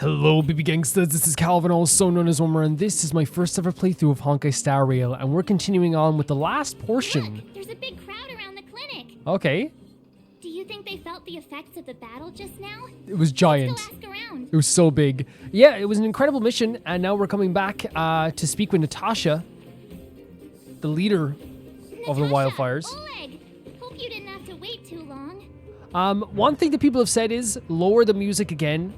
Hello BB Gangsters, this is Calvin, also known as Homer, and this is my first ever playthrough of Honkai Star Rail, and we're continuing on with the last portion. Look, there's a big crowd around the clinic. Okay. Do you think they felt the effects of the battle just now? It was giant. Let's go ask around. It was so big. Yeah, it was an incredible mission, and now we're coming back to speak with Natasha, the leader of the wildfires. Oleg, hope you didn't have to wait too long. One thing that people have said is lower the music again.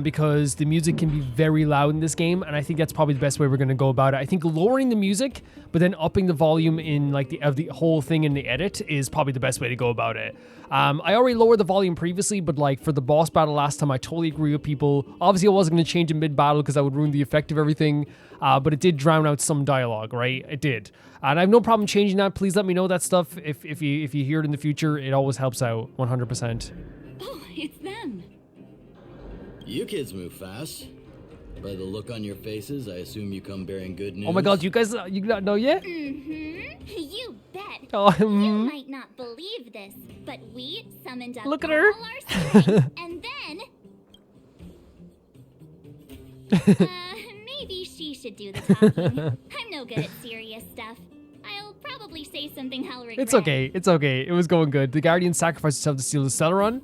Because the music can be very loud in this game, and I think that's probably the best way we're going to go about it. I think lowering the music, but then upping the volume in like the whole thing in the edit is probably the best way to go about it. I already lowered the volume previously, but like for the boss battle last time, I totally agree with people. Obviously, I wasn't going to change in mid-battle because that would ruin the effect of everything, but it did drown out some dialogue, right? It did. And I have no problem changing that. Please let me know that stuff if you hear it in the future. It always helps out 100%. Oh, it's them. You kids move fast. By the look on your faces, I assume you come bearing good news. Oh my god, you guys, you not know yet? Mm-hmm. You bet. Oh, You might not believe this, but we summoned up Look at all her. our strength, and then... maybe she should do the talking. I'm no good at serious stuff. I'll probably say something I'll regret. It's okay. It's okay. It was going good. The Guardian sacrificed himself to steal the Stellaron.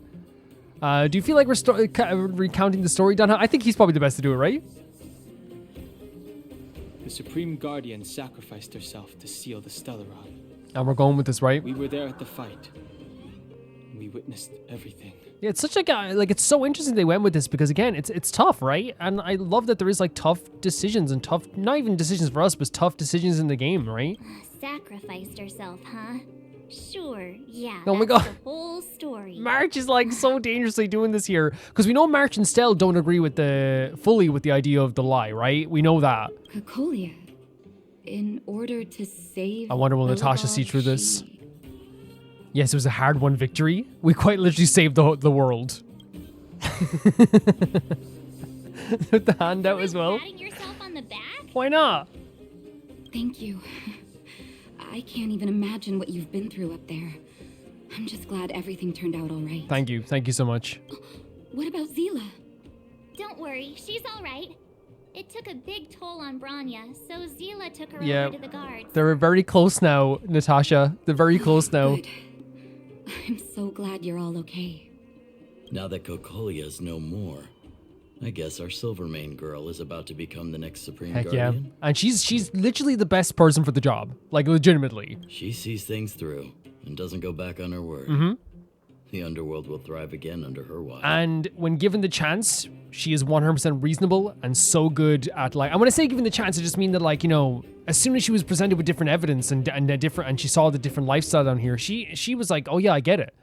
Do you feel like we're recounting the story, Dunha? I think he's probably the best to do it, right? The Supreme Guardian sacrificed herself to seal the Stellaron. And we're going with this, right? We were there at the fight. We witnessed everything. Yeah, it's such like it's so interesting they went with this because again, it's tough, right? And I love that there is like tough decisions and not even decisions for us, but tough decisions in the game, right? Sacrificed herself, huh? Sure, yeah. Oh my that's god. the whole story. March is like so dangerously doing this here because we know March and Stell don't agree with fully with the idea of the lie, right? We know that. Cocolia, in order to save. I wonder will Natasha see through this. Yes, it was a hard-won victory. We quite literally saved the world. With the hand out as well. Patting yourself on the back? Why not? Thank you. I can't even imagine what you've been through up there. I'm just glad everything turned out all right. Thank you. Thank you so much. What about Zila? Don't worry, she's all right. It took a big toll on Branya, so Zila took her Yeah. over to the guards. They're very close now, Natasha. They're very close now. Good. I'm so glad you're all okay. Now that Cocolia's no more, I guess our Silvermane girl is about to become the next Supreme Heck yeah. Guardian. And she's literally the best person for the job. Like, legitimately. She sees things through and doesn't go back on her word. Mm-hmm. The underworld will thrive again under her watch. And when given the chance, she is 100% reasonable and so good at, like, and when I say given the chance, I just mean that, like, you know, as soon as she was presented with different evidence and she saw the different lifestyle down here, she was like, oh yeah, I get it.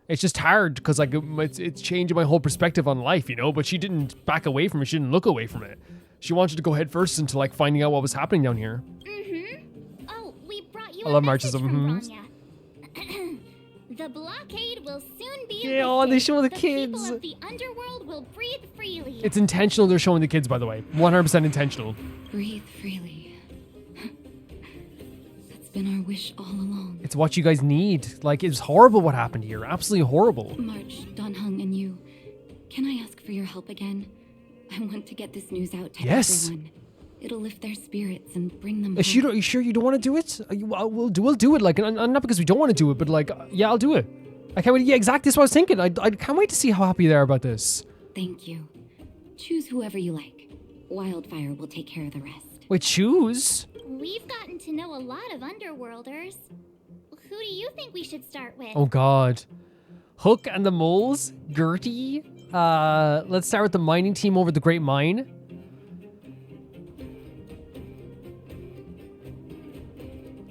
It's just hard because like it's changing my whole perspective on life, you know, but she didn't back away from it. She didn't look away from it. She wanted to go head first into like finding out what was happening down here. Mm-hmm. Oh, we brought you I a love message March's from Branya. The blockade will soon be Yeah, oh, they show the people kids. of the underworld will breathe freely. It's intentional they're showing the kids, by the way. 100% intentional. Breathe freely. That's been our wish all along. It's what you guys need. Like, it's horrible what happened here. Absolutely horrible. March, Donhung, and you. Can I ask for your help again? I want to get this news out to Yes. everyone. It'll lift their spirits and bring them Are you sure you don't want to do it? We'll do it. Like, and not because we don't want to do it, but like, yeah, I'll do it. I can't wait. Yeah, exactly. That's what I was thinking. I can't wait to see how happy they are about this. Thank you. Choose whoever you like. Wildfire will take care of the rest. Wait, choose? We've gotten to know a lot of underworlders. Who do you think we should start with? Oh God, Hook and the Moles, Gertie. Let's start with the mining team over the Great Mine.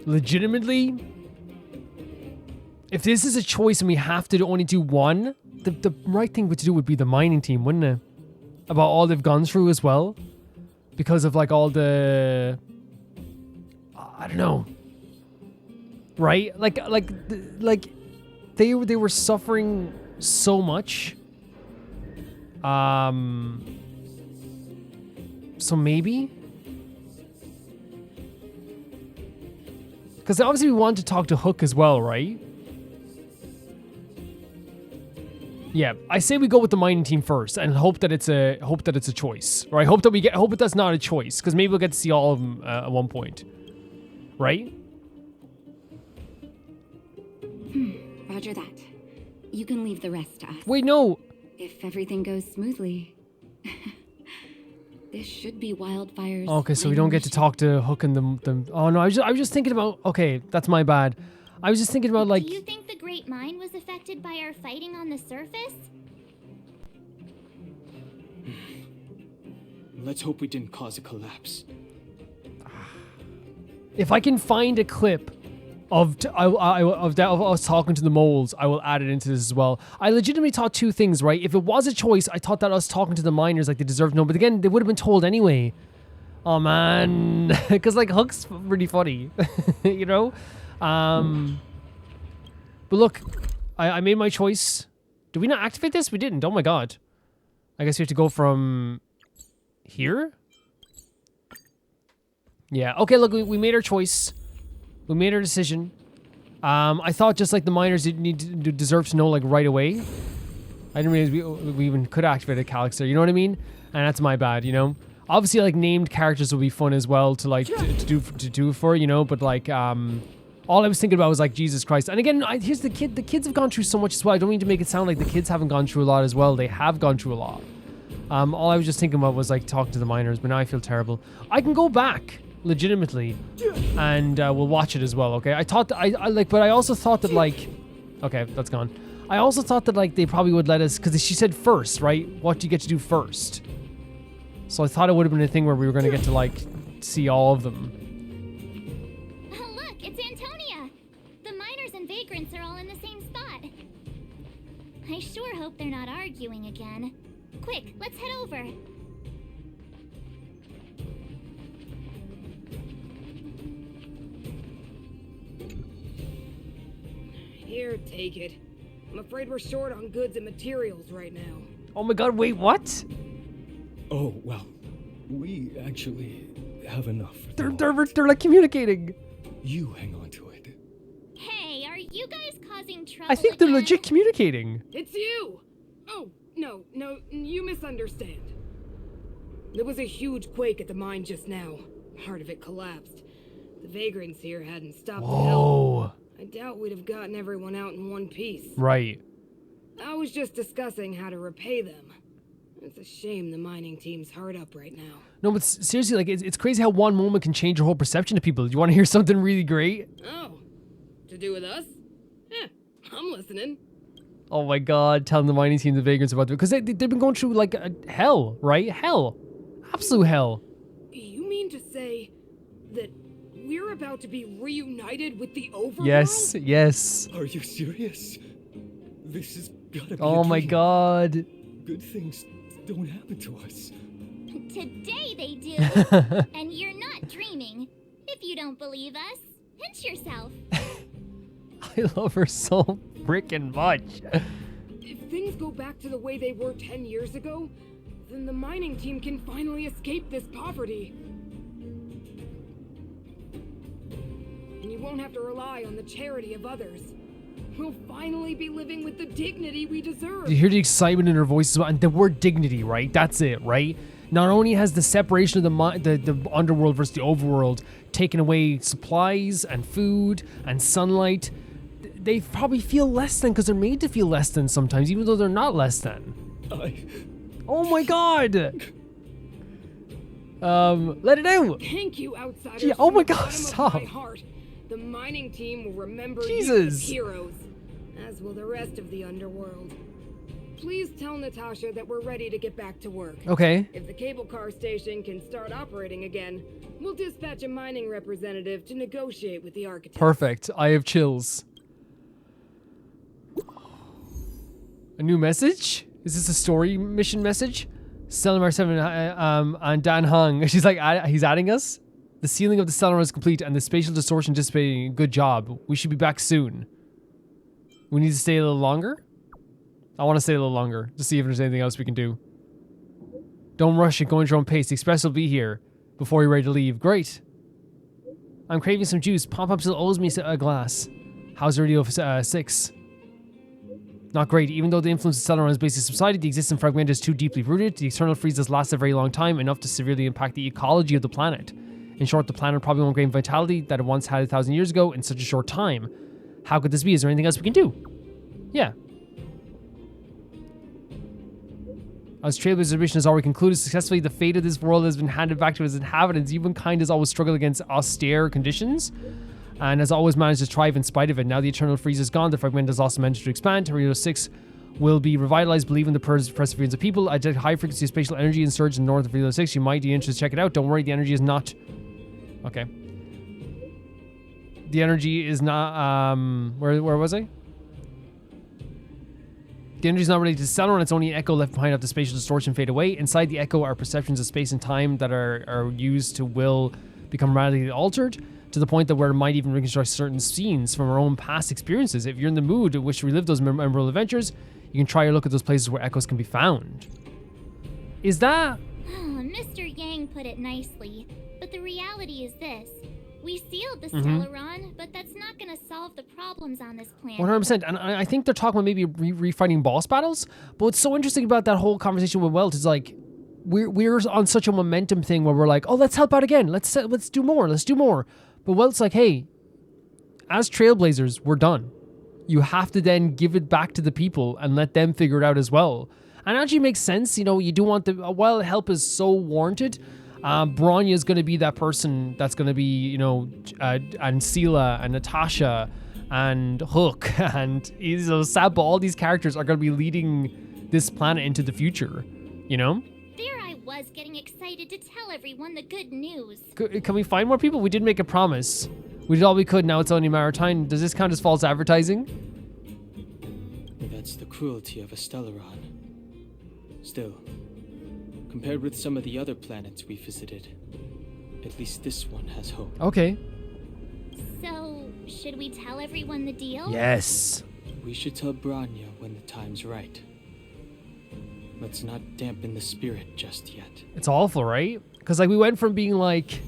Legitimately, if this is a choice and we have to only do one, the right thing to do would be the mining team, wouldn't it? About all they've gone through as well, because of like all the, I don't know, right? Like they were suffering so much. So maybe. Because obviously we want to talk to Hook as well, right? Yeah, I say we go with the mining team first and hope that it's a choice, or I hope that that's not a choice, because maybe we'll get to see all of them at one point, right? Roger that. You can leave the rest to us. Wait, no. If everything goes smoothly, this should be Wildfire's. Okay, so we don't get to talk to Hook and the. Oh no, I was just thinking about. Okay, that's my bad. I was just thinking about like. Do you think the Great Mine was affected by our fighting on the surface? Let's hope we didn't cause a collapse. If I can find a clip of us talking to the moles, I will add it into this as well. I legitimately thought two things, right? If it was a choice, I thought that us talking to the miners, like, they deserved to know. But again, they would have been told anyway. Oh man, because like Hook's really funny, you know. But look, I made my choice. Did we not activate this? We didn't. Oh my god. I guess we have to go from here. Yeah. Okay. Look, we made our choice. We made our decision. I thought just like the miners didn't deserve to know like right away. I didn't realize we even could activate a calyx there. You know what I mean? And that's my bad. You know. Obviously, like named characters will be fun as well to like to do for, you know. But like all I was thinking about was like Jesus Christ. And again, here's the kid. The kids have gone through so much as well. I don't mean to make it sound like the kids haven't gone through a lot as well. They have gone through a lot. All I was just thinking about was like talking to the miners, but now I feel terrible. I can go back legitimately, and we'll watch it as well. Okay, I thought but I also thought that like, okay, that's gone. I also thought that like they probably would let us, because she said first, right? What do you get to do first? So I thought it would have been a thing where we were going to get to like see all of them. Oh, look, it's Antonia. The miners and vagrants are all in the same spot. I sure hope they're not arguing again. Quick, let's head over. Here, take it. I'm afraid we're short on goods and materials right now. Oh my god, wait, what? Oh, well, we actually have enough. They're like communicating. You hang on to it. Hey, are you guys causing trouble I think they're again? legit communicating. It's you! Oh, no, you misunderstand. There was a huge quake at the mine just now. Part of it collapsed. The vagrants here hadn't stopped the help. Oh. I doubt we'd have gotten everyone out in one piece. Right. I was just discussing how to repay them. It's a shame the mining team's hard up right now. No, but seriously, like, it's crazy how one moment can change your whole perception of people. Do you want to hear something really great? Oh, to do with us? I'm listening. Oh my god, telling the mining team the vagrants about it. Because they've been going through, like, hell, right? Hell. Absolute hell. You mean to say that we're about to be reunited with the overworld? Yes, yes. Are you serious? This has gotta be Oh a my dream. god. Good things don't happen to us. Today they do. And you're not dreaming. If you don't believe us, pinch yourself. I love her so freaking much. If things go back to the way they were 10 years ago, then the mining team can finally escape this poverty. And you won't have to rely on the charity of others. We'll finally be living with the dignity we deserve. You hear the excitement in her voice as well, and the word dignity, right? That's it, right? Not only has the separation of the underworld versus the overworld taken away supplies and food and sunlight, they probably feel less than because they're made to feel less than sometimes, even though they're not less than. Oh my god! Let it out! Thank you, outsiders. Gee, oh from my the god, bottom stop. of my heart. The mining team will remember Jesus. you as heroes, as will the rest of the underworld. Please tell Natasha that we're ready to get back to work. Okay. If the cable car station can start operating again, we'll dispatch a mining representative to negotiate with the architect. Perfect. I have chills. A new message? Is this a story mission message? Stellaron 7 and Dan Hung. She's like, he's adding us? The sealing of the Stellaron is complete and the spatial distortion dissipating. Good job. We should be back soon. We need to stay a little longer? I want to stay a little longer to see if there's anything else we can do. Don't rush it. Go at your own pace. The express will be here before you're ready to leave. Great. I'm craving some juice. Pop-Up still owes me a glass. How's Jarilo VI? Not great. Even though the influence of Stellaron has basically subsided, the existing fragment is too deeply rooted. The external freeze has lasted a very long time, enough to severely impact the ecology of the planet. In short, the planet probably won't gain vitality that it once had 1,000 years ago in such a short time. How could this be? Is there anything else we can do? Yeah. As Trailblazer's mission has already concluded successfully, the fate of this world has been handed back to its inhabitants. Humankind has always struggled against austere conditions and has always managed to thrive in spite of it. Now the eternal freeze is gone, the fragment has also managed to expand. Jarilo VI will be revitalized, believe in the perseverance of people. I detect high frequency spatial energy in surge in the north of Jarilo VI. You might be interested to check it out. Don't worry, the energy is not... Okay. The energy is not... Where was I? The energy is not related to Stellaron, it's only an echo left behind after the spatial distortion fade away. Inside the echo are perceptions of space and time that are used to will become radically altered, to the point that where it might even reconstruct certain scenes from our own past experiences. If you're in the mood to wish to relive those memorable adventures, you can try your look at those places where echoes can be found. Is that... Mr. Yang put it nicely, but the reality is this. We sealed the Stellaron, but that's not going to solve the problems on this planet. 100%. And I think they're talking about maybe refighting boss battles. But what's so interesting about that whole conversation with Welt is like, we're on such a momentum thing where we're like, oh, let's help out again. Let's do more. Let's do more. But Welt's like, hey, as Trailblazers, we're done. You have to then give it back to the people and let them figure it out as well. And it actually makes sense. You know, you do want while help is so warranted, Bronya is going to be that person that's going to be, you know, and Sela and Natasha and Hook and Saba, all these characters are going to be leading this planet into the future, you know? There I was getting excited to tell everyone the good news. Can we find more people? We did make a promise. We did all we could, now it's only a matter of time. Does this count as false advertising? That's the cruelty of a Stellaron. Still, compared with some of the other planets we visited, at least this one has hope. Okay. So, should we tell everyone the deal? Yes. We should tell Bronya when the time's right. Let's not dampen the spirit just yet. It's awful, right? Because like we went from being like,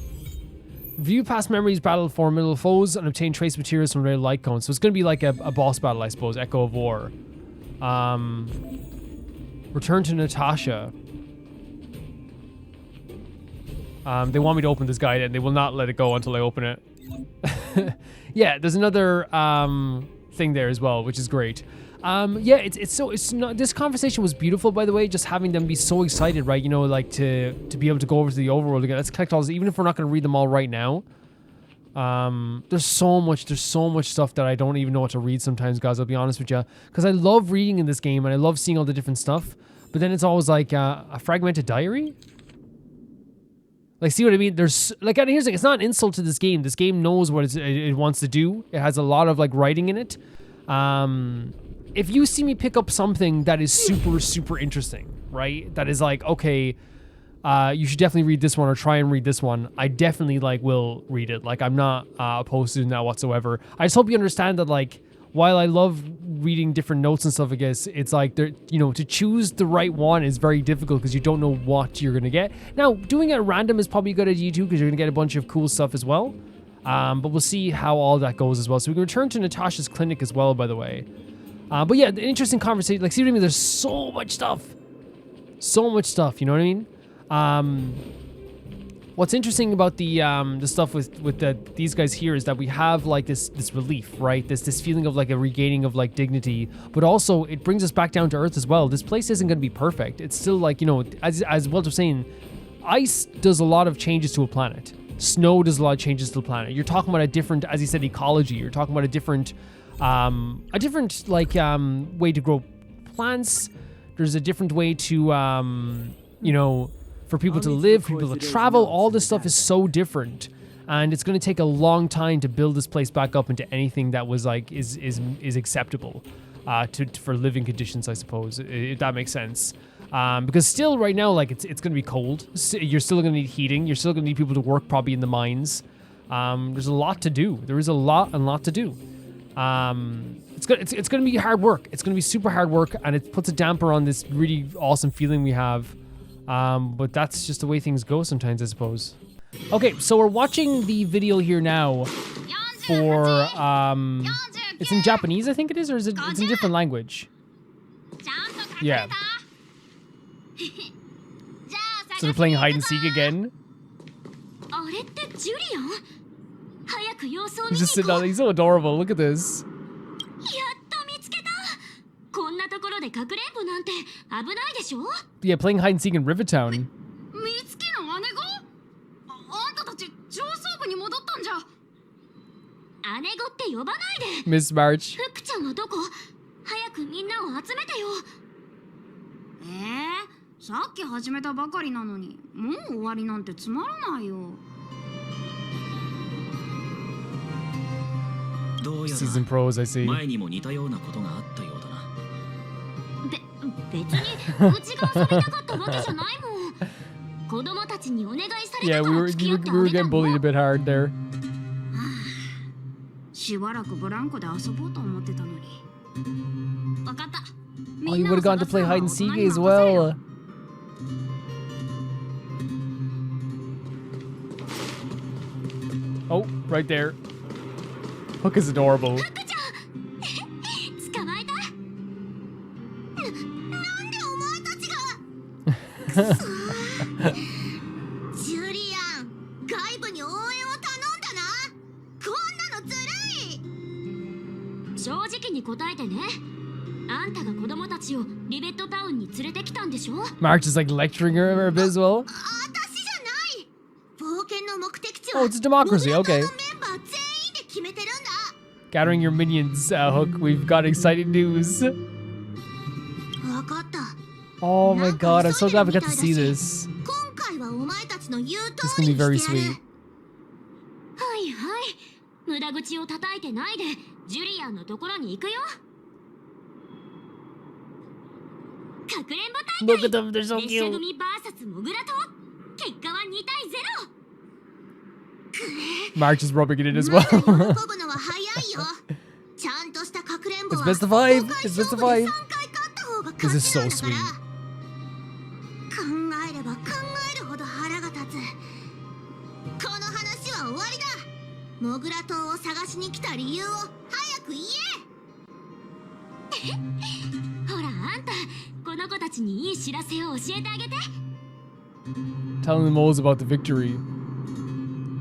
view past memories, battle formidable foes, and obtain trace materials from rare light cones. So it's going to be like a boss battle, I suppose. Echo of War. Return to Natasha. They want me to open this guide, and they will not let it go until I open it. Yeah, there's another thing there as well, which is great. Yeah, it's not. This conversation was beautiful, by the way. Just having them be so excited, right? You know, like to be able to go over to the overworld again. Let's collect all this, even if we're not going to read them all right now. There's so much stuff that I don't even know what to read sometimes, guys. I'll be honest with you, because I love reading in this game and I love seeing all the different stuff. But then it's always like a fragmented diary. Like, see what I mean? There's like, and here's like, it's not an insult to this game. This game knows what it wants to do. It has a lot of like writing in it. If you see me pick up something that is super interesting, right? That is like, okay, you should definitely read this one or try and read this one. I definitely like will read it. Like, I'm not opposed to doing that whatsoever. I just hope you understand that, like, while I love reading different notes and stuff, I guess it's like, you know, to choose the right one is very difficult because you don't know what you're gonna get. Now, doing it at random is probably a good idea too, because you're gonna get a bunch of cool stuff as well. But we'll see how all that goes as well. So we can return to Natasha's clinic as well, by the way. But yeah, the interesting conversation. Like, see what I mean? There's so much stuff. So much stuff, you know what I mean? What's interesting about the stuff with these guys here is that we have like this relief, right? This feeling of like a regaining of like dignity, but also it brings us back down to earth as well. This place isn't going to be perfect. It's still like, you know, as Walt was saying, ice does a lot of changes to a planet. Snow does a lot of changes to the planet. You're talking about a different, as he said, ecology. You're talking about a different like way to grow plants. There's a different way to you know, for people to live, for people to travel. All this stuff is so different, and it's going to take a long time to build this place back up into anything that was like is acceptable for living conditions, I suppose, if that makes sense. Because still right now, like, it's going to be cold. You're still going to need heating. You're still going to need people to work probably in the mines. There's a lot to do. There is a lot to do. It's going to be hard work. It's going to be super hard work, and it puts a damper on this really awesome feeling we have. But that's just the way things go sometimes, I suppose. Okay, so we're watching the video here now for, it's in Japanese, I think it is, or is it, it's in a different language? Yeah. So they're playing hide and seek again. あれってジュリアン？早く様子を見 He's に just 行こ sitting う。 on. He's so adorable. Look at this. やっと見つけた。こんなところでかくれんぼなんて危ないでしょ？ Yeah, playing hide and seek in Rivertown. ミツキの姉が？あんたたち上層部に戻ったんじゃ。姉子って呼ばないで。 Miss March. 福ちゃんはどこ？早くみんなを集めてよ。さっき始めたばかりなのに、もう終わりなんてつまらないよ。どうやら Season pros, I see. 前にも似たようなことがあったようだな。別にうちが遊びたかったわけじゃないもん。子供たちにお願いされ Yeah, た we から were 付き合って we あ were げた getting bullied a の。 bit hard there. しばらくブランコで遊ぼうと思ってたのに。わかった。 Oh, you would have gone to play hide and seek as well. Oh, right there. Hook is adorable. 福ちゃん捕まえた。なんでお前たちが。ジュリアン、外部に応援を頼んだな。こんなのずるい。正直に答えてね。あんたが子供たちをリベットタウンに連れてきたんでしょ？ March is like lecturing her a bit as well. 私じゃない。冒険の目的地 Oh, は it's a democracy. モグラ Okay. 島のメンバー全員で決めてるんだ。 Gathering your minions, Hook. We've got exciting news. わかった。 Oh my god, I'm so glad we got to see this. 今回はお前たちの言う This 通 is り gonna に be し very てやる。 sweet. はいはい。無駄口を叩いてないで、ジュリアンのところに行くよ。かくれんぼ大 Look 会 at them, they're so 列車 cute. 組 VS モグラと結果は2対0。 March is rubbing it in as ま well. だ喜ぶのは早いよ。ちゃんとしたかくれんぼ It's は best of five. 5回 It's best of 勝負で five. 3回勝った方が This 勝 is ちなん so だから sweet. 考えれば考えるほど腹が立つ。この話は終わりだ。モグラ島を探しに来た理由を早く言え。ほらあんた、この子たちにいい知らせを教えてあげて。 Telling the moles about the victory.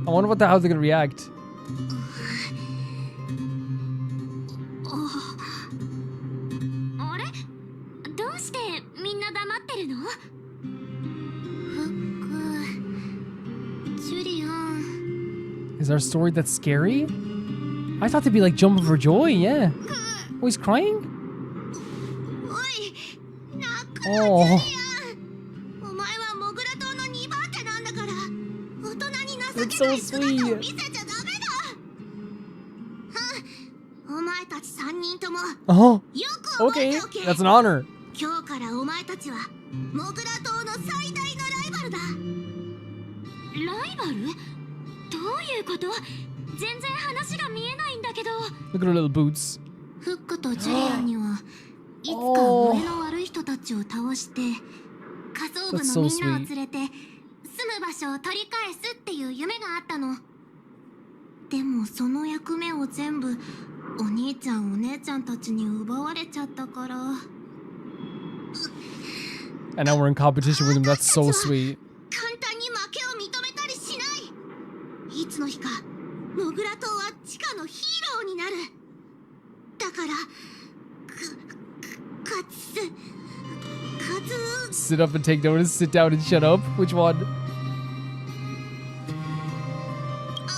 I wonder how they're gonna react. あれ、どうしてみんな黙ってるの？フック、ジュリアン。 Is our story that scary? I thought they'd be like jumping for joy, yeah. Oh, he's crying? おい、泣く Oh. な、ジュリアン。お前はモグラ島の2番手なんだから、大人に情 That's け so ない姿を sweet. 見せちゃダメだ。お前たち3人とも、 Oh, よく覚え okay. ておけ。 That's an honor. 今日からお前たちはモグラ島の最大のライバルだ。ライバル？どういうこと？全然話が見えないんだけど。 Look at her little boots. フックとジュリアンにはいつか上の悪い人たちを倒して仮想部 That's の so みんなを sweet. 連れて住む場所を取り返すっていう夢があったの。でもその役目を全部お兄ちゃんお姉ちゃんたちに奪われちゃったから。 And now we're in competition with him. That's so sweet. 簡単に負けを認めたりしない。いつの日かモグラ島は地下のヒーローになる。だから勝つ Sit up and take notice. Sit down and shut up. Which one?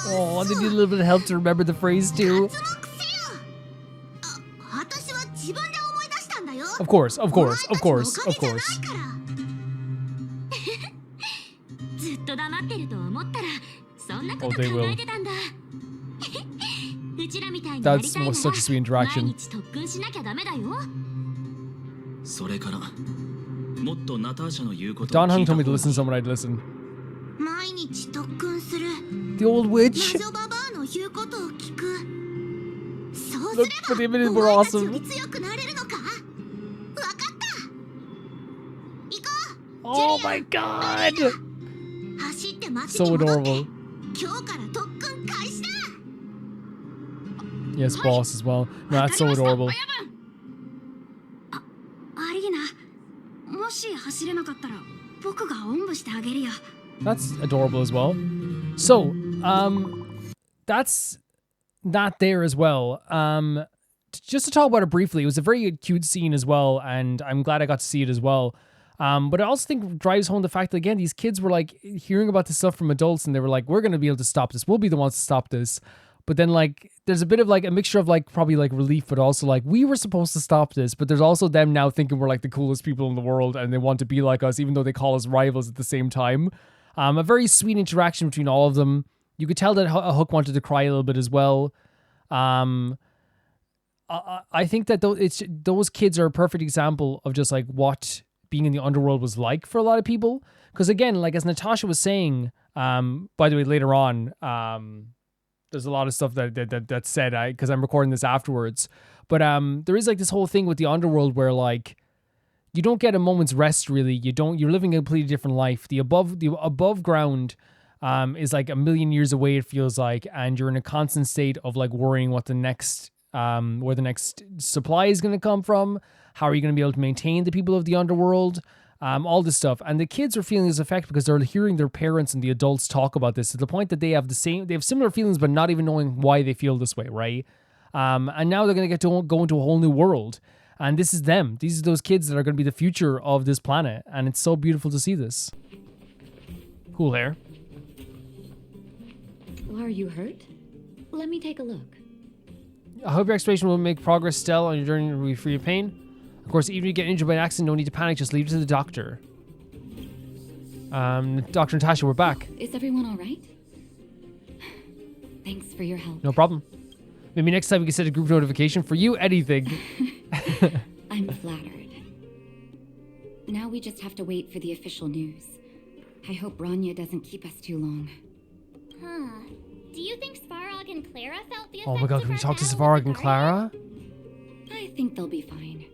Oh, they need a little bit of help to remember the phrase too. 勝つのくせよ。私は自分で思い出したんだよ。 Of course, of course, of course, お of 前たちのおかげ course. じゃないから。ずっと黙ってると思ったらそんなこと Oh, they 考 will. えてたんだ。うちらみたいになり That's たいなら such a sweet 毎 interaction. 日特訓しなきゃダメだよ。それからもっとナターシャの言うこと Don を聞 Hung いた told me 方 to が listen to someone I'd listen. 毎日特訓する。 The old 魔 witch. 女ババアの言うことを聞く。そうす Look, れ but the ば images お were 前たちよ awesome. り強くなれるのか。わかった行こう。 Oh my god. 走って街 So に戻って adorable. 今日から特訓開始だ。 Yes, boss as well. No, that's so adorable. アリーナ、しれなかったら僕がおんぶしてあげるよ。 That's adorable as well. So, that's not there as well. Just to talk about it briefly, it was a very cute scene as well, and I'm glad I got to see it as well. But I also think drives home the fact that, again, these kids were like hearing about this stuff from adults, and they were like, we're going to be able to stop this. We'll be the ones to stop this. But then, like, there's a bit of like a mixture of like probably like relief, but also like we were supposed to stop this. But there's also them now thinking we're like the coolest people in the world, and they want to be like us, even though they call us rivals at the same time. A very sweet interaction between all of them. You could tell that Hook wanted to cry a little bit as well. I think that those kids are a perfect example of just like what being in the underworld was like for a lot of people. Because again, like as Natasha was saying, by the way, later on, there's a lot of stuff that's said because I'm recording this afterwards. But there is like this whole thing with the underworld where like you don't get a moment's rest really. You're living a completely different life. The above ground is like a million years away, it feels like, and you're in a constant state of like worrying what the next where the next supply is going to come from. How are you going to be able to maintain the people of the underworld? All this stuff. And the kids are feeling this effect because they're hearing their parents and the adults talk about this to the point that they have similar feelings, but not even knowing why they feel this way, right? And now they're going to get to go into a whole new world. And this is them. These are those kids that are going to be the future of this planet. And it's so beautiful to see this. Cool hair. Are you hurt? Let me take a look. I hope your exploration will make progress, Stell, on your journey to be free of pain. Of course, even if you get injured by an accident, no need to panic. Just leave it to the doctor. Dr. Natasha, we're back. Is everyone all right? Thanks for your help. No problem. Maybe next time we can set a group notification for you, anything. I'm flattered. Now we just have to wait for the official news. I hope Rania doesn't keep us too long. Huh. Do you think Svarog and Clara felt the effects Oh my god, of can we our talk to battle Svarog with the and Clara? I think they'll be fine.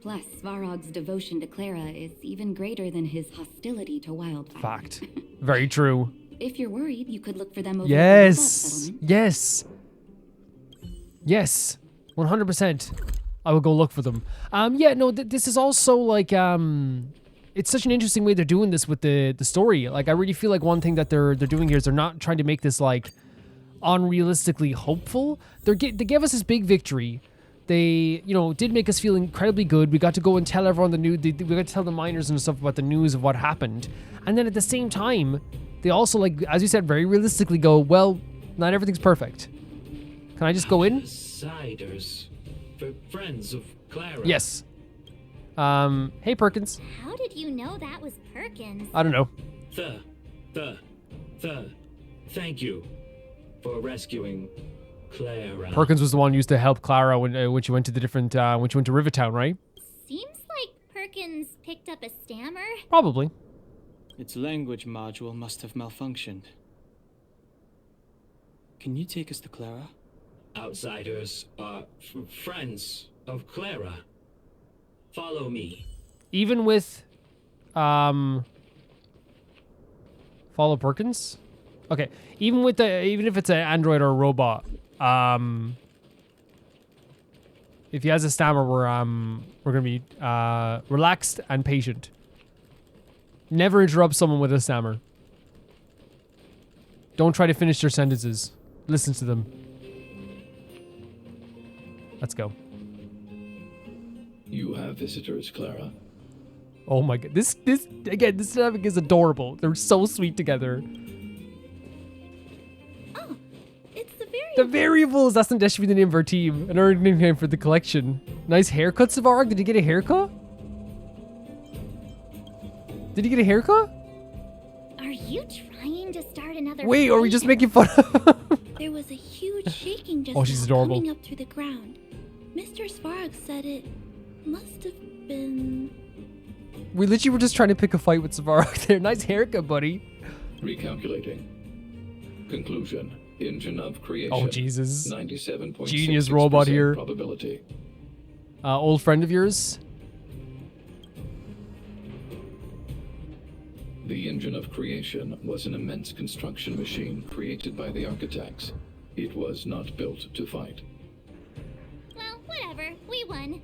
Plus, Svarog's devotion to Clara is even greater than his hostility to Wildfire. Fact. Very true. If you're worried, you could look for them over Yes. at the settlement. Yes. Yes. 100%. I will go look for them. Yeah, no, this is also like, it's such an interesting way they're doing this with the story. Like, I really feel like one thing that they're doing here is they're not trying to make this like unrealistically hopeful. They gave us this big victory. They, did make us feel incredibly good. We got to go and tell everyone the news. We got to tell the miners and stuff about the news of what happened. And then at the same time, they also, like, as you said, very realistically go, well, not everything's perfect. Can I just go in? Outsiders. For friends of Clara. Yes. Hey, Perkins. How did you know that was Perkins? I don't know. Thank you for rescuing Clara. Perkins was the one who used to help Clara when she went to the different, when she went to Rivertown, right? Seems like Perkins picked up a stammer. Probably. Its language module must have malfunctioned. Can you take us to Clara? Outsiders are friends of Clara. Follow me. Even with, follow Perkins? Okay. Even if it's an android or a robot, if he has a stammer, we're gonna be, relaxed and patient. Never interrupt someone with a stammer. Don't try to finish their sentences. Listen to them. Let's go. You have visitors, Clara. Oh my god. This dynamic is adorable. They're so sweet together. Oh, it's the variable. The variables! That should be the name of our team. Another nickname for the collection. Nice haircut, Svarog. Did he get a haircut? Did he get a haircut? Are you trying to start another Wait, are we fight? just making fun of him? There was a huge shaking just Oh, she's now adorable. coming up through the ground. Mr. Svarog said it must have been... We literally were just trying to pick a fight with Svarog there. Nice haircut, buddy. Recalculating. Conclusion. Engine of creation. Oh, Jesus. 97.66% Genius robot here. probability. Old friend of yours? The engine of creation was an immense construction machine created by the architects. It was not built to fight. Well, whatever. We won.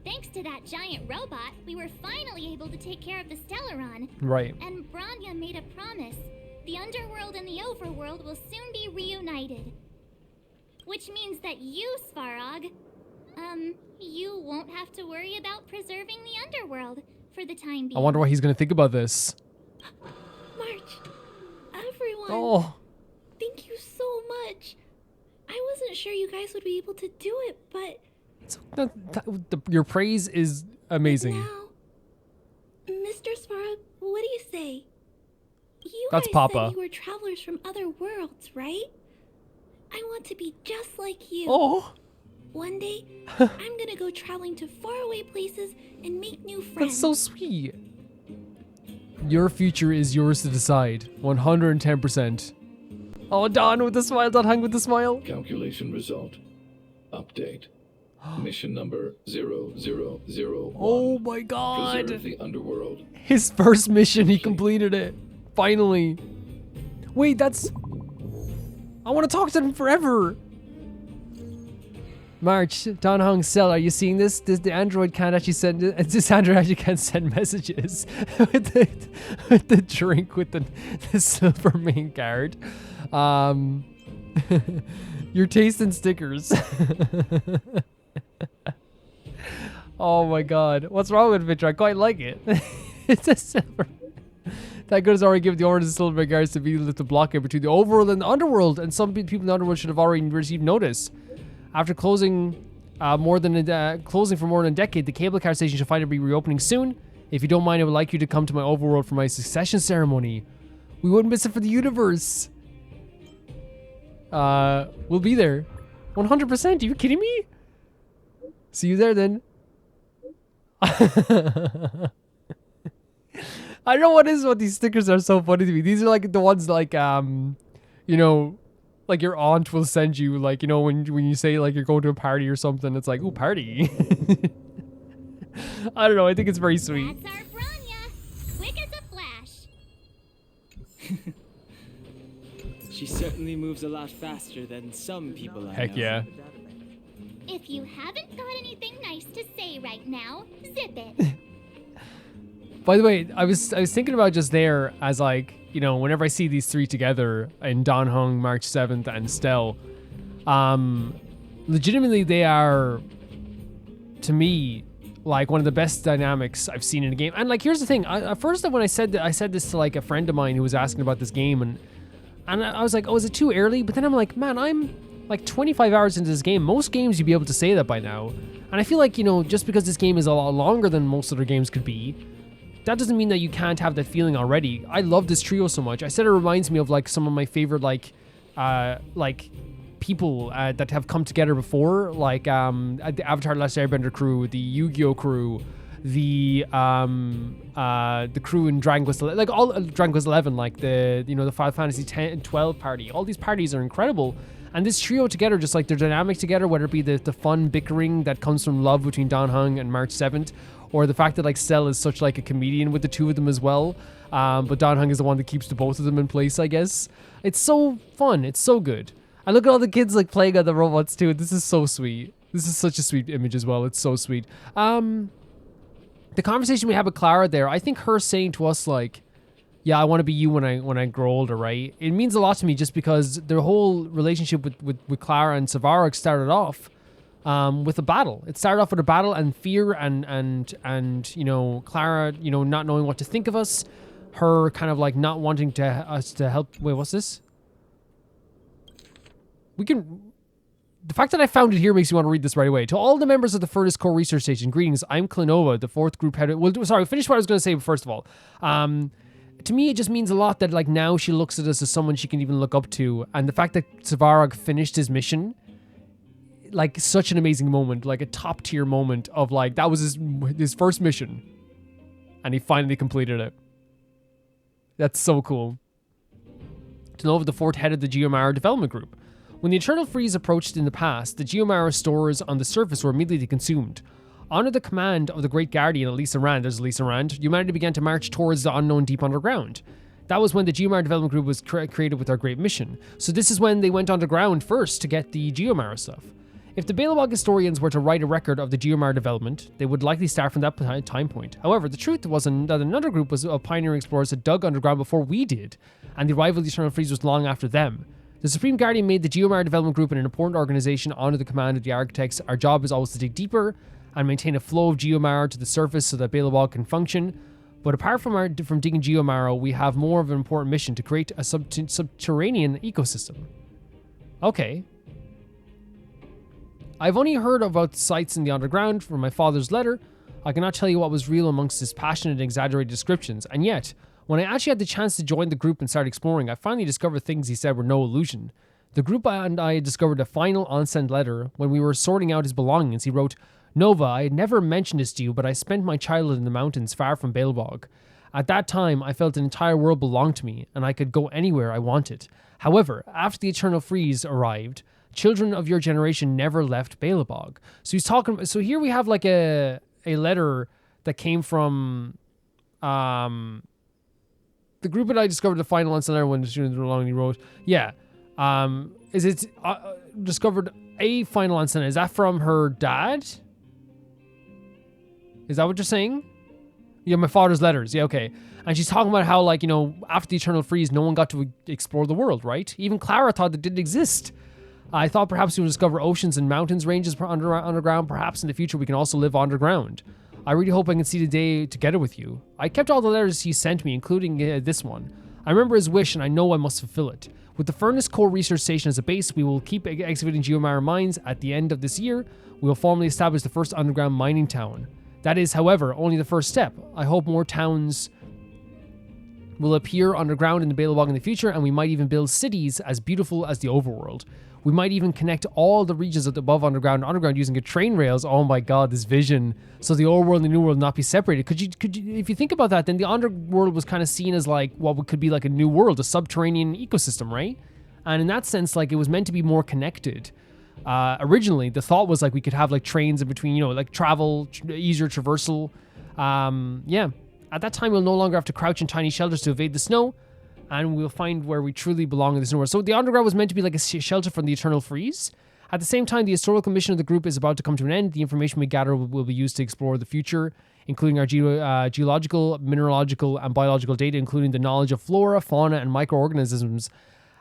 Thanks to that giant robot, we were finally able to take care of the Stellaron. Right. And Bronya made a promise. The underworld and the overworld will soon be reunited. Which means that you, Svarog, you won't have to worry about preserving the underworld for the time being. I wonder what he's gonna think about this. March, everyone. Oh. Thank you so much. I wasn't sure you guys would be able to do it, but Your praise is amazing. now, Mr. Svarog, what do you say? You That's guys Papa. said you were travelers from other worlds, right? I want to be just like you. Oh. One day, I'm gonna go traveling to faraway places and make new friends. That's so sweet. Your future is yours to decide. 110%. Oh, Don with the smile. Don hung with the smile. Calculation result. Update. Mission number 0001. Oh my god. Preserve the underworld. His first mission, he completed it. Finally. Wait, that's... I want to talk to him forever. March, Don Hong Cell, are you seeing this? The android can't actually send... This android actually can't send messages. with the drink with the silver main card. Your taste in stickers. Oh my god. What's wrong with Victor? I quite like it. It's a silver... That good has already given the orders of silver guards to be able to block it between the overworld and the underworld, and some people in the underworld should have already received notice. After closing for more than a decade, the cable car station should finally be reopening soon. If you don't mind, I would like you to come to my overworld for my succession ceremony. We wouldn't miss it for the universe. We'll be there. 100%. Are you kidding me? See you there then. I don't know what these stickers are so funny to me. These are like the ones like you know, like your aunt will send you, like, you know, when you say like you're going to a party or something, it's like, ooh, party. I don't know, I think it's very sweet. That's our Bronya, quick as a flash. She certainly moves a lot faster than some people I Heck know. yeah. If you haven't got anything nice to say right now, zip it. By the way, I was thinking about just there as like, you know, whenever I see these three together in Don Hung, March 7th, and Stell, legitimately they are, to me, like one of the best dynamics I've seen in a game. And like, here's the thing. At first, when I said this to like a friend of mine who was asking about this game, and I was like, oh, is it too early? But then I'm like, man, I'm like 25 hours into this game. Most games you'd be able to say that by now. And I feel like, you know, just because this game is a lot longer than most other games could be, that doesn't mean that you can't have that feeling already. I love this trio so much. I said it reminds me of like some of my favorite like people that have come together before, like the Avatar: The Last Airbender crew, the Yu-Gi-Oh crew, the crew in Dragon Quest, like all Dragon Quest 11, like the, you know, the Final Fantasy 10 and 12 party. All these parties are incredible. And this trio together, just like their dynamic together, whether it be the fun bickering that comes from love between Don Hung and March 7th, or the fact that like Stell is such like a comedian with the two of them as well. But Don Hung is the one that keeps the both of them in place, I guess. It's so fun. It's so good. And look at all the kids like playing on the robots too. This is so sweet. This is such a sweet image as well. It's so sweet. The conversation we had with Clara there, I think her saying to us like, yeah, I want to be you when I grow older, right? It means a lot to me just because their whole relationship with Clara and Svarog started off with a battle. It started off with a battle and fear and you know, Clara, you know, not knowing what to think of us, her kind of like not wanting us to help. Wait, what's this? The fact that I found it here makes me want to read this right away. To all the members of the Furnace Core Research Station, greetings. I'm Clenova, the fourth group head. Well, sorry, finish what I was going to say first of all. To me, it just means a lot that like now she looks at us as someone she can even look up to, and the fact that Svarog finished his mission, like such an amazing moment, like a top tier moment of like that was his first mission, and he finally completed it. That's so cool. Clenova the fourth headed the Geomara development group. When the Eternal Freeze approached in the past, the Geomara stores on the surface were immediately consumed. Under the command of the Great Guardian, Elisa Rand, there's Elisa Rand, humanity began to march towards the unknown deep underground. That was when the Geomara Development Group was created with our great mission. So this is when they went underground first to get the Geomara stuff. If the Balebog historians were to write a record of the Geomar development, they would likely start from that time point. However, the truth was that another group of pioneering explorers had dug underground before we did, and the arrival of the Eternal Freeze was long after them. The Supreme Guardian made the Geomar Development Group an important organization under the command of the Architects. Our job is always to dig deeper and maintain a flow of Geomar to the surface so that Balebog can function. But apart from digging Geomar, we have more of an important mission to create a subterranean ecosystem. Okay. I've only heard about sites in the underground from my father's letter. I cannot tell you what was real amongst his passionate and exaggerated descriptions, and yet, when I actually had the chance to join the group and start exploring, I finally discovered things he said were no illusion. The group and I discovered a final unsent letter. When we were sorting out his belongings, he wrote, "Nova, I had never mentioned this to you, but I spent my childhood in the mountains far from Balebog. At that time, I felt an entire world belonged to me, and I could go anywhere I wanted. However, after the Eternal Freeze arrived, children of your generation never left Balebog." So he's talking. So here we have like a letter that came from the group and I discovered the final unsent letter when the students were along. He wrote, "Yeah, is it discovered a final unsent? Is that from her dad? Is that what you're saying?" Yeah, my father's letters. Yeah, okay. And she's talking about how, like, you know, after the Eternal Freeze, no one got to explore the world, right? Even Clara thought that didn't exist. I thought perhaps we would discover oceans and mountains ranges underground. Perhaps in the future we can also live underground. I really hope I can see the day together with you. I kept all the letters he sent me, including this one. I remember his wish, and I know I must fulfill it. With the Furnace Core Research Station as a base, we will keep excavating Geomar mines. At the end of this year, we will formally establish the first underground mining town. That is, however, only the first step. I hope more towns will appear underground in the Balebog in the future, and we might even build cities as beautiful as the overworld. We might even connect all the regions of the above underground using a train rails. Oh my god, this vision. So the old world and the new world not be separated. Could you, if you think about that, then the underworld was kind of seen as like what could be like a new world, a subterranean ecosystem, right? And in that sense, like, it was meant to be more connected. Originally, the thought was like we could have like trains in between, you know, like travel, easier traversal. Yeah. At that time, we'll no longer have to crouch in tiny shelters to evade the snow, and we'll find where we truly belong in this new world. So the underground was meant to be like a shelter from the Eternal Freeze. At the same time, the historical mission of the group is about to come to an end. The information we gather will be used to explore the future, including our geological, mineralogical, and biological data, including the knowledge of flora, fauna, and microorganisms.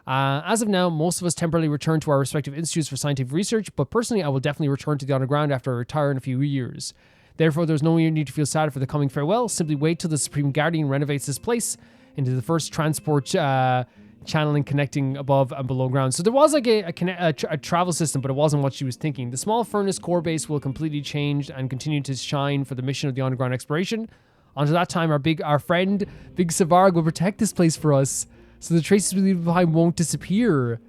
As of now, most of us temporarily return to our respective institutes for scientific research, but personally, I will definitely return to the underground after I retire in a few years. Therefore, there's no need to feel sad for the coming farewell. Simply wait till the Supreme Guardian renovates this place into the first transport channeling connecting above and below ground. So there was like a travel system, but it wasn't what she was thinking. The small furnace core base will completely change and continue to shine for the mission of the underground exploration. Until that time, our friend Big Savarg will protect this place for us, so the traces we leave behind won't disappear.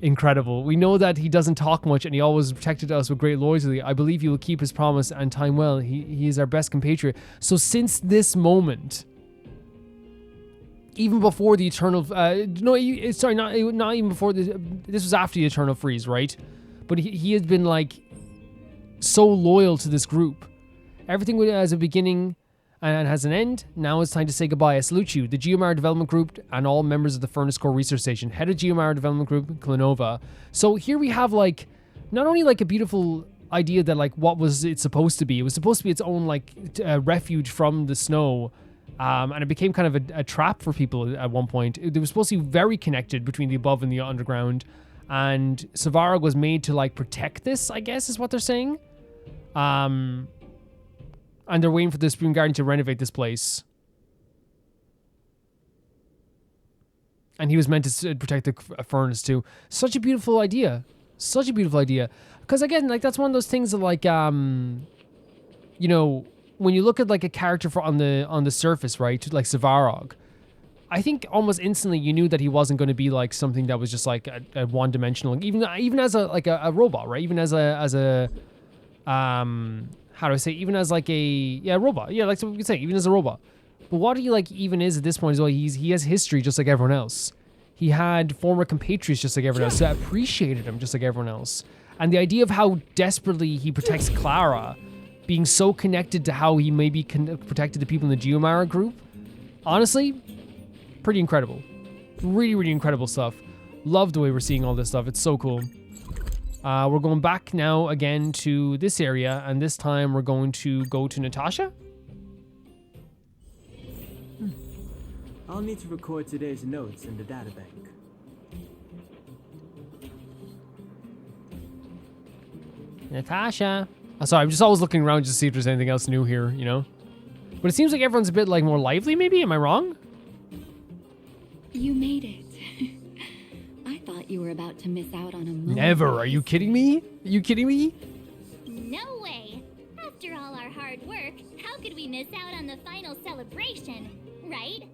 Incredible. We know that he doesn't talk much, and he always protected us with great loyalty. I believe he will keep his promise and time well. He is our best compatriot. So since this moment, even before the Eternal... not even before... This was after the Eternal Freeze, right? But he had been, like, so loyal to this group. Everything has a beginning and has an end. Now it's time to say goodbye. I salute you, the Geomar Development Group, and all members of the Furnace Core Research Station. Head of Geomar Development Group, Clenova. So here we have, like, not only, like, a beautiful idea that, like, what was it supposed to be? It was supposed to be its own, like, refuge from the snow. And it became kind of a trap for people at one point. It was supposed to be very connected between the above and the underground. And Savarg was made to, like, protect this, I guess, is what they're saying. And they're waiting for the Supreme Guardian to renovate this place. And he was meant to protect the furnace too. Such a beautiful idea. Such a beautiful idea. Because again, like, that's one of those things that, like, you know, when you look at, like, a character on the surface, right, like Savarg, I think almost instantly you knew that he wasn't going to be like something that was just like a one-dimensional, even as a robot, right? Even as a how do I say? Even as like a robot, like so we could say even as a robot. But what he like even is at this point is, well, he has history just like everyone else. He had former compatriots just like everyone else that appreciated him just like everyone else. And the idea of how desperately he protects Clara, being so connected to how he maybe protected the people in the Geomar group, honestly, pretty incredible. Really, really incredible stuff. Love the way we're seeing all this stuff. It's so cool. We're going back now again to this area, and this time we're going to go to Natasha. I'll need to record today's notes in the databank. Natasha. Oh, sorry, I'm just always looking around just to see if there's anything else new here, you know? But it seems like everyone's a bit like more lively, maybe? Am I wrong? You made it. I thought you were about to miss out on a moment. Never. Are you kidding me? Are you kidding me? No way! After all our hard work, how could we miss out on the final celebration, right?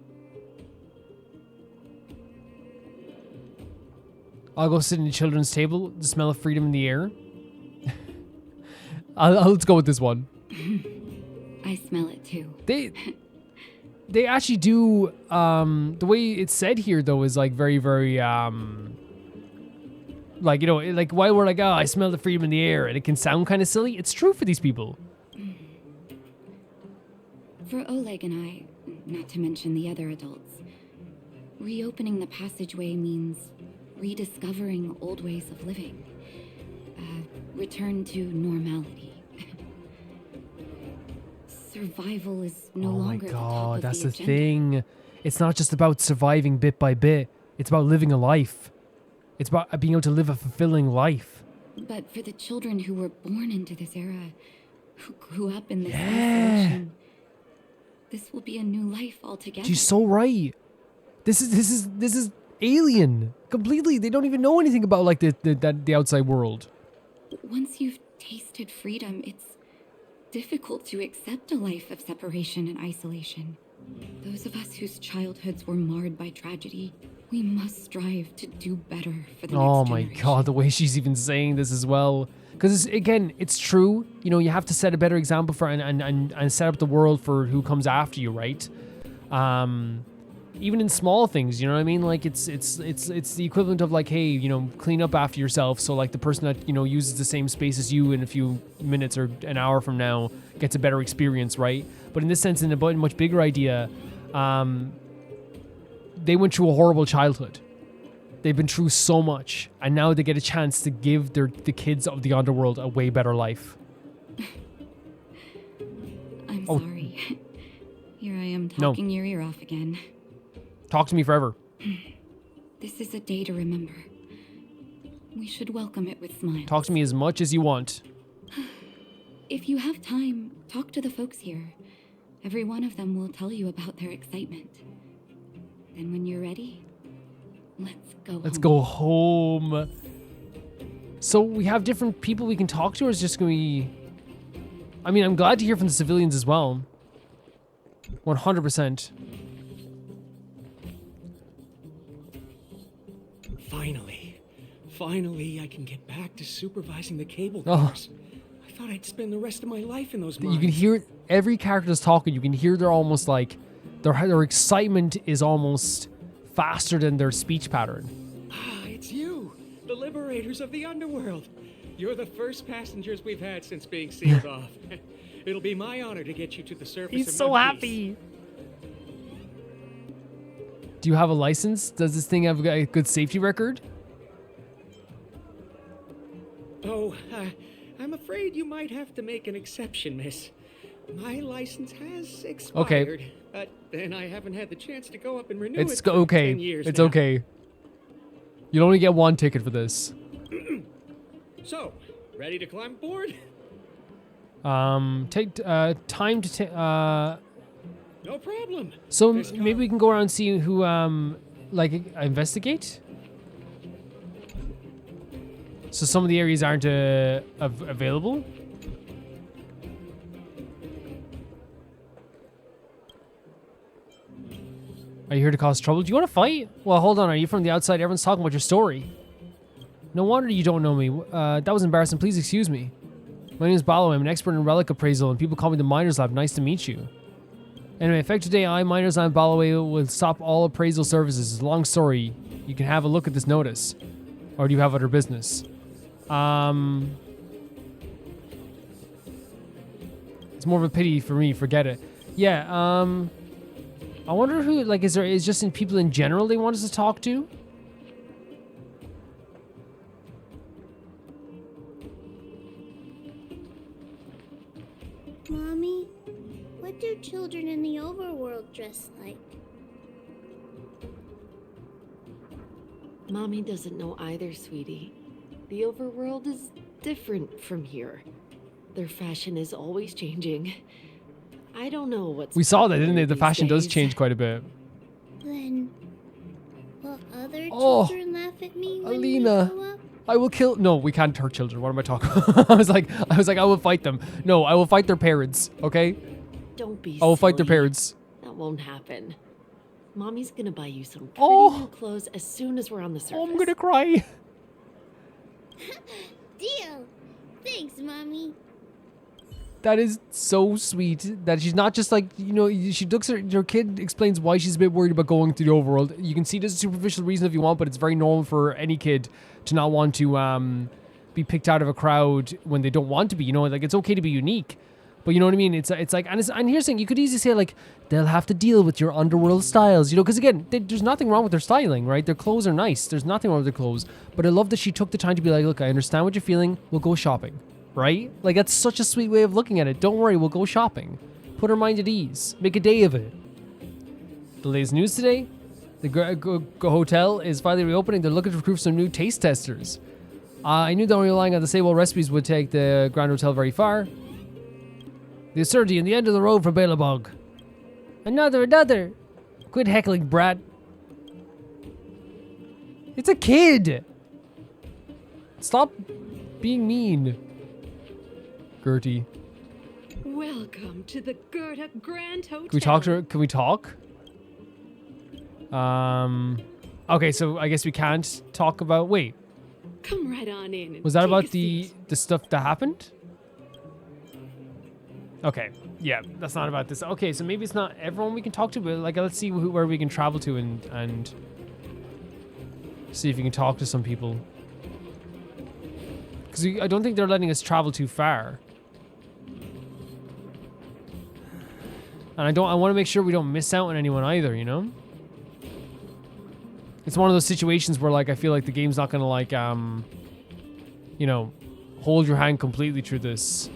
I'll go sit in the children's table, the smell of freedom in the air. Let's go with this one. I smell it too. They actually do, the way it's said here though is like very, very, like, you know, like why we're like, oh, I smell the freedom in the air, and it can sound kind of silly. It's true for these people. For Oleg and I, not to mention the other adults, reopening the passageway means rediscovering old ways of living. Return to normality. Survival is no longer the top of the agenda. Oh my god, that's the thing. It's not just about surviving bit by bit. It's about living a life. It's about being able to live a fulfilling life. But for the children who were born into this era, who grew up in this isolation, this will be a new life altogether. She's so right. This is alien completely. They don't even know anything about like the outside world. Once you've tasted freedom, it's difficult to accept a life of separation and isolation. Those of us whose childhoods were marred by tragedy, we must strive to do better for the Oh next my generation. god, the way she's even saying this as well. Because again, it's true. You know, you have to set a better example for and set up the world for who comes after you, right? Even in small things, you know what I mean? Like it's the equivalent of like, hey, you know, clean up after yourself. So like the person that, you know, uses the same space as you in a few minutes or an hour from now gets a better experience, right? But in this sense, in a much bigger idea, they went through a horrible childhood. They've been through so much, and now they get a chance to give the kids of the underworld a way better life. I'm sorry. Here I am talking your ear off again. Talk to me forever. This is a day to remember. We should welcome it with smiles. Talk to me as much as you want. If you have time, talk to the folks here. Every one of them will tell you about their excitement. Then when you're ready, let's go home. So we have different people we can talk to, or is it just going to be... I mean, I'm glad to hear from the civilians as well. 100%. Finally, I can get back to supervising the cable cars. I thought I'd spend the rest of my life in those mines. You can hear every character that's talking. You can hear they're almost like their excitement is almost faster than their speech pattern. Ah, it's you, the liberators of the underworld. You're the first passengers we've had since being sealed off. It'll be my honor to get you to the surface. He's in so one happy. Do you have a license? Does this thing have a good safety record? Oh, I'm afraid you might have to make an exception, miss. My license has expired, but then I haven't had the chance to go up and renew it for okay. 10 years It's now. okay. You'll only get one ticket for this. So, ready to climb aboard? Take time to take. No problem. So maybe we can go around and see who like investigate. So some of the areas aren't available. Are you here to cause trouble? Do you want to fight? Well, hold on. Are you from the outside? Everyone's talking about your story. No wonder you don't know me. That was embarrassing. Please excuse me. My name is Balo. I'm an expert in relic appraisal, and people call me the Miners Lab. Nice to meet you. Anyway, effective today, Miners Lab Balo will stop all appraisal services. It's a long story. You can have a look at this notice. Or do you have other business? It's more of a pity for me. Forget it. Yeah, I wonder who, like, is just in people in general they want us to talk to? children in the overworld dress like? Mommy doesn't know either, sweetie. The overworld is different from here. Their fashion is always changing. I don't know what's... We saw that, didn't they? The these fashion does days. change quite a bit. Then, will other Oh, children laugh at me when Alina. we grow up? I will kill... No, we can't hurt children. What am I talking about? I was like, I will fight them. No, I will fight their parents, okay? Don't be I will fight their silly. parents. That won't happen. Mommy's gonna buy you some pretty Oh. new clothes as soon as we're on the surface. Oh, I'm gonna cry. Deal. Thanks, Mommy. That is so sweet that she's not just like, you know, she looks at her kid, explains why she's a bit worried about going through the overworld. You can see there's a superficial reason if you want, but it's very normal for any kid to not want to be picked out of a crowd when they don't want to be, you know, like it's okay to be unique. But you know what I mean? It's like, and here's the thing, you could easily say like, they'll have to deal with your underworld styles, you know, because again, there's nothing wrong with their styling, right? Their clothes are nice. There's nothing wrong with their clothes. But I love that she took the time to be like, look, I understand what you're feeling. We'll go shopping. Right? Like, that's such a sweet way of looking at it. Don't worry, we'll go shopping. Put her mind at ease. Make a day of it. The latest news today, the hotel is finally reopening. They're looking to recruit some new taste testers. I knew that relying on the same old recipes would take the Grand Hotel very far. The absurdity in the end of the road for Belobog. Another. Quit heckling, brat. It's a kid. Stop being mean. Gertie. Welcome to the Goethe Grand Hotel. Can we talk to her? Can we talk? Okay, so I guess we can't talk about... Wait. Come right on in. And Was that take about a the seat. stuff that happened? Okay. Yeah, that's not about this. Okay, so maybe it's not everyone we can talk to, but like let's see where we can travel to and see if we can talk to some people. Because I don't think they're letting us travel too far. And I want to make sure we don't miss out on anyone either, you know? It's one of those situations where like I feel like the game's not going to like you know, hold your hand completely through this.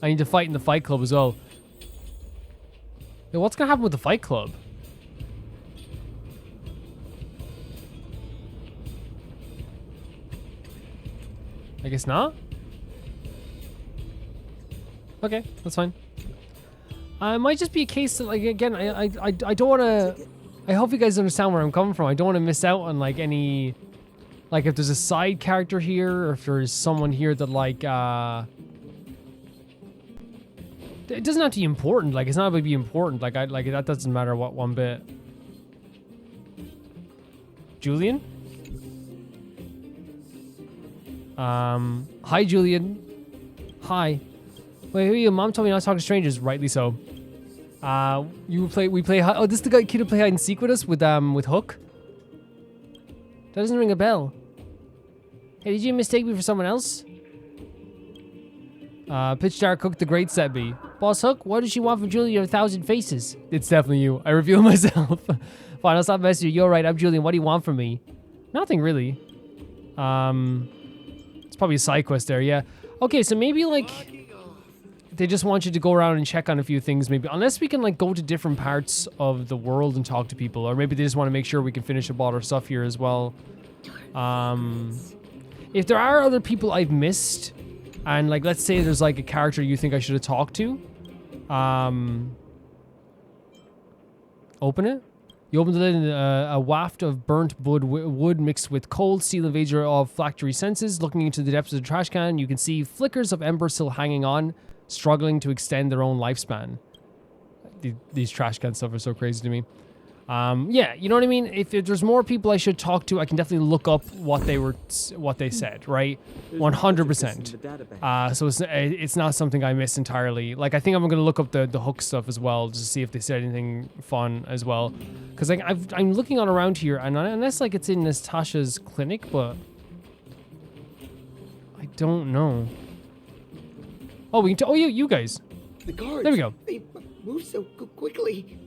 I need to fight in the fight club as well. Yeah, what's going to happen with the fight club? I guess not. Okay, that's fine. It might just be a case that, like, again, I don't want to... I hope you guys understand where I'm coming from. I don't want to miss out on, like, any... Like, if there's a side character here, or if there's someone here that, like, it doesn't have to be important. Like, it's not about to be important. Like, that doesn't matter what one bit. Julian? Hi, Julian. Hi. Wait, who are you? Mom told me not to talk to strangers. Rightly so. We play. Oh, this is the kid who play hide and seek with us with Hook. That doesn't ring a bell. Hey, did you mistake me for someone else? Pitch Dark Hook the Great set B. Boss Hook, what does she want from Julian? 1,000 faces. It's definitely you. I reveal myself. Fine, I'll stop messing with you. You're right. I'm Julian. What do you want from me? Nothing really. It's probably a side quest there. Yeah. Okay, so maybe like they just want you to go around and check on a few things. Maybe unless we can like go to different parts of the world and talk to people, or maybe they just want to make sure we can finish up all our stuff here as well. If there are other people I've missed, and like let's say there's like a character you think I should have talked to, open it. You open the lid and a waft of burnt wood mixed with cold steel invades your olfactory senses. Looking into the depths of the trash can, you can see flickers of embers still hanging on, struggling to extend their own lifespan. These trash can stuff are so crazy to me. Yeah, you know what I mean? If there's more people I should talk to, I can definitely look up what they said, right? 100%. So it's not something I missed entirely. Like, I think I'm gonna look up the Hook stuff as well, just to see if they said anything fun as well. Because like I'm looking all around here, and unless like it's in Natasha's clinic, but I don't know. Oh, we can. Oh, you guys. The guards. There we go. They move so quickly.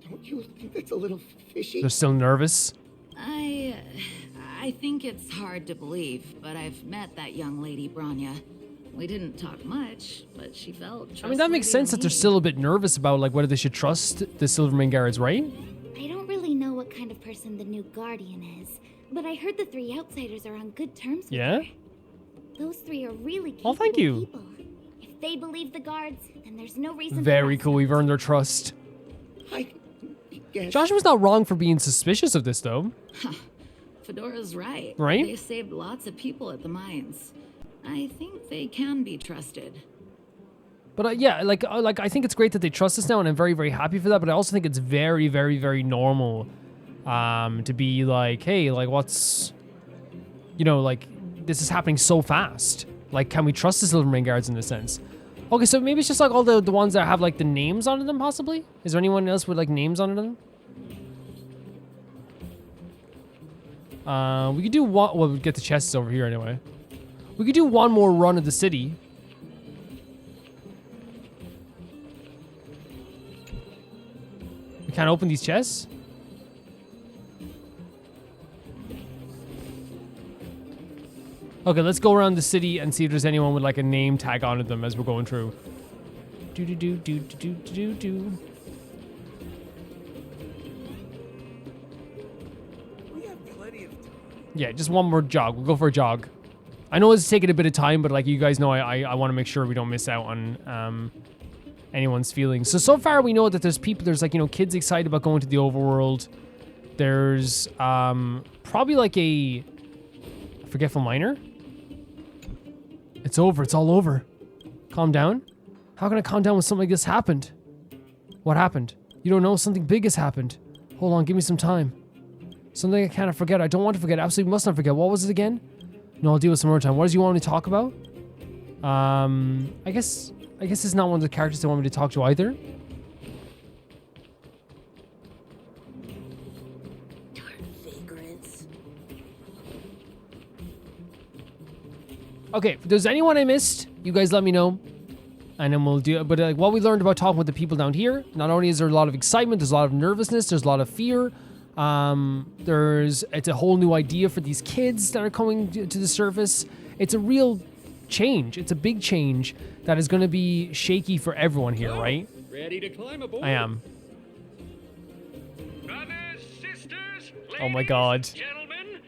Don't you think that's a little fishy? They're still nervous. I I think it's hard to believe, but I've met that young lady, Branya. We didn't talk much, but she felt I mean, that makes sense that they're still a bit nervous about like whether they should trust the Silvermane guards, right? I don't really know what kind of person the new Guardian is, but I heard the three outsiders are on good terms with her. Those three are really capable thank you. people. If they believe the guards, then there's no reason Very to cool. We've earned their trust. Yes. Joshua's not wrong for being suspicious of this, though. Fedora's right. Right? They saved lots of people at the mines. I think they can be trusted. But yeah, like I think it's great that they trust us now, and I'm very, very happy for that. But I also think it's very, very, very normal to be like, hey, like what's, you know, like this is happening so fast. Like, can we trust the Silvermane guards in this sense? Okay, so maybe it's just like all the ones that have like the names on them, possibly. Is there anyone else with like names on them? We could do one. Well, we get the chests over here anyway. We could do one more run of the city. We can't open these chests? Okay, let's go around the city and see if there's anyone with like a name tag on them as we're going through. Do do do do do do do do. We have plenty of time. Yeah, just one more jog. We'll go for a jog. I know it's taking a bit of time, but like you guys know, I want to make sure we don't miss out on anyone's feelings. So far we know that there's people, there's like, you know, kids excited about going to the overworld. There's probably like a forgetful miner. It's over. It's all over. Calm down. How can I calm down when something like this happened? What happened? You don't know. Something big has happened. Hold on. Give me some time. Something I cannot forget. I don't want to forget. Absolutely must not forget. What was it again? No, I'll deal with some more time. What does you want me to talk about? I guess it's not one of the characters they want me to talk to either. Okay, if there's anyone I missed, you guys let me know. And then we'll do it. But like what we learned about talking with the people down here, not only is there a lot of excitement, there's a lot of nervousness, there's a lot of fear. It's a whole new idea for these kids that are coming to the surface. It's a real change. It's a big change that is going to be shaky for everyone here, right? Ready to climb aboard? I am. Brothers, sisters, ladies, Oh my god. gentlemen,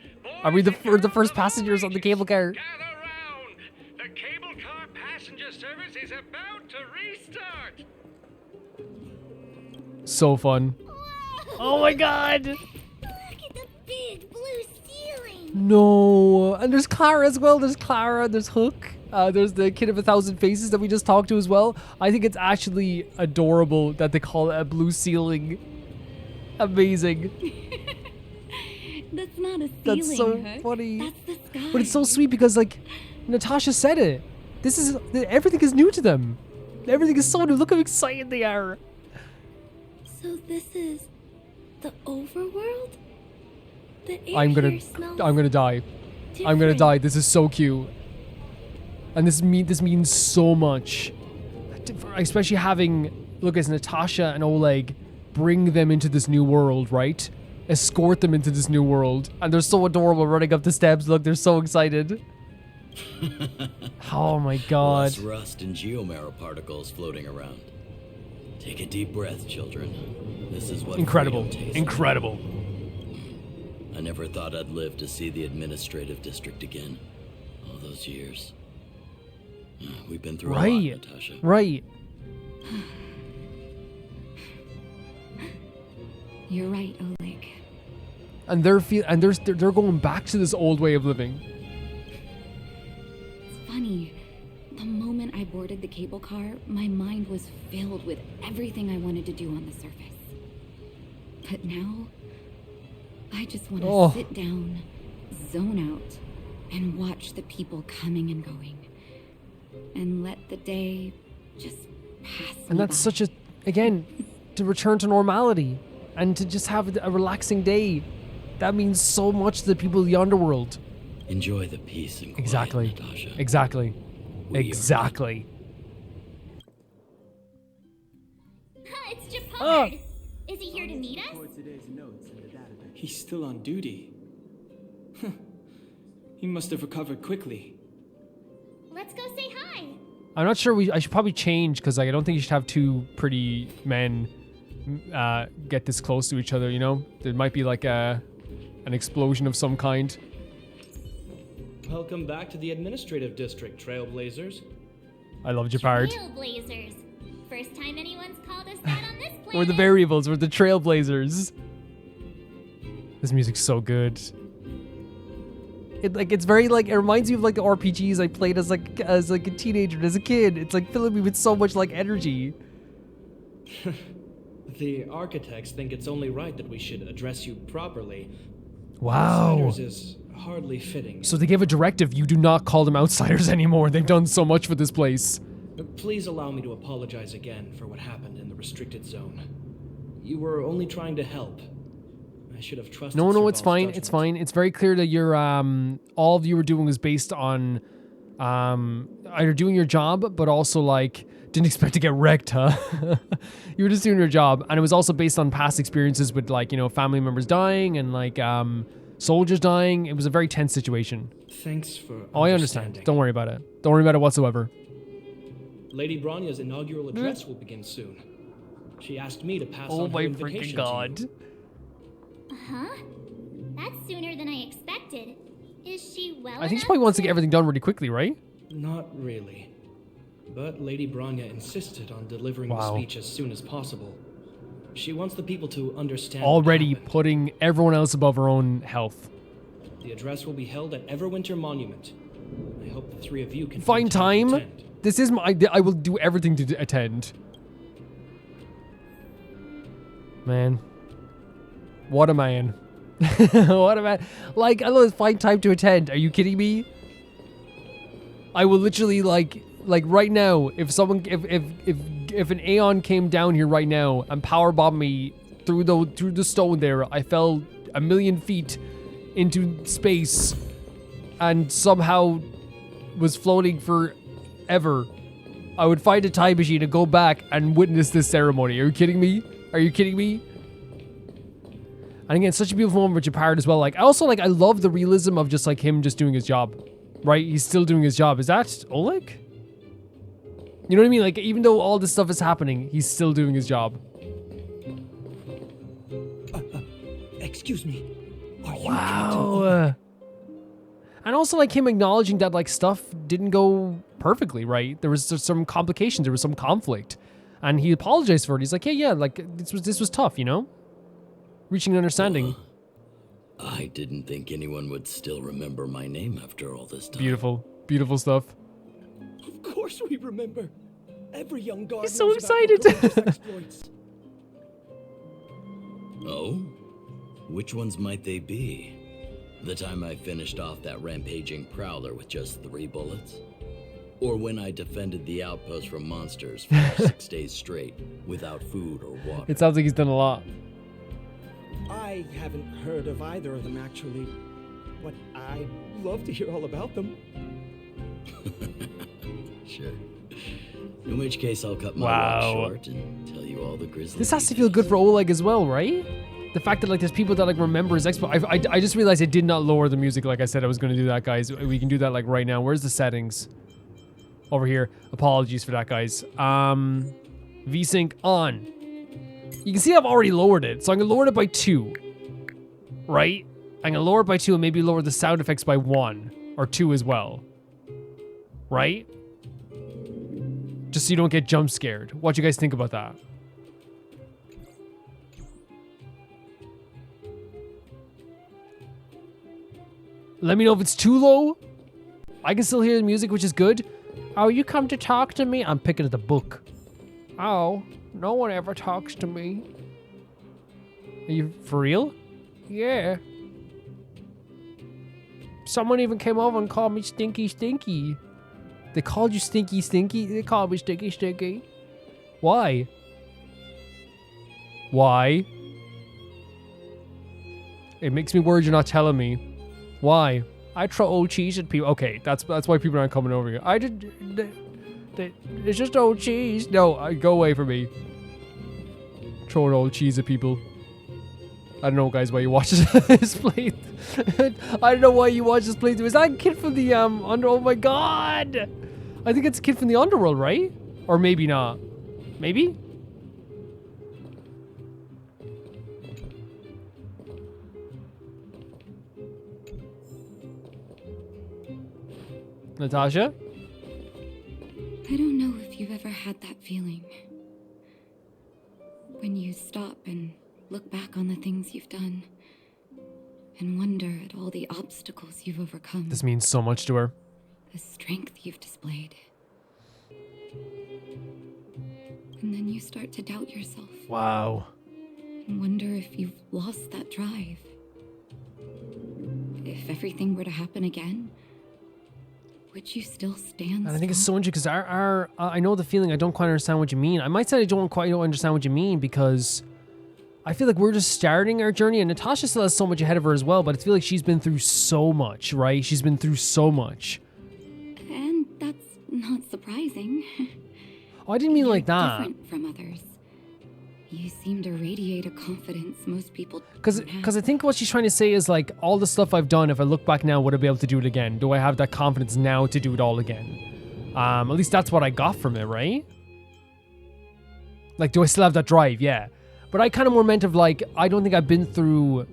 Are we the first passengers on the cable car? gather round. The cable car passenger service is about to restart. So fun. Oh my god. Look at the big blue ceiling. No. And there's Clara as well. There's Clara. There's Hook. There's the kid of 1,000 faces that we just talked to as well. I think it's actually adorable that they call it a blue ceiling. Amazing. That's not a ceiling, That's so Hook. funny. That's the sky. But it's so sweet because like Natasha said it. Everything is new to them. Everything is so new. Look how excited they are. So this is the overworld? The air I'm here smells gonna die. I'm gonna different. die. This is so cute. And this means so much. Especially having, look, as Natasha and Oleg bring them into this new world, right? Escort them into this new world. And they're so adorable running up the steps. Look, they're so excited. Oh my god. Less rust and geomarrow particles floating around. Take a deep breath, children. This is what Incredible. freedom tastes Incredible. like. I never thought I'd live to see the administrative district again. All those years. We've been through a lot, Natasha. Right. You're right, Oleg. And they're going back to this old way of living. It's funny. The moment I boarded the cable car, my mind was filled with everything I wanted to do on the surface. But now, I just want to sit down, zone out, and watch the people coming and going. And let the day just pass me And that's by. such a, again, to return to normality and to just have a relaxing day. That means so much to the people of the underworld. Enjoy the peace and quiet, Exactly. Natasha. Exactly. We are Exactly. It's Japard. Is he here to meet us? Record today's notes in the database. He's still on duty. He must have recovered quickly. Let's go say hi. I'm not sure I should probably change because like I don't think you should have two pretty men get this close to each other, you know? There might be like an explosion of some kind. Welcome back to the administrative district, Trailblazers. I love Japard. Trailblazers. First time anyone's called us that on this planet. We're the variables, we're the Trailblazers. This music's so good. It's very like, it reminds me of like the RPGs I played as like a teenager and as a kid. It's like filling me with so much like energy. The architects think it's only right that we should address you properly. Wow. Outsiders is hardly fitting. So they gave a directive, you do not call them outsiders anymore. They've done so much for this place. Please allow me to apologize again for what happened in the restricted zone. You were only trying to help. I should have trusted. No, Sir it's fine. Ball's It's fine. It's very clear that you're all of you were doing was based on either doing your job, but also like didn't expect to get wrecked, huh? You were just doing your job, and it was also based on past experiences with like, you know, family members dying and like soldiers dying. It was a very tense situation. Thanks for. Oh, I understand. Don't worry about it. Don't worry about it whatsoever. Lady Bronya's inaugural address will begin soon. She asked me to pass Oh on my her freaking invitation god. to you. Huh? That's sooner than I expected. Is she well I think she enough probably wants to get everything done really quickly, right? Not really. But Lady Bronya insisted on delivering the speech as soon as possible. She wants the people to understand. Already putting everyone else above her own health. The address will be held at Everwinter Monument. I hope the three of you can Find time. This is my. I will do everything to attend. Man. What a man. What a man. Like, I will find time to attend. Are you kidding me? I will literally like right now, if someone if an Aeon came down here right now and power bombed me through the stone there, I fell 1,000,000 feet into space and somehow was floating forever. I would find a time machine and go back and witness this ceremony. Are you kidding me? Are you kidding me? And again, such a beautiful moment with Japard as well. Like, I also like, I love the realism of just like him just doing his job, right? He's still doing his job. Is that Oleg? You know what I mean? Like, even though all this stuff is happening, he's still doing his job. Excuse me. Are you Wow. And also like him acknowledging that like stuff didn't go perfectly, right? There was some complications, there was some conflict. And he apologized for it. He's like, yeah, like this was tough, you know? Reaching an understanding. I didn't think anyone would still remember my name after all this time. Beautiful. Beautiful stuff. Of course we remember. Every young guard He's so knows about your excited. gorgeous exploits. Oh? Which ones might they be? The time I finished off that rampaging prowler with just 3 bullets? Or when I defended the outpost from monsters for 6 days straight without food or water? It sounds like he's done a lot. I haven't heard of either of them actually, but I'd love to hear all about them. Sure. In which case I'll cut my walk short and tell you all the grisly This has to feel good for Oleg as well, right? The fact that like there's people that like remember his exploit. I just realized I did not lower the music like I said I was going to do that, guys. We can do that like right now. Where's the settings? Over here. Apologies for that, guys. VSync on. You can see I've already lowered it. So I'm going to lower it by 2. Right? I'm going to lower it by 2 and maybe lower the sound effects by 1 or 2 as well. Right? Just so you don't get jump scared. What do you guys think about that? Let me know if it's too low. I can still hear the music, which is good. Oh, you come to talk to me? I'm picking at the book. Oh, no one ever talks to me. Are you for real? Yeah. Someone even came over and called me Stinky Stinky. They called you Stinky Stinky? They called me Stinky Stinky. Why? Why? It makes me worried you're not telling me. Why? I throw old cheese at people. Okay, that's why people aren't coming over here. It's just old cheese. No, go away from me. Throwing old cheese at people. I don't know, guys, why you watch this playthrough. I don't know why you watch this playthrough. Is that a kid from the oh my god! I think it's a kid from the underworld, right? Or maybe not. Maybe? Natasha? I don't know if you've ever had that feeling. When you stop and look back on the things you've done and wonder at all the obstacles you've overcome. This means so much to her. The strength you've displayed. And then you start to doubt yourself. Wow. And wonder if you've lost that drive. If everything were to happen again, would you still stand? And I think it's so interesting because I know the feeling. I don't quite understand what you mean. I might say I don't quite understand what you mean because I feel like we're just starting our journey, and Natasha still has so much ahead of her as well. But I feel like she's been through so much, right? She's been through so much. And that's not surprising. Oh, I didn't mean like that. Different from others. You seem to radiate a confidence most people Because I think what she's trying to say is like, all the stuff I've done, if I look back now, would I be able to do it again? Do I have that confidence now to do it all again? At least that's what I got from it, right? Like, do I still have that drive? Yeah. But I kind of more meant of like, I don't think I've been through...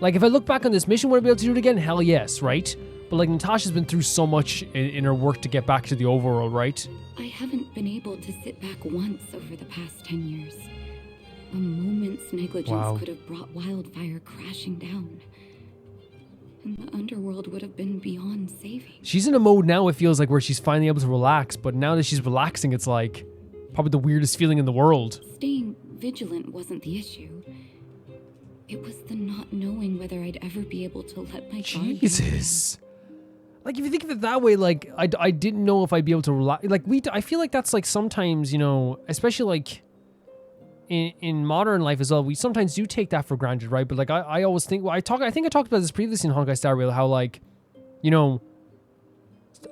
Like, if I look back on this mission, would I be able to do it again? Hell yes, right? But like, Natasha's been through so much in her work to get back to the overworld, right? I haven't been able to sit back once over the past 10 years. A moment's negligence could have brought wildfire crashing down. And the underworld would have been beyond saving. She's in a mode now, it feels like, where she's finally able to relax. But now that she's relaxing, it's like probably the weirdest feeling in the world. Staying vigilant wasn't the issue. It was the not knowing whether I'd ever be able to let my guard Jesus. Like, if you think of it that way, like, I didn't know if I'd be able to relax. Like, I feel like that's like sometimes, you know, especially like in modern life as well, we sometimes do take that for granted, right? But like, I always think, I think I talked about this previously in Honkai Star Rail, how like, you know,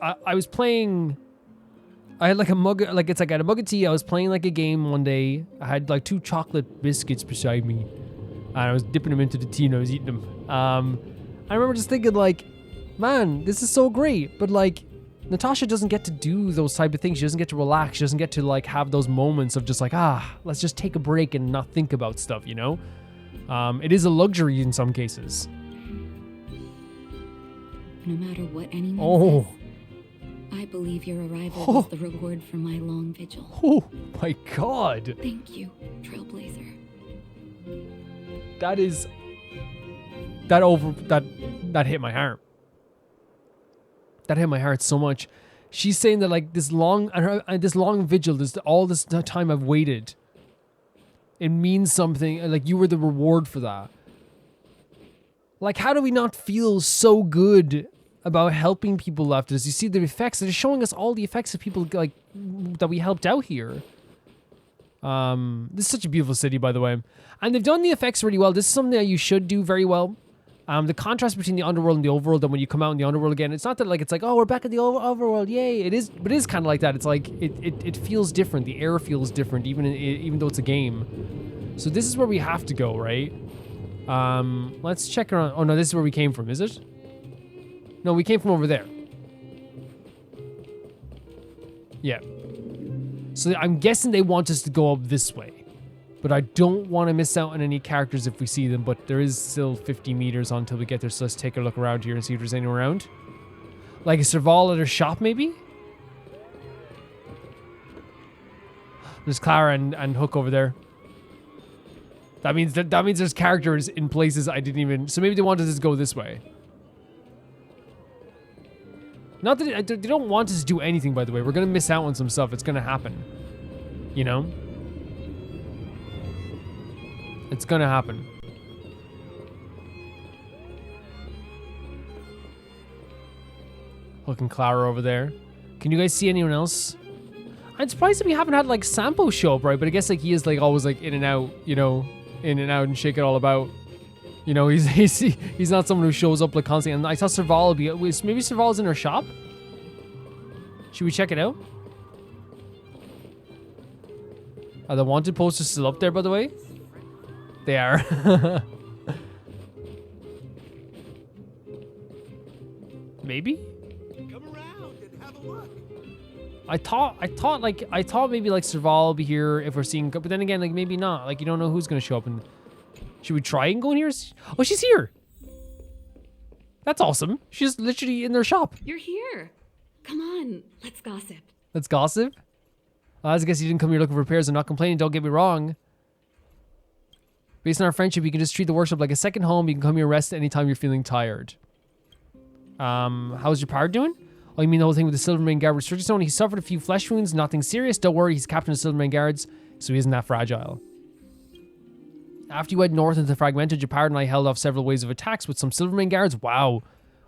I was playing, I had like a mug, like it's like I had a mug of tea. I was playing like a game one day. I had like 2 chocolate biscuits beside me, and I was dipping them into the tea and I was eating them. I remember just thinking like, man, this is so great, but like, Natasha doesn't get to do those type of things. She doesn't get to relax. She doesn't get to like have those moments of just like, let's just take a break and not think about stuff, you know? It is a luxury in some cases. No matter what anyone says, I believe your arrival was the reward for my long vigil. Oh my god. Thank you, Trailblazer. That is... That hit my heart. That hit my heart so much. She's saying that like this long vigil, all this time I've waited, it means something. Like you were the reward for that. Like, how do we not feel so good about helping people after this? You see the effects. They're showing us all the effects of people like that we helped out here. This is such a beautiful city, by the way, and they've done the effects really well. This is something that you should do very well. The contrast between the underworld and the overworld, and when you come out in the underworld again, it's not that like it's like, oh, we're back at the overworld, yay! It is, but it is kind of like that. It's like it feels different. The air feels different, even though it's a game. So this is where we have to go, right? Let's check around. Oh no, this is where we came from, is it? No, we came from over there. Yeah. So I'm guessing they want us to go up this way. But I don't want to miss out on any characters if we see them. But there is still 50 meters until we get there. So let's take a look around here and see if there's anyone around. Like a Serval at her shop, maybe? There's Clara and Hook over there. That means there's characters in places I didn't even... So maybe they wanted us to go this way. Not that... They don't want us to do anything, by the way. We're going to miss out on some stuff. It's going to happen. You know? It's gonna happen. Hook and Clara over there. Can you guys see anyone else? I'm surprised that we haven't had like Sampo show up, right? But I guess like he is like always like in and out, you know, in and out and shake it all about. You know, he's not someone who shows up like constantly. And I saw Serval be... Maybe Serval's in her shop? Should we check it out? Are the wanted posters still up there, by the way? They are. maybe? Come around and have a look. I thought maybe like Serval will be here if we're seeing, but then again, like maybe not. Like you don't know who's gonna show up. And should we try and go in here? Oh, she's here. That's awesome. She's literally in their shop. You're here. Come on, let's gossip. Let's gossip. I guess you didn't come here looking for repairs. I'm not complaining. Don't get me wrong. Based on our friendship, you can just treat the workshop like a second home. You can come here and rest anytime you're feeling tired. How's your power doing? Oh, you mean the whole thing with the Silvermane Guard restricted zone? He suffered a few flesh wounds, nothing serious. Don't worry, he's captain of Silvermane Guards, so he isn't that fragile. After you went north into Fragmented, Japard and I held off several waves of attacks with some Silvermane Guards. Wow.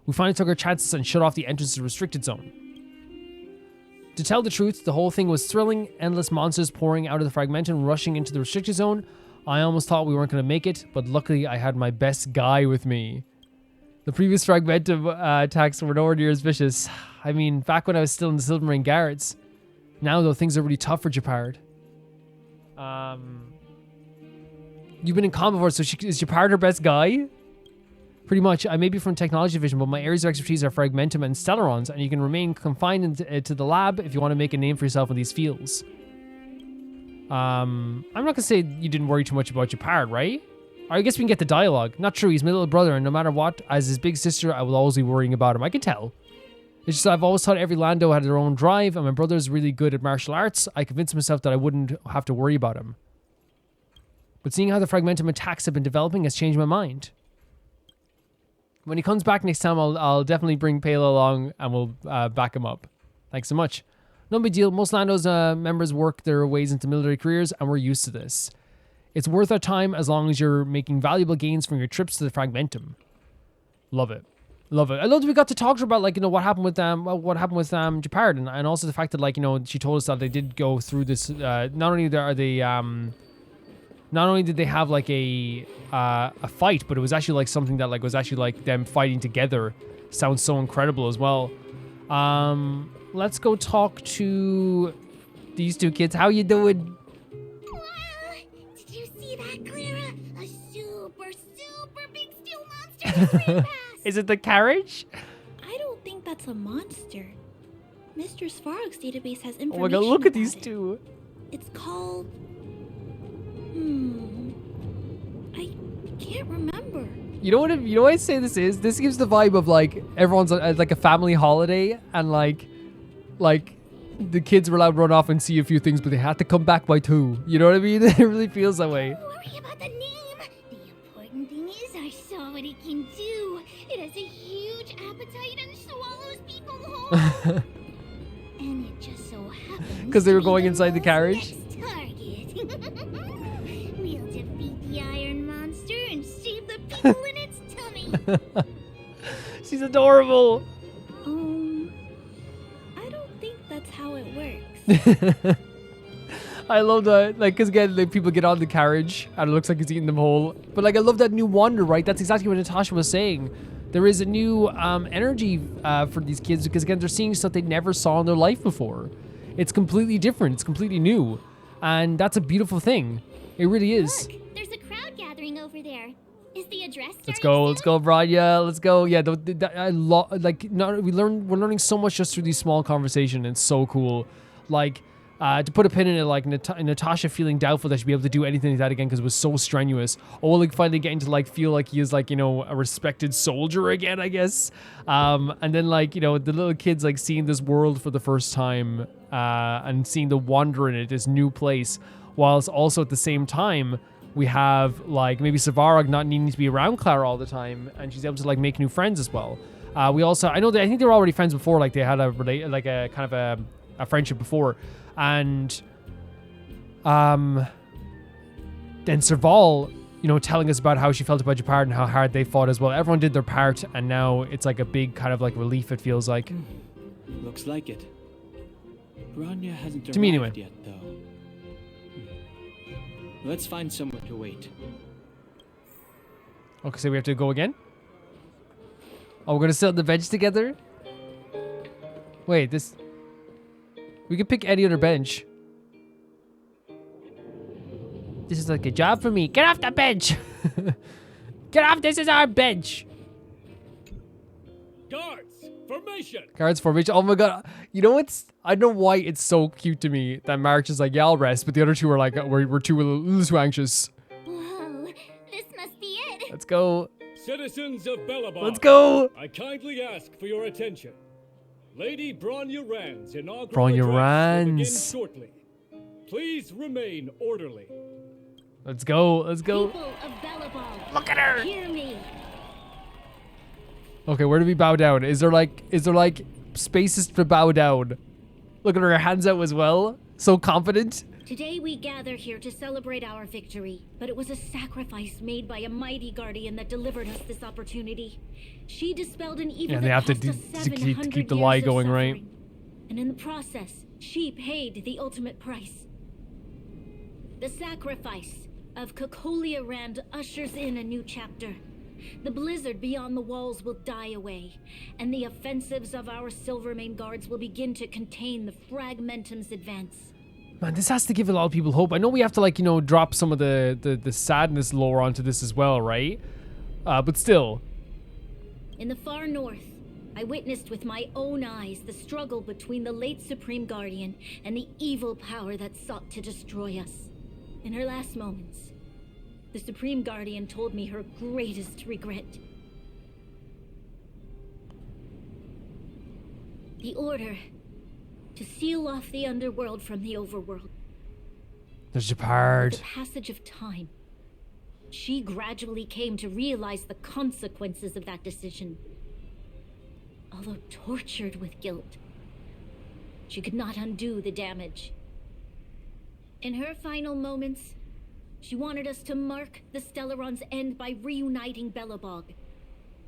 We finally took our chances and shut off the entrance to the restricted zone. To tell the truth, the whole thing was thrilling. Endless monsters pouring out of the Fragmented and rushing into the restricted zone. I almost thought we weren't going to make it, but luckily I had my best guy with me. The previous Fragmented attacks were nowhere near as vicious. I mean, back when I was still in the Silvermane Guards. Now, though, things are really tough for Japard. You've been in combat before, so is Japard her best guy? Pretty much. I may be from technology division, but my areas of expertise are Fragmentum and Stellarons, and you can remain confined to the lab if you want to make a name for yourself in these fields. I'm not going to say you didn't worry too much about Japard, right? Or I guess we can get the dialogue. Not true, he's my little brother, and no matter what, as his big sister, I will always be worrying about him. I can tell. It's just I've always thought every Lando had their own drive, and my brother's really good at martial arts. I convinced myself that I wouldn't have to worry about him. But seeing how the Fragmentum attacks have been developing has changed my mind. When he comes back next time, I'll definitely bring Palo along, and we'll back him up. Thanks so much. No big deal. Most Lando's members work their ways into military careers, and we're used to this. It's worth our time as long as you're making valuable gains from your trips to the Fragmentum. Love it. Love it. I love that we got to talk to her about, like, you know, what happened with Japard, and also the fact that, like, you know, she told us that they did go through this. Not only did they have like a fight, but it was actually like something that like was actually like them fighting together. Sounds so incredible as well. Let's go talk to these two kids. How you doing? Wow! Did you see that, Clara? A super big steel monster just ran past. Is it the carriage? I don't think that's a monster. Mr. Svarog's database has information. Oh my god, look at these it. two. It's called... I can't remember. You know what I say this is? This gives the vibe of like everyone's at like a family holiday, and like the kids were allowed to run off and see a few things, but they had to come back by 2. You know what I mean? It really feels that way. Don't worry about the name. The important thing is I saw what it can do. It has a huge appetite and swallows people whole. And it just so happens because they were going inside the carriage. We'll defeat the iron monster and save the people in its tummy. She's adorable. I don't think that's how it works. I love that, like, because again, like, people get on the carriage and it looks like he's eating them whole. But like, I love that new wonder, right? That's exactly what Natasha was saying. There is a new energy for these kids because again, they're seeing stuff they never saw in their life before. It's completely different. It's completely new. And that's a beautiful thing. It really is. Look, there's a crowd gathering over there. Is the address Let's go, Branya. Let's go. Yeah, I love, like, we're learning so much just through these small conversations. It's so cool. Like, to put a pin in it, like Natasha feeling doubtful that she'd be able to do anything like that again because it was so strenuous. Or like finally getting to like feel like he is like, you know, a respected soldier again, I guess. And then like, you know, the little kids like seeing this world for the first time and seeing the wonder in it, this new place, whilst also at the same time we have like maybe Savarog not needing to be around Clara all the time, and she's able to like make new friends as well. We also, I think they were already friends before, like they had a kind of a friendship before. And then Serval, you know, telling us about how she felt about Japard and how hard they fought as well. Everyone did their part, and now it's like a big kind of like relief, it feels like. Looks like it. Branya hasn't to me anyway. Yet, though. Let's find somewhere to wait. Okay, so we have to go again? Oh, we're gonna sit on the bench together? Wait, this... We could pick any other bench. This is like a job for me. Get off the bench! Get off, this is our bench! Guards, for formation. Guards formation. Oh my god. You know what's? I don't know why it's so cute to me that March is like, yeah, I'll rest, but the other two are like, we're a little too anxious. Whoa, this must be it. Let's go. Citizens of Belobog, Let's go. I kindly ask for your attention. Lady Bronya Rand's inaugural Bronya address will begin Rand's. shortly. Please remain orderly. Let's go. Let's go. People of Belobog, look at her. Hear me. Okay, where do we bow down? Is there like spaces to bow down? Look at her hands out as well. So confident. Today we gather here to celebrate our victory, but it was a sacrifice made by a mighty guardian that delivered us this opportunity. She dispelled an evil Yeah, that they have to cost us keep the 700 lie years of going, right? suffering. And in the process, she paid the ultimate price. The sacrifice of Kokolia Rand ushers in a new chapter. The blizzard beyond the walls will die away, and the offensives of our Silvermane guards will begin to contain the Fragmentum's advance. Man, this has to give a lot of people hope. I know we have to, like, you know, drop some of the sadness lore onto this as well, right? But still. In the far north, I witnessed with my own eyes the struggle between the late Supreme Guardian and the evil power that sought to destroy us. In her last moments, the Supreme Guardian told me her greatest regret. The order to seal off the underworld from the overworld. There's Japard. With the passage of time, she gradually came to realize the consequences of that decision. Although tortured with guilt, she could not undo the damage. In her final moments, she wanted us to mark the Stellaron's end by reuniting Belobog.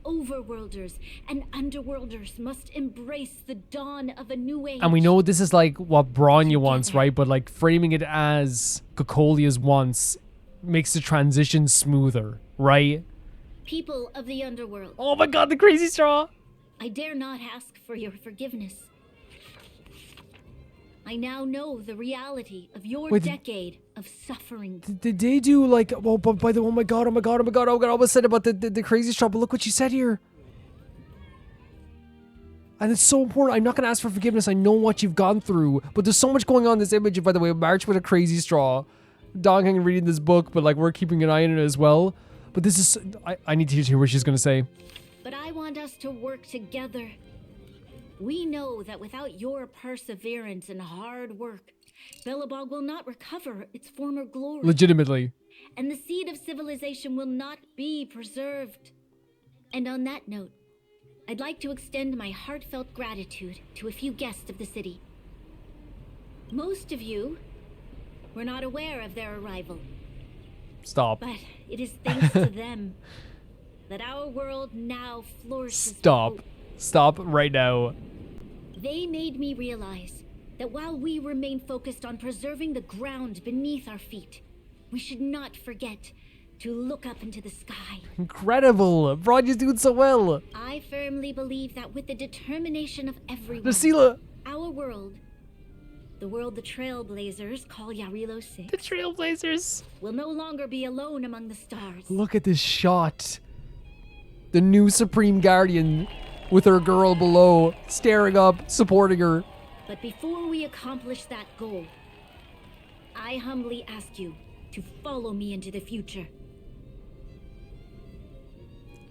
Overworlders and underworlders must embrace the dawn of a new age. And we know this is like what Bronya wants, right? But like framing it as Kokolia's wants makes the transition smoother, right? People of the underworld. Oh my god, the crazy straw! I dare not ask for your forgiveness. I now know the reality of your decade of suffering. Did they do like, oh, but by the, oh my god, I almost said about the crazy straw, but look what she said here. And it's so important. I'm not going to ask for forgiveness. I know what you've gone through, but there's so much going on in this image. By the way, March with a crazy straw. Dongheng reading this book, but like we're keeping an eye on it as well. But this is, I need to hear what she's going to say. But I want us to work together. We know that without your perseverance and hard work, Belobog will not recover its former glory. Legitimately. And the seed of civilization will not be preserved. And on that note, I'd like to extend my heartfelt gratitude to a few guests of the city. Most of you were not aware of their arrival. Stop. But it is thanks to them that our world now flourishes. Stop. Stop right now. They made me realize that while we remain focused on preserving the ground beneath our feet, we should not forget to look up into the sky. Incredible. Bronya's doing so well. I firmly believe that with the determination of everyone, Nasila. Our world, the world the Trailblazers call Jarilo VI, the Trailblazers, will no longer be alone among the stars. Look at this shot. The new Supreme Guardian with her girl below, staring up, supporting her. But before we accomplish that goal, I humbly ask you to follow me into the future.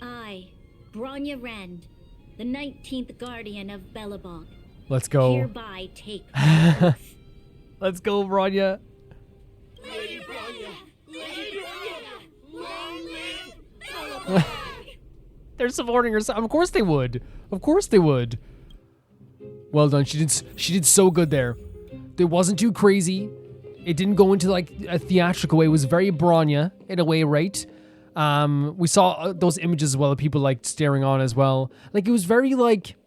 I, Bronya Rand, the 19th Guardian of Belobog, Let's go. hereby take my oath. Let's go, Bronya. Lady Bronya! Lady Bronya! Long live Belobog! They're supporting her. Of course they would. Of course they would. Well done. She did so good there. It wasn't too crazy. It didn't go into like a theatrical way. It was very Bronya in a way, right? We saw those images as well of people like staring on as well. Like it was very like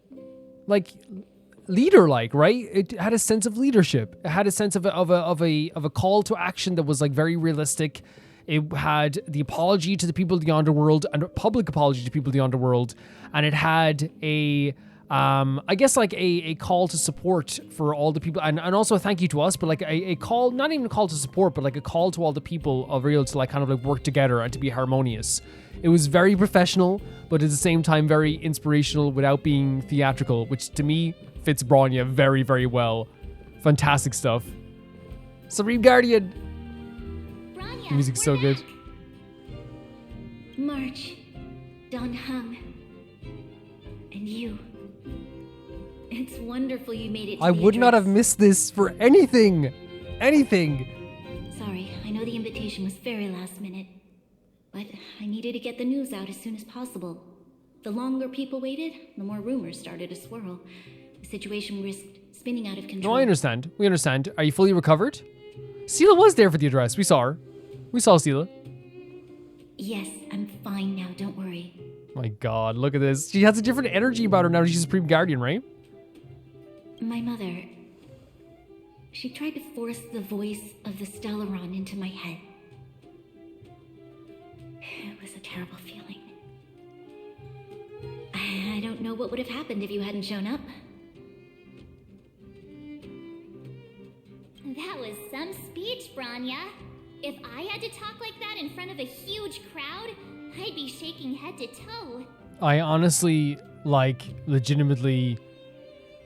leader-like, right? It had a sense of leadership. It had a sense of a call to action that was like very realistic. It had the apology to the people of the underworld and a public apology to people of the underworld, and it had a I guess like a call to support for all the people, and also a thank you to us, but like a call, not even a call to support, but like a call to all the people of Real to like kind of like work together and to be harmonious. It was very professional, but at the same time very inspirational without being theatrical, which to me fits Bronya very, very well. Fantastic stuff. Supreme Guardian. Bronya, The music's so good. March, Don Hung, and you. It's wonderful you made it to I the would not address. have missed this for anything. Anything. Sorry, I know the invitation was very last minute, but I needed to get the news out as soon as possible. The longer people waited, the more rumors started to swirl. The situation risked spinning out of control. No, I understand. We understand. Are you fully recovered? Sela was there for the address. We saw her. We saw Sela. Yes, I'm fine now, don't worry. My God, look at this. She has a different energy about her now. She's a Supreme Guardian, right? My mother, she tried to force the voice of the Stellaron into my head. It was a terrible feeling. I don't know what would have happened if you hadn't shown up. That was some speech, Bronya. If I had to talk like that in front of a huge crowd, I'd be shaking head to toe. I honestly, like, legitimately,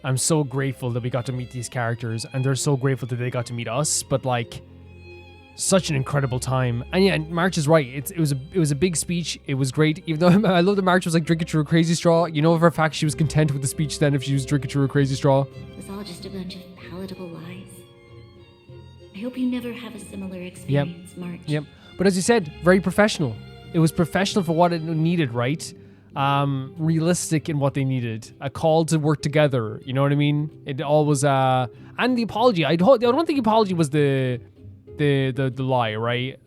I'm so grateful that we got to meet these characters, and they're so grateful that they got to meet us, but, like, such an incredible time. And yeah, March is right. It was a big speech. It was great. Even though I love that March was like drinking through a crazy straw. You know, for a fact, she was content with the speech then if she was drinking through a crazy straw. It was all just a bunch of palatable lies. I hope you never have a similar Yep. experience, March. Yep. But as you said, very professional. It was professional for what it needed, right? Realistic in what they needed. A call to work together. You know what I mean? It all was, and the apology. I don't think the apology was the lie, right?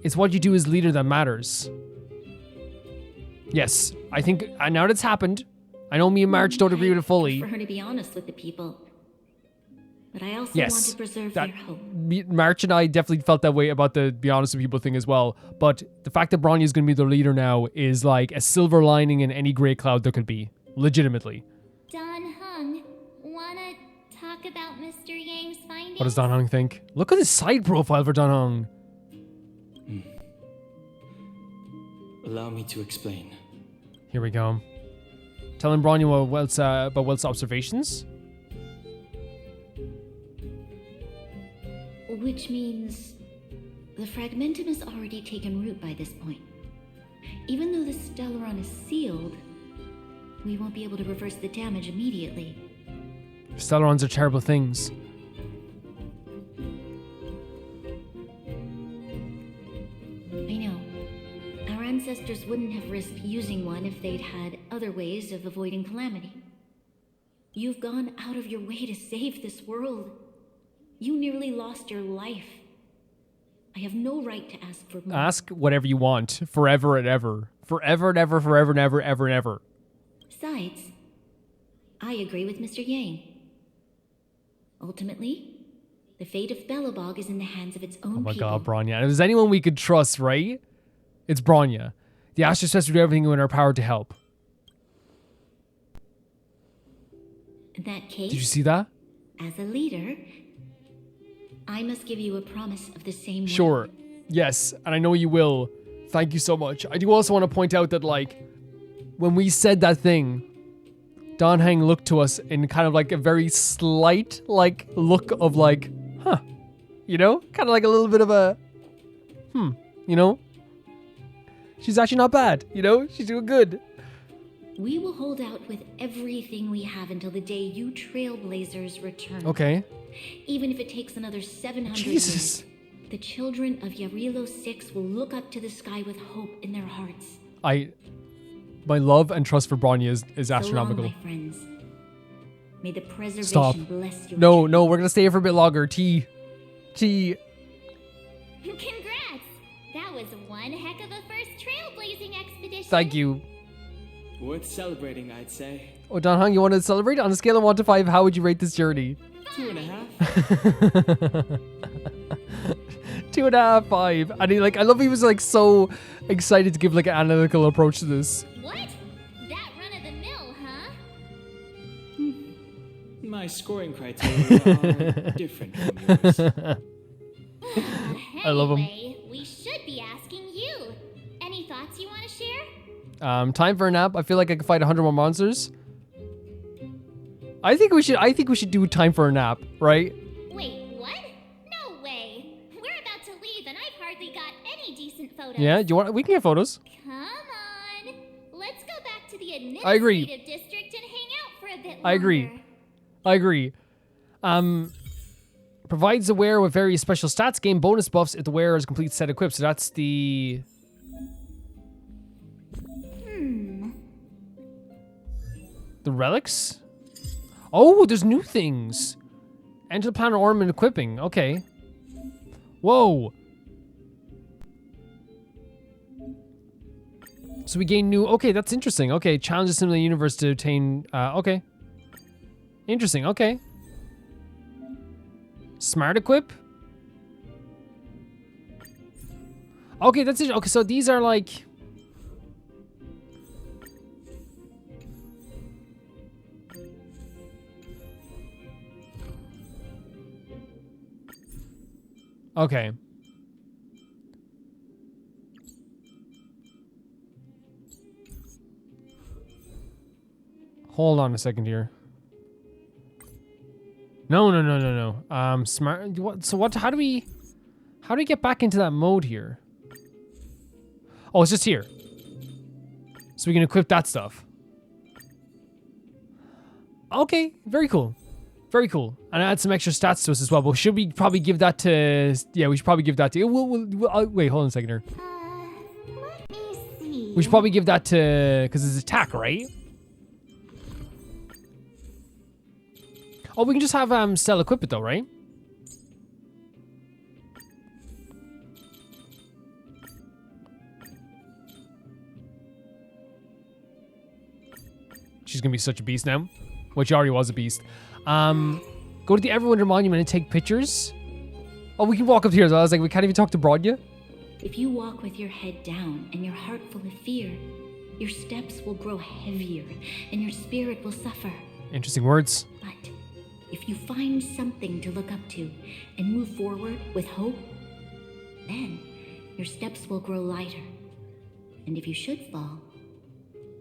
It's what you do as leader that matters. Yes, I think now that it's happened, I know me and March don't agree with it fully. For her to be honest with the people. But I also Yes, want to preserve that- their hope. March and I definitely felt that way about the be honest with people thing as well. But the fact that Bronya is going to be the leader now is like a silver lining in any gray cloud there could be. Legitimately. Don Hung, wanna talk about Mr. Yang's findings? What does Don Hung think? Look at his side profile for Don Hung. Allow me to explain. Here we go. Telling Bronya about Welt's observations. Which means the fragmentum has already taken root by this point. Even though the Stellaron is sealed, we won't be able to reverse the damage immediately. Stellarons are terrible things. I know. Our ancestors wouldn't have risked using one if they'd had other ways of avoiding calamity. You've gone out of your way to save this world. You nearly lost your life. I have no right to ask for more. Ask whatever you want, forever and ever. Forever and ever, forever and ever, ever and ever. Besides, I agree with Mr. Yang. Ultimately, the fate of Belobog is in the hands of its own Oh my people. God, Bronya. And if there's anyone we could trust, right? It's Bronya. The Astra says we do everything in our power to help. In that case, Did you see that? as a leader, I must give you a promise of the same Sure. Yes, and I know you will. Thank you so much. I do also want to point out that, like, when we said that thing, Don Hang looked to us in kind of like a very slight, like, look of like, huh. You know? Kind of like a little bit of a, you know? She's actually not bad, you know? She's doing good. We will hold out with everything we have until the day you Trailblazers return. Okay. Even if it takes another 700 Jesus. years, the children of Jarilo VI will look up to the sky with hope in their hearts. My love and trust for Bronya is So long, astronomical. my friends. May the preservation Stop. bless your No, we're gonna stay here for a bit longer. T. Congrats! That was one heck of a first trailblazing expedition. Thank you. Worth celebrating, I'd say. Oh, Don Hung, you want to celebrate? On a scale of 1 to 5, how would you rate this journey? 2.5. 2.5, 5. And he, like, I love he was like so excited to give like an analytical approach to this. What? That run my scoring criteria are different from yours. I love him. Anyway, we should be asking you. Any thoughts you want to share? Time for a nap. I feel like I could fight 100 more monsters. I think we should do time for a nap, right? Wait, what? No way. We're about to leave and I've hardly got any decent photos. Yeah, do you want? We can get photos. Come on. Let's go back to the I agree. administrative district and hang out for a bit longer. I agree. Provides the wearer with various special stats, gain bonus buffs if the wearer is a complete set equipped. So that's the... The relics? Oh, there's new things. Enter the planet ornament equipping. Okay. Whoa. So we gain new... Okay, that's interesting. Okay, challenges in the universe to obtain... okay. Interesting, okay. Smart equip? Okay, that's it. Okay, so these are like... Okay. Hold on a second here. No. Smart. What? So what? How do we get back into that mode here? Oh, it's just here. So we can equip that stuff. Okay, very cool. Very cool. And add some extra stats to us as well. But should we probably give that to... Yeah, we should probably give that to... wait, hold on a second here. Let me see. We should probably give that to... Because it's attack, right? Oh, we can just have Stella equip it though, right? She's gonna be such a beast now. Well, she already was a beast. Go to the Everwinter Monument and take pictures. Oh, we can walk up here. So I was like, we can't even talk to Bronya. If you walk with your head down and your heart full of fear, your steps will grow heavier and your spirit will suffer. Interesting words. But if you find something to look up to and move forward with hope, then your steps will grow lighter. And if you should fall,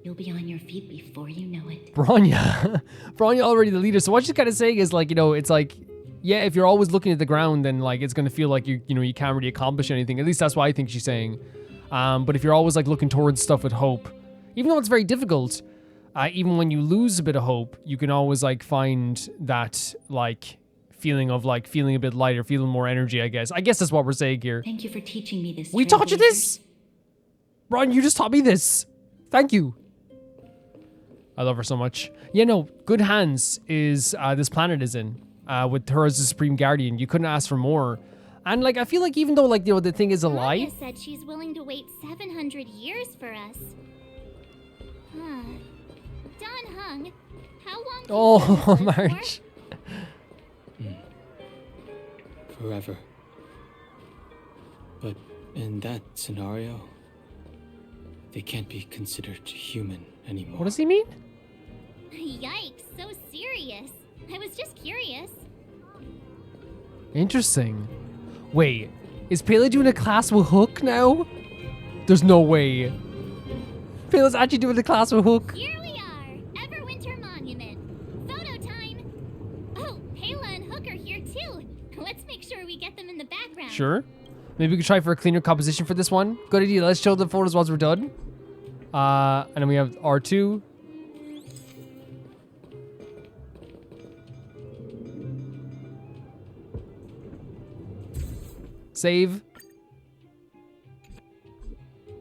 you'll be on your feet before you know it. Bronya. Bronya already the leader. So what she's kind of saying is like, you know, it's like, yeah, if you're always looking at the ground, then like it's going to feel like you can't really accomplish anything. At least that's what I think she's saying. But if you're always like looking towards stuff with hope, even though it's very difficult, even when you lose a bit of hope, you can always like find that like feeling of like feeling a bit lighter, feeling more energy, I guess. I guess that's what we're saying here. Thank you for teaching me this. We taught you this? Ron, you just taught me this. Thank you. I love her so much. Yeah, no, good hands is this planet is in. With her as the Supreme Guardian. You couldn't ask for more. And like I feel like even though like the thing is a lie. Maya said she's willing to wait 700 years for us. Huh. Don Hung, how long Oh, March. Forever. But in that scenario, they can't be considered human anymore. What does he mean? Yikes, so serious. I was just curious. Interesting. Wait, is Pele doing a class with Hook now? There's no way. Pele's actually doing a class with Hook. Here we are, Everwinter Monument. Photo time. Oh, Pela and Hook are here too. Let's make sure we get them in the background. Sure. Maybe we could try for a cleaner composition for this one. Good idea. Let's show the photos once we're done. And then we have R2. Save. Do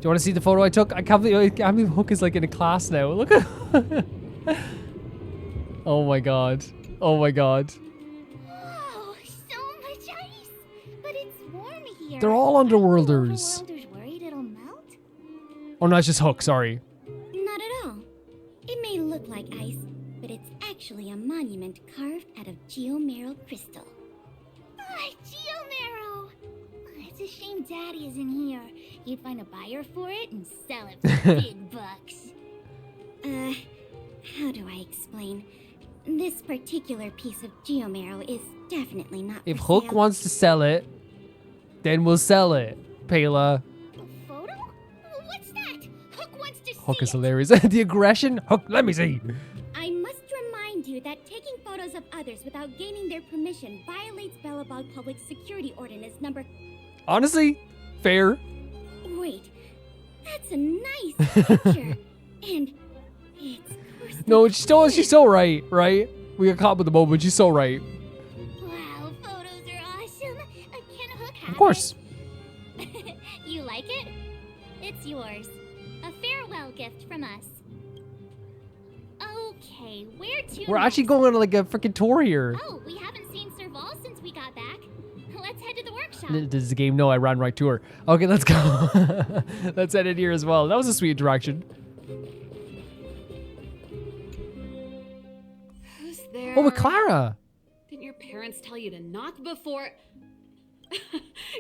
you want to see the photo I took? I can't believe Hook is like in a class now. Look at. Oh my god. Oh my god. Whoa, so much ice. But it's warm here. They're all underworlders. Overworlders worried it'll melt? Oh no, it's just Hook. Sorry. Not at all. It may look like ice, but it's actually a monument carved out of geomeral crystal. Geomarrow! It's a shame Daddy isn't here. He'd find a buyer for it and sell it for big bucks. How do I explain? This particular piece of geomarrow is definitely not If for Hook sale. wants to sell it, then we'll sell it. Pela. Photo? What's that? Hook wants to Hook see is it. hilarious. The aggression. Hook, let me see. I must remind you that taking photos of others without gaining their permission violates Belobog Public Security Ordinance number... Honestly, fair. Wait, that's a nice picture. And it's... No, she's so right, right? We got caught with the moment. She's so right. Wow, photos are awesome. Can Hook have Of course. it? You like it? It's yours. A farewell gift from us. Okay, where to We're actually next? going on like a freaking tour here. Oh, we haven't seen Serval since we got back. Let's head to the workshop. Does the game know I ran right to her? Okay, let's go. Let's head in here as well. That was a sweet interaction. Who's there? Oh, with Clara. Didn't your parents tell you to knock before?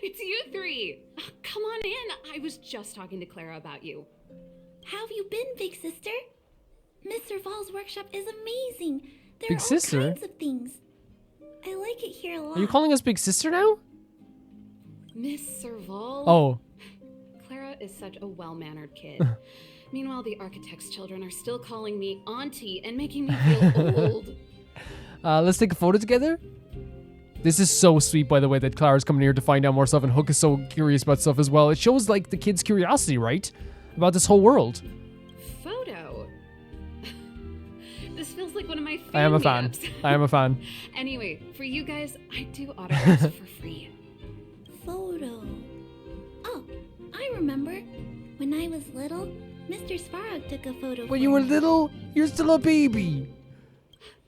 It's you three. Come on in. I was just talking to Clara about you. How have you been, big sister? Miss Serval's workshop is amazing. There Big are all sister? kinds of things. I like it here a lot. Are you calling us big sister now? Miss Serval? Oh. Clara is such a well-mannered kid. Meanwhile, the architect's children are still calling me auntie and making me feel old. Let's take a photo together. This is so sweet, by the way, that Clara's coming here to find out more stuff, and Hook is so curious about stuff as well. It shows, like, the kid's curiosity, right? About this whole world. Photo? This feels like one of my I am a fan. meetups. I am a fan. Anyway, for you guys, I do autographs for free. Photo. Oh, I remember. When I was little, Mr. Svarog took a photo. When you were little, you're still a baby.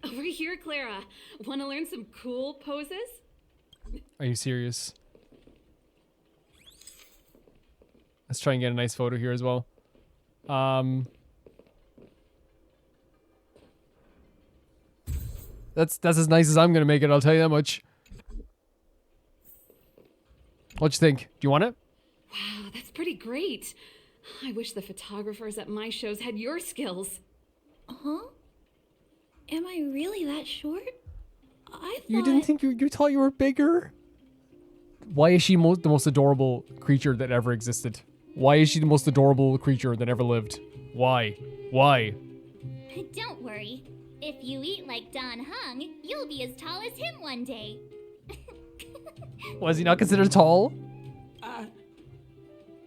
Over here, Clara. Want to learn some cool poses? Are you serious? Let's try and get a nice photo here as well. That's as nice as I'm gonna make it, I'll tell you that much. What you think? Do you want it? Wow, that's pretty great. I wish the photographers at my shows had your skills. Huh? Am I really that short? I thought... You didn't think you thought you were bigger? Why is she the most adorable creature that ever existed? Why is she the most adorable creature that ever lived? Why? Why? Don't worry. If you eat like Don Hung, you'll be as tall as him one day. Was he not considered tall?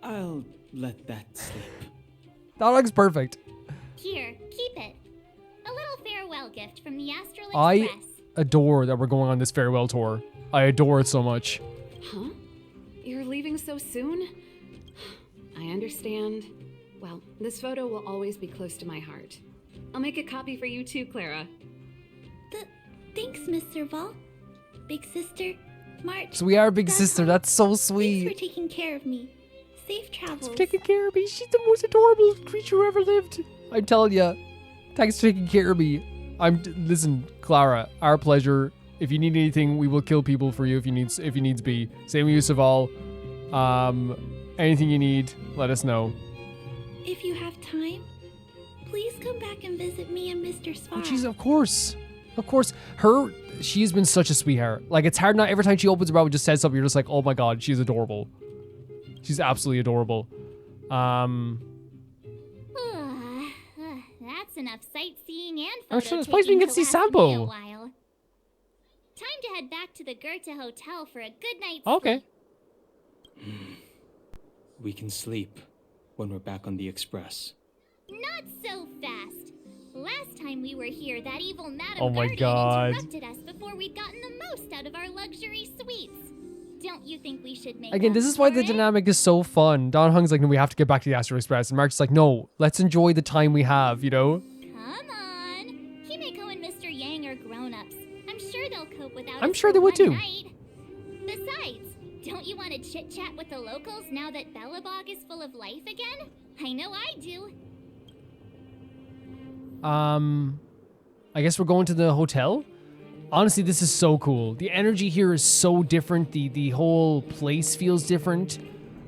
I'll let that slip. That looks perfect. Here, keep it. A little farewell gift from the Astral I Express. adore that we're going on this farewell tour. I adore it so much. Huh? You're leaving so soon? I understand. Well, this photo will always be close to my heart. I'll make a copy for you too, Clara. Thanks, Miss Serval. Big sister, March. So we are big sister. That's so Thanks sweet. for taking care of me. Safe travels. Thanks for taking care of me. She's the most adorable creature who ever lived. I'm telling you. Thanks for taking care of me. Listen, Clara, our pleasure. If you need anything, we will kill people for you if you needs be. Same with you, Serval. Anything you need, let us know. If you have time, please come back and visit me and Mr. Svarog. Oh, jeez, of course. Of course. She's been such a sweetheart. Like, it's hard not every time she opens her mouth and just says something, you're just like, oh my god, she's adorable. She's absolutely adorable. That's enough sightseeing and Oh, photo sure, this place we taking can to see last me a Sampo. while. Time to head back to the Goethe Hotel for a good night's Okay. We can sleep when we're back on the express. Not so fast. Last time we were here, that evil Madame Oh my Guardian God. interrupted us before we'd gotten the most out of our luxury suites. Don't you think we should make Again, up this is why for the it? dynamic is so fun. Don Hung's like, no, we have to get back to the Astro Express. And Mark's just like, no, let's enjoy the time we have, you know? Come on. Himeko and Mr. Yang are grown-ups. I'm sure they'll cope without I'm us sure for they would one too. night. Besides, don't you want to chit-chat with the locals now that Belobog is full of life again? I know I do. I guess we're going to the hotel. Honestly, this is so cool. The energy here is so different. The whole place feels different.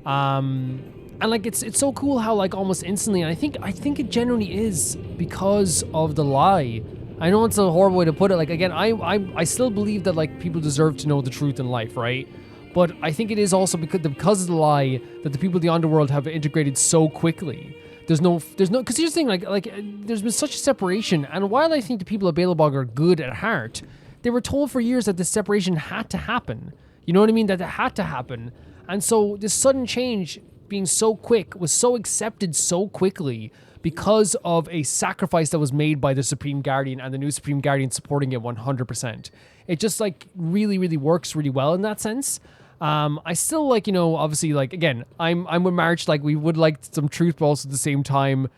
And like it's so cool how like almost instantly, and I think it genuinely is because of the lie I know it's a horrible way to put it. Like, again, I still believe that, like, people deserve to know the truth in life, right? But I think it is also because of the lie that the people of the underworld have integrated so quickly. There's no, because here's the thing, like, there's been such a separation, and while I think the people of Balebog are good at heart, they were told for years that this separation had to happen. You know what I mean? That it had to happen. And so this sudden change being so quick was so accepted so quickly because of a sacrifice that was made by the Supreme Guardian and the new Supreme Guardian supporting it 100%. It just, like, really, really works really well in that sense. I still, like, you know, obviously, like, again, I'm with March, like, we would like some truth, but also at the same time,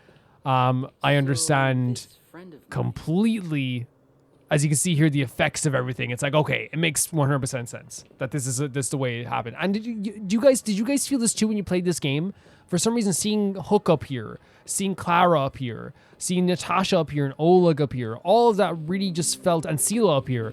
I understand completely, as you can see here, the effects of everything. It's like, okay, it makes 100% sense that this is the way it happened. And did you guys feel this too when you played this game? For some reason, seeing Hook up here, seeing Clara up here, seeing Natasha up here and Oleg up here, all of that really just felt, and Sela up here,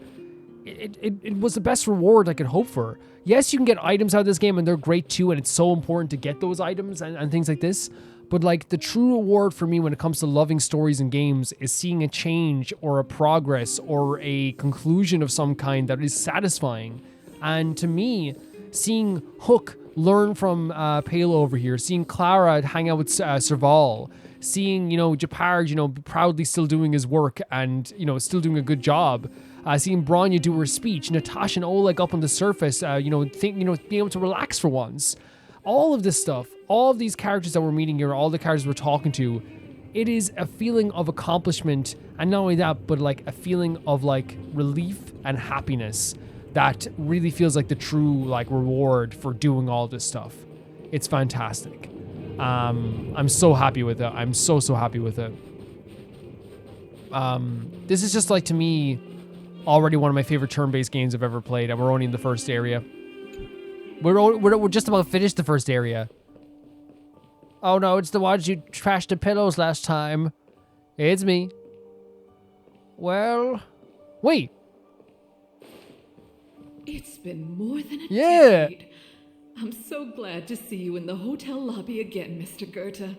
it was the best reward I could hope for. Yes, you can get items out of this game, and they're great too, and it's so important to get those items and things like this. But, like, the true reward for me when it comes to loving stories and games is seeing a change or a progress or a conclusion of some kind that is satisfying. And to me, seeing Hook learn from Palo over here, seeing Clara hang out with Serval, seeing, you know, Japard, you know, proudly still doing his work and, you know, still doing a good job. Seeing Bronya do her speech, Natasha and Oleg up on the surface, you know, being able to relax for once. All of this stuff, all of these characters that we're meeting here, all the characters we're talking to, it is a feeling of accomplishment. And not only that, but, like, a feeling of, like, relief and happiness that really feels like the true, like, reward for doing all this stuff. It's fantastic. I'm so happy with it. I'm so happy with it. This is just, like, to me, already one of my favorite turn-based games I've ever played, and we're only in the first area. We're just about finished the first area. Oh no, it's the ones you trashed the pillows last time. It's me. Well, wait. It's been more than a decade. I'm so glad to see you in the hotel lobby again, Mr. Goethe.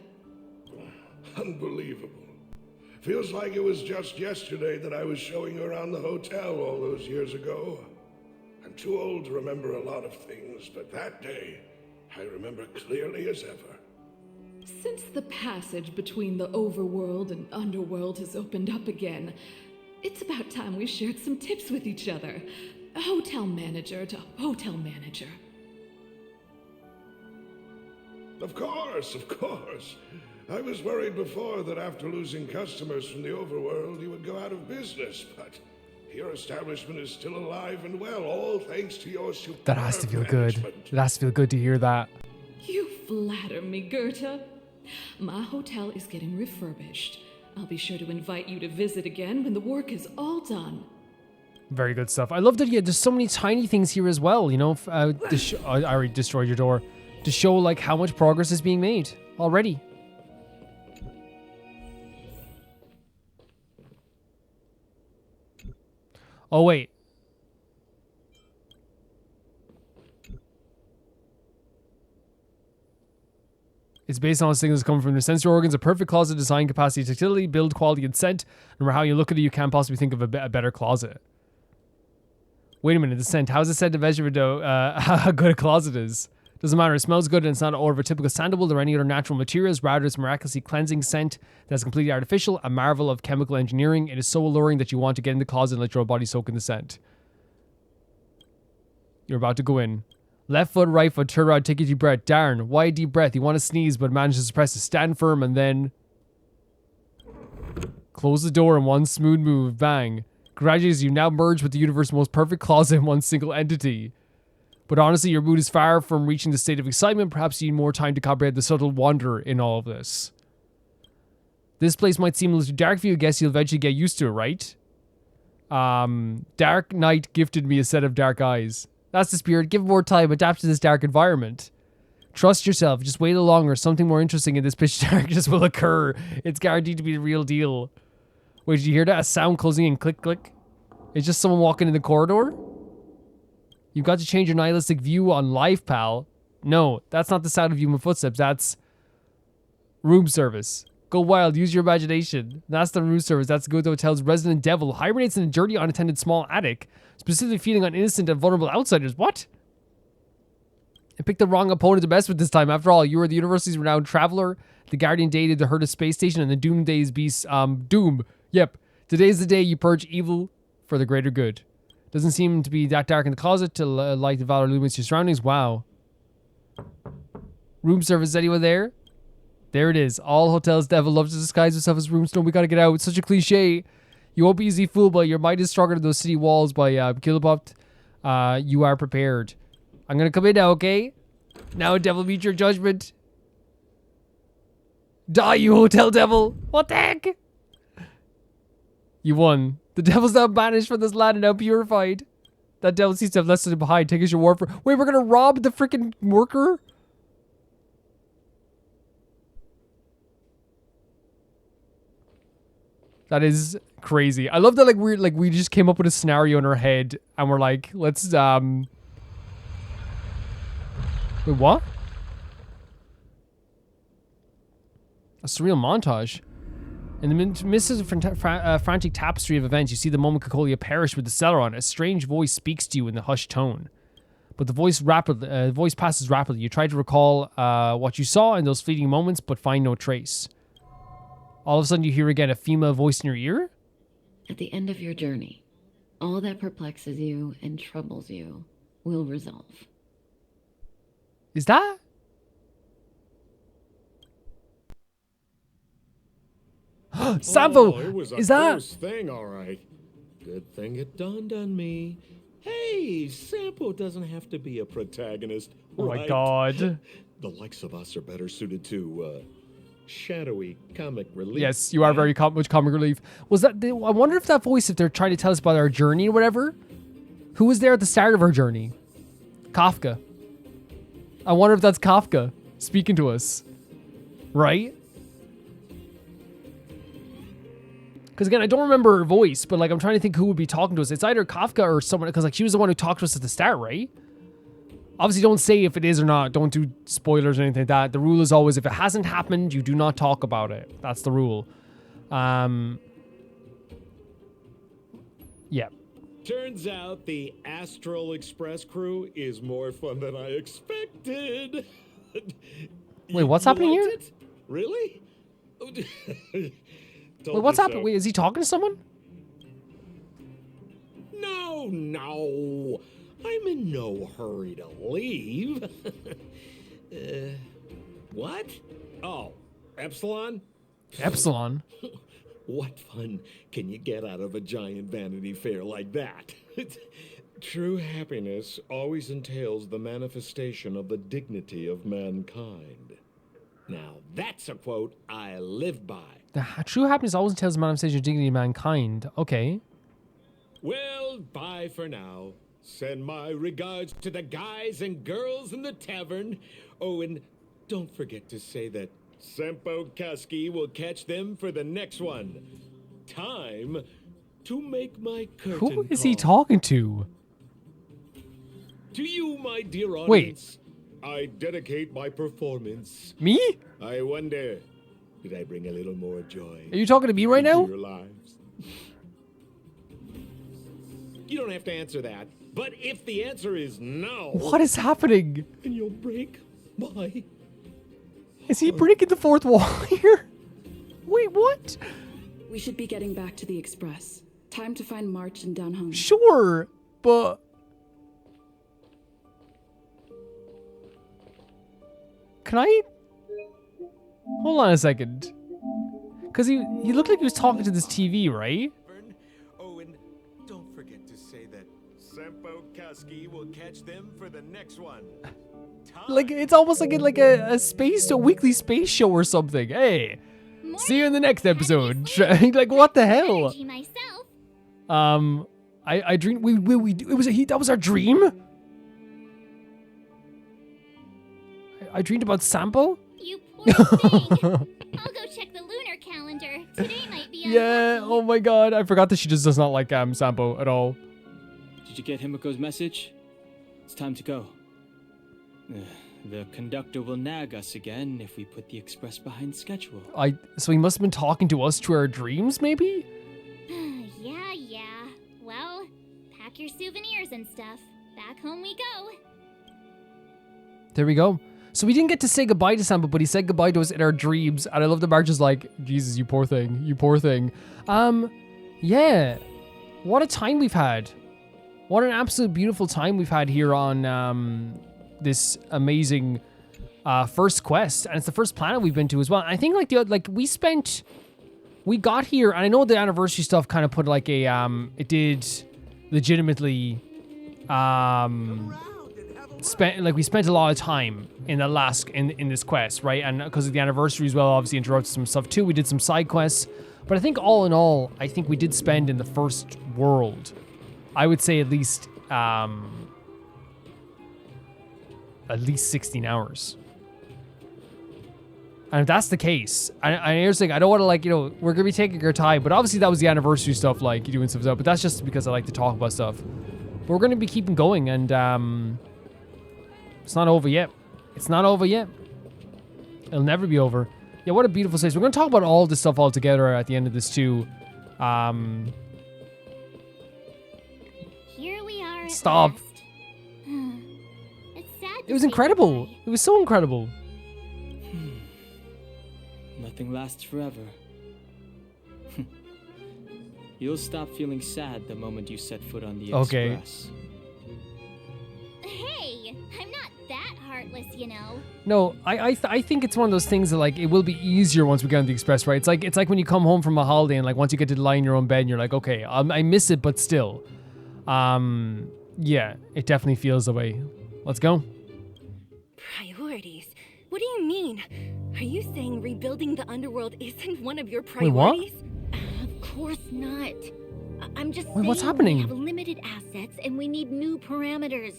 Unbelievable. Feels like it was just yesterday that I was showing you around the hotel all those years ago. I'm too old to remember a lot of things, but that day, I remember clearly as ever. Since the passage between the overworld and underworld has opened up again, it's about time we shared some tips with each other. Hotel manager to hotel manager. Of course, of course. I was worried before that after losing customers from the overworld, you would go out of business, but your establishment is still alive and well, all thanks to your superb That has to feel good. management. It has to feel good to hear that. You flatter me, Goethe. My hotel is getting refurbished. I'll be sure to invite you to visit again when the work is all done. Very good stuff. I love that there's so many tiny things here as well, you know. I already destroyed your door. To show, like, how much progress is being made already. Oh, wait. It's based on signals coming from the sensory organs, a perfect closet design, capacity, tactility, build quality, and scent. No matter how you look at it, you can't possibly think of a better closet. Wait a minute, the scent. How is it said to measure how good a closet is? Doesn't matter, it smells good and it's not over typical sandalwood or any other natural materials. Rather, it's miraculously cleansing scent that's completely artificial, a marvel of chemical engineering. It is so alluring that you want to get in the closet and let your body soak in the scent. You're about to go in. Left foot, right foot, turn around, take a deep breath. Darn, why a deep breath? You want to sneeze, but manage to suppress it. Stand firm and then close the door in one smooth move. Bang. Congratulations, you now merge with the universe's most perfect closet in one single entity. But honestly, your mood is far from reaching the state of excitement. Perhaps you need more time to comprehend the subtle wonder in all of this. This place might seem a little too dark for you. I guess you'll eventually get used to it, right? Dark Knight gifted me a set of dark eyes. That's the spirit. Give it more time. Adapt to this dark environment. Trust yourself. Just wait a little longer. Something more interesting in this pitch darkness will occur. It's guaranteed to be the real deal. Wait, did you hear that? A sound closing in. Click, click. It's just someone walking in the corridor? You've got to change your nihilistic view on life, pal. No, that's not the sound of human footsteps. That's room service. Go wild. Use your imagination. That's the room service. That's Go to Hotel's resident devil. Hibernates in a dirty, unattended small attic. Specifically feeding on innocent and vulnerable outsiders. What? I picked the wrong opponent to mess with this time. After all, you are the university's renowned traveler, the guardian deity of the Herdus space station, and the Doomsday's beast. Doom. Yep. Today's the day you purge evil for the greater good. Doesn't seem to be that dark in the closet till light of valor illuminates your surroundings. Wow. Room service. Anyone there? There it is. All hotels' devil loves to disguise himself as room stone. We gotta get out. It's such a cliche. You won't be easily fooled, but your might is stronger than those city walls by Kilopopt. You are prepared. I'm gonna come in now, okay? Now, devil, meet your judgment. Die, you hotel devil! What the heck? You won. The devil's now banished from this land and now purified. That devil seems to have left something behind. Take as your war for. Wait, we're gonna rob the freaking worker? That is crazy. I love that we just came up with a scenario in our head and we're like, let's wait, what? A surreal montage. In the midst of a frantic tapestry of events, you see the moment Cocolia perished with the Stellaron. A strange voice speaks to you in the hushed tone. But the voice passes rapidly. You try to recall what you saw in those fleeting moments, but find no trace. All of a sudden, you hear again a female voice in your ear? At the end of your journey, all that perplexes you and troubles you will resolve. Is that? Sampo! It was a Is that? close thing, all right. Good thing it dawned on me. Hey, Sampo doesn't have to be a protagonist. Oh my right? god. The likes of us are better suited to shadowy comic relief. Yes, you are very much comic relief. Was that? I wonder if that voice, if they're trying to tell us about our journey or whatever. Who was there at the start of our journey? Kafka. I wonder if that's Kafka speaking to us. Right? Because again, I don't remember her voice, but like I'm trying to think who would be talking to us. It's either Kafka or someone, because like she was the one who talked to us at the start, right? Obviously, don't say if it is or not. Don't do spoilers or anything like that. The rule is always, if it hasn't happened, you do not talk about it. That's the rule. Yeah. Turns out the Astral Express crew is more fun than I expected. Wait, what's happening here? It? Really? Wait, what's happening? Wait, is he talking to someone? No. I'm in no hurry to leave. What? Oh, Epsilon? Epsilon? What fun can you get out of a giant Vanity Fair like that? True happiness always entails the manifestation of the dignity of mankind. Now, that's a quote I live by. The true happiness always entails the manifestation of dignity of mankind. Okay. Well, bye for now. Send my regards to the guys and girls in the tavern. Oh, and don't forget to say that Sempo Kaski will catch them for the next one. Time to make my curtain Who is call. he talking to? To you, my dear audience, I dedicate my performance. Me? I wonder, did I bring a little more joy? Are you talking to me right now? Your lives? You don't have to answer that. But if the answer is no... What is happening? And you'll break my... Is he breaking the fourth wall here? Wait, what? We should be getting back to the express. Time to find March and down home. Sure, but... Can I... Hold on a second. Because he looked like he was talking to this TV, right? Oh, and don't forget to say that Sempo Kaski will catch them for the next one. Like, it's almost like a weekly space show or something. Hey, see you in the next episode. Like, what the hell? I dreamed. That was our dream. I dreamed about Sampo. You poor thing. I'll go check the lunar calendar. Today might be Yeah. Oh my god, I forgot that she just does not like Sampo at all. Did you get Himiko's message? It's time to go. The conductor will nag us again if we put the express behind schedule. So he must have been talking to us through our dreams, maybe? Yeah. Well, pack your souvenirs and stuff. Back home we go. There we go. So we didn't get to say goodbye to Sampo, but he said goodbye to us in our dreams. And I love that March is like, Jesus, you poor thing. You poor thing. Yeah. What a time we've had. What an absolute beautiful time we've had here on this amazing first quest. And it's the first planet we've been to as well. And I think we got here, and I know the anniversary stuff kind of put like a, it did legitimately, we spent a lot of time in the last, in this quest, right? And because of the anniversary as well, obviously interrupted some stuff too. We did some side quests, but I think all in all, I think we did spend in the first world, I would say at least 16 hours. And if that's the case, I understand, I don't want to we're going to be taking our time, but obviously that was the anniversary stuff, like doing some stuff, but that's just because I like to talk about stuff. But we're going to be keeping going, and it's not over yet. It's not over yet. It'll never be over. Yeah, what a beautiful place. We're going to talk about all this stuff all together at the end of this too. Here we are. Stop. It's sad. It was incredible. It was so incredible. Nothing lasts forever. You'll stop feeling sad the moment you set foot on the express. Hey, I'm not that heartless, you know. No, I think it's one of those things that it will be easier once we get on the express, right? It's like when you come home from a holiday and once you get to lie in your own bed and you're like, okay, I miss it, but still, yeah, it definitely feels the way. Let's go. Priorities? What do you mean? Are you saying rebuilding the underworld isn't one of your priorities? Wait, what? Of course not. I'm just Wait, saying what's happening? We have limited assets and we need new parameters.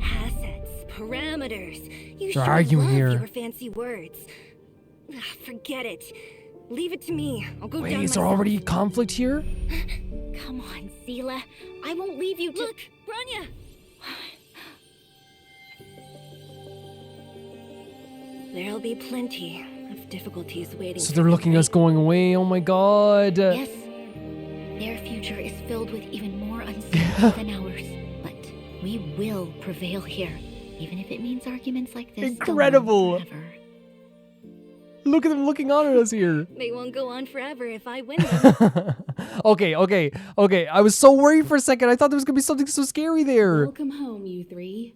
Assets, parameters. You They're sure arguing love here. your fancy words. Forget it. Leave it to me. I'll go down Wait, is there already conflict here? Come on, Sela. I won't leave you to— Look, Branya! There'll be plenty of difficulties waiting. So they're looking at us going away. Oh my god. Yes, their future is filled with even more uncertainty than ours. But we will prevail here, even if it means arguments like this. Incredible. Look at them looking on at us here. They won't go on forever if I win them. Okay. I was so worried for a second. I thought there was going to be something so scary there. Welcome home, you three.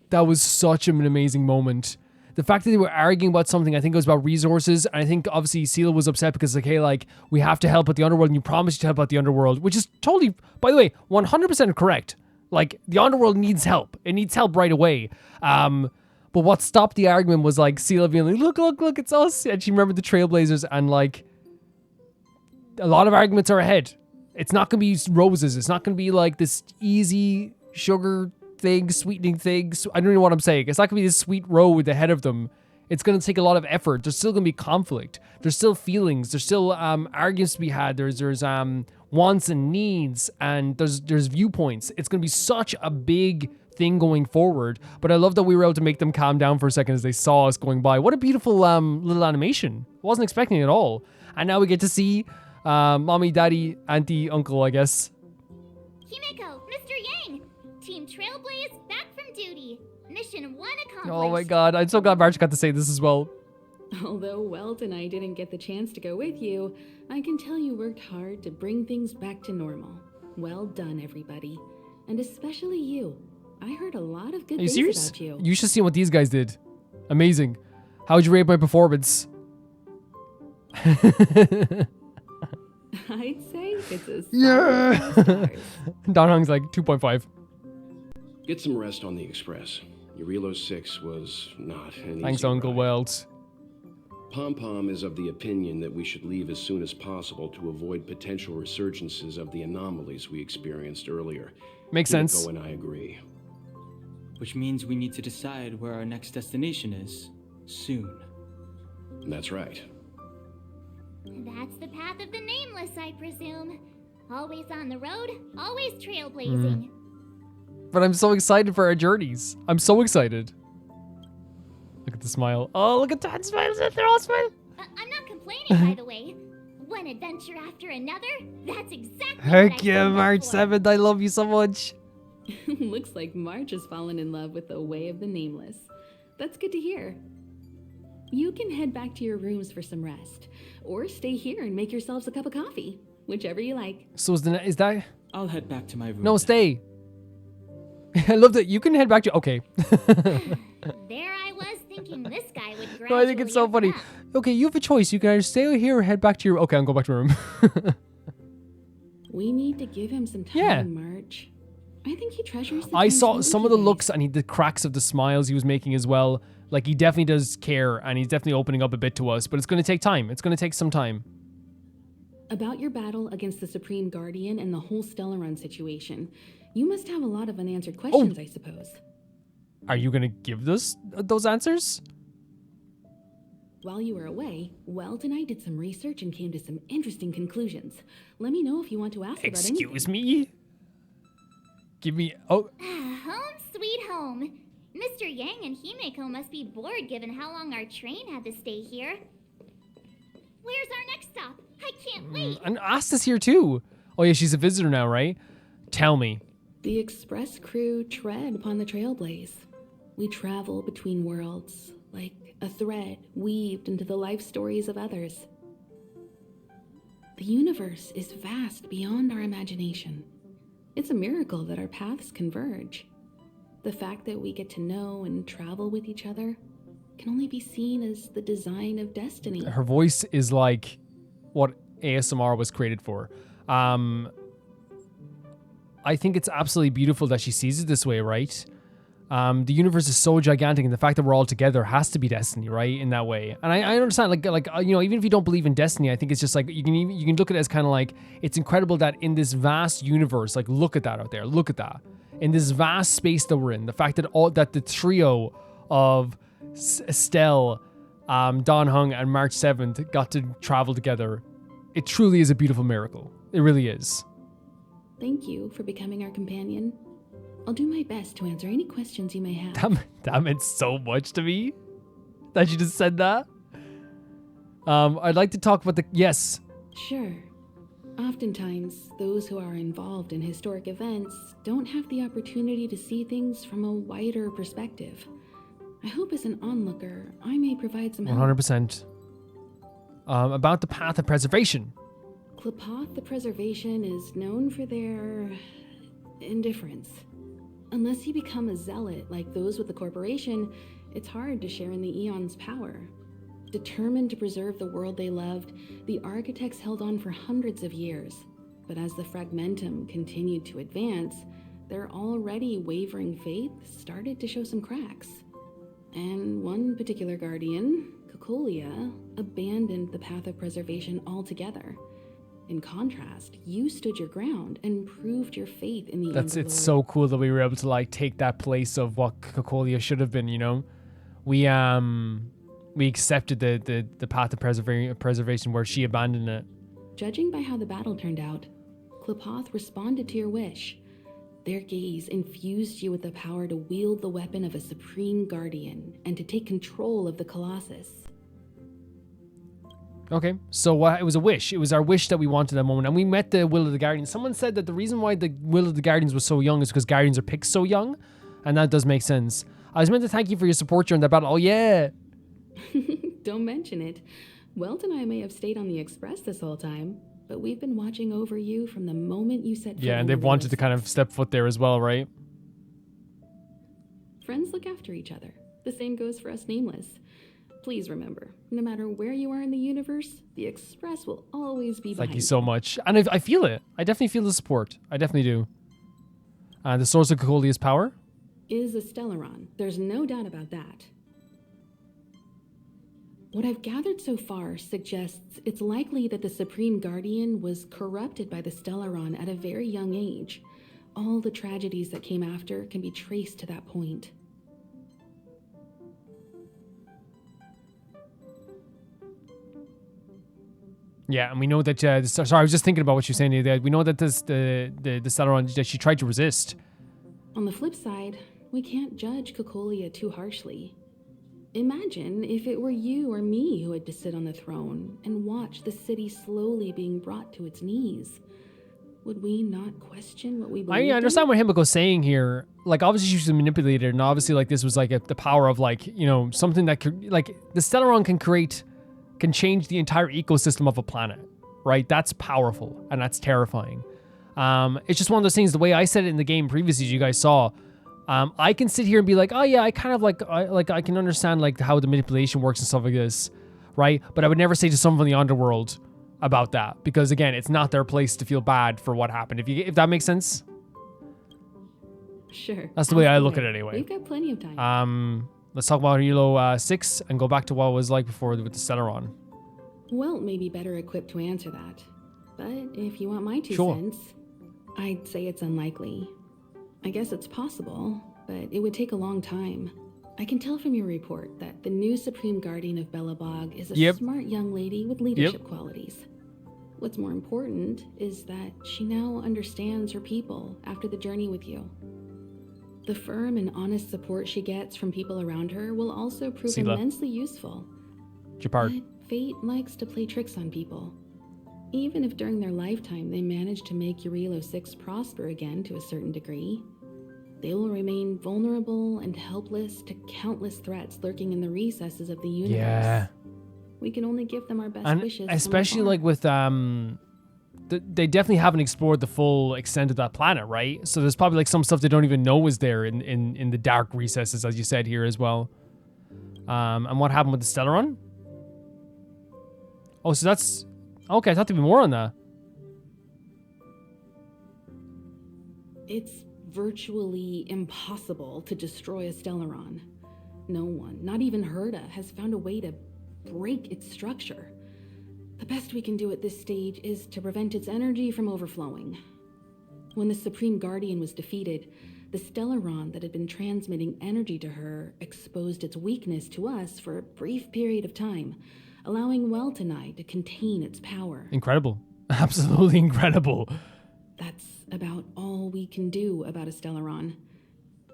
That was such an amazing moment. The fact that they were arguing about something, I think it was about resources. And I think obviously Sela was upset because we have to help out the underworld and you promised to help out the underworld, which is totally, by the way, 100% correct. The underworld needs help. It needs help right away. But what stopped the argument was Sela being like, look, it's us. And she remembered the Trailblazers and a lot of arguments are ahead. It's not going to be roses. It's not going to be this easy sugar thing, sweetening things. I don't know what I'm saying. It's not going to be this sweet road ahead of them. It's going to take a lot of effort. There's still going to be conflict. There's still feelings. There's still arguments to be had. There's wants and needs, and there's viewpoints. It's going to be such a big thing going forward, but I love that we were able to make them calm down for a second as they saw us going by. What a beautiful little animation. Wasn't expecting it at all. And now we get to see mommy, daddy, auntie, uncle, I guess. Himeko, Mr. Yang, Team Trailblaze back from duty. Mission 1 accomplished. Oh my god, I'm so glad March got to say this as well. Although Welt and I didn't get the chance to go with you, I can tell you worked hard to bring things back to normal. Well done, everybody. And especially you. I heard a lot of good Are you things serious? about you. You should see what these guys did. Amazing. How'd you rate my performance? I'd say it's a Yeah. Don Hung's like 2.5. Get some rest on the express. Jarilo VI was not an Thanks, easy Uncle ride. Welt. Pom-Pom is of the opinion that we should leave as soon as possible to avoid potential resurgences of the anomalies we experienced earlier. Makes sense. Himeko and I agree. Which means we need to decide where our next destination is, soon. That's right. That's the path of the nameless, I presume. Always on the road, always trailblazing. But I'm so excited for our journeys. I'm so excited. Look at the smile. Oh, look at that smile. They're all smiling. I'm not complaining, by the way. One adventure after another, that's exactly Heck what I yeah, signed up March for. 7th. I love you so much. Looks like March has fallen in love with the way of the nameless. That's good to hear. You can head back to your rooms for some rest, or stay here and make yourselves a cup of coffee, whichever you like. So is that? I'll head back to my room. No, stay. I love that. You can head back to. Okay. There I was thinking this guy would gradually No, I think it's so funny. Okay, you have a choice. You can either stay here or head back to your. Okay, I'll go back to my room. We need to give him some time, Yeah. March. I think he treasures the I time saw spent some with of the you looks and the cracks of the smiles he was making as well. Like, he definitely does care, and he's definitely opening up a bit to us, but it's going to take time. It's going to take some time. About your battle against the Supreme Guardian and the whole Stellaron situation, you must have a lot of unanswered questions, I suppose. Are you going to give those answers? While you were away, Welt and I did some research and came to some interesting conclusions. Let me know if you want to ask about anything. Excuse me? Give me... Oh, Home sweet home. Mr. Yang and Himeko must be bored given how long our train had to stay here. Where's our next stop? I can't wait. and Asta's here too. Oh yeah, she's a visitor now, right? Tell me. The express crew tread upon the Trailblaze. We travel between worlds, like a thread weaved into the life stories of others. The universe is vast beyond our imagination. It's a miracle that our paths converge. The fact that we get to know and travel with each other can only be seen as the design of destiny. Her voice is like what ASMR was created for. I think it's absolutely beautiful that she sees it this way, right? The universe is so gigantic, and the fact that we're all together has to be destiny, right? In that way, and I understand, like you know, even if you don't believe in destiny, I think it's just like you can look at it as kind of like it's incredible that in this vast universe, like look at that out there, look at that in this vast space that we're in. The fact that the trio of Estelle, Don Hung, and March 7th got to travel together, it truly is a beautiful miracle. It really is. Thank you for becoming our companion. I'll do my best to answer any questions you may have. That meant so much to me that you just said that. I'd like to talk about the... Yes. Sure. Oftentimes, those who are involved in historic events don't have the opportunity to see things from a wider perspective. I hope as an onlooker, I may provide some help. 100%. About the path of preservation. Klapoth the Preservation is known for their indifference. Unless you become a zealot like those with the corporation, it's hard to share in the Eon's power. Determined to preserve the world they loved, the architects held on for hundreds of years. But as the Fragmentum continued to advance, their already wavering faith started to show some cracks. And one particular guardian, Cocolia, abandoned the path of preservation altogether. In contrast, you stood your ground and proved your faith in the It's so cool that we were able to like take that place of what Cocolia should have been, you know? We accepted the path of preservation where she abandoned it. Judging by how the battle turned out, Klapoth responded to your wish. Their gaze infused you with the power to wield the weapon of a supreme guardian and to take control of the Colossus. Okay, so it was a wish. It was our wish that we wanted that moment. And we met the Will of the Guardians. Someone said that the reason why the Will of the Guardians was so young is because Guardians are picked so young. And that does make sense. I was meant to thank you for your support during that battle. Oh, yeah. Don't mention it. Welt and I may have stayed on the Express this whole time, but we've been watching over you from the moment you set foot Yeah, on and the they've wanted to kind of step foot there as well, right? Friends look after each other. The same goes for us Nameless. Please remember, no matter where you are in the universe, the Express will always be behind Thank you so much. And I feel it. I definitely feel the support. I definitely do. The source of Cocolia's power? Is a Stellaron. There's no doubt about that. What I've gathered so far suggests it's likely that the Supreme Guardian was corrupted by the Stellaron at a very young age. All the tragedies that came after can be traced to that point. Yeah, and we know that... sorry, I was just thinking about what you were saying there. We know that the Stellaron, that she tried to resist. On the flip side, we can't judge Cocolia too harshly. Imagine if it were you or me who had to sit on the throne and watch the city slowly being brought to its knees. Would we not question what we believe? I understand what Himiko's saying here. Like, obviously she was manipulated, and obviously, like, this was, like, the power of, like, you know, something that could, like, the Stellaron can change the entire ecosystem of a planet, right? That's powerful, and that's terrifying. It's just one of those things, the way I said it in the game previously, as you guys saw, I can sit here and be like, oh yeah, I kind of I can understand like how the manipulation works and stuff like this, right? But I would never say to someone from the underworld about that, because again, it's not their place to feel bad for what happened. If that makes sense. Sure. That's the way I look at it anyway. We've got plenty of time. Let's talk about Jarilo VI and go back to what it was like before with the Stellaron. Welt may be better equipped to answer that, but if you want my 2 cents, I'd say it's unlikely. I guess it's possible, but it would take a long time. I can tell from your report that the new Supreme Guardian of Belobog is a smart young lady with leadership qualities. What's more important is that she now understands her people after the journey with you. The firm and honest support she gets from people around her will also prove immensely useful. But fate likes to play tricks on people. Even if during their lifetime they manage to make Jarilo VI prosper again to a certain degree, they will remain vulnerable and helpless to countless threats lurking in the recesses of the universe. Yeah. We can only give them our best wishes. Especially like with they definitely haven't explored the full extent of that planet, right? So there's probably like some stuff they don't even know is there in the dark recesses, as you said here as well. And what happened with the Stellaron? Oh, so that's okay. I thought there'd be more on that. It's virtually impossible to destroy a Stellaron. No one, not even Herta, has found a way to break its structure. The best we can do at this stage is to prevent its energy from overflowing. When the Supreme Guardian was defeated, the Stellaron that had been transmitting energy to her exposed its weakness to us for a brief period of time, allowing Welt and I to contain its power. Incredible. Absolutely incredible. That's about all we can do about a Stellaron.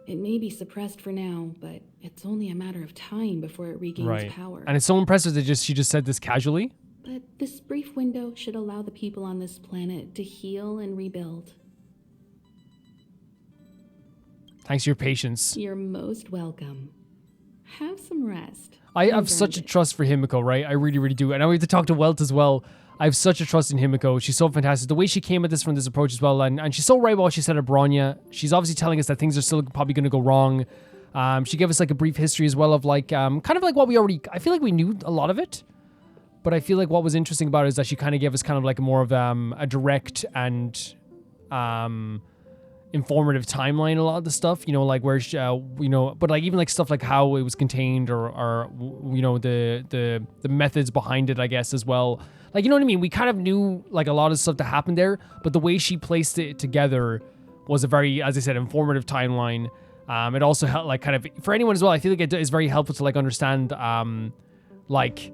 It may be suppressed for now, but it's only a matter of time before it regains power. And it's so impressive that she just said this casually. But this brief window should allow the people on this planet to heal and rebuild. Thanks for your patience. You're most welcome. Have some rest. I have such a trust for Himiko, right? I really, really do. And I have to talk to Welt as well. I have such a trust in Himiko. She's so fantastic. The way she came at this from this approach as well. And she's so right about what she said of Bronya. She's obviously telling us that things are still probably going to go wrong. She gave us like a brief history as well of like, kind of like what we already, I feel like we knew a lot of it. But I feel like what was interesting about it is that she kind of gave us kind of like more of a direct and informative timeline, a lot of the stuff, you know, like where she, you know, but like even like stuff like how it was contained or you know, the methods behind it, I guess, as well. Like, you know what I mean? We kind of knew like a lot of stuff that happened there, but the way she placed it together was a very, as I said, informative timeline. It also helped like kind of for anyone as well. I feel like it is very helpful to like understand like,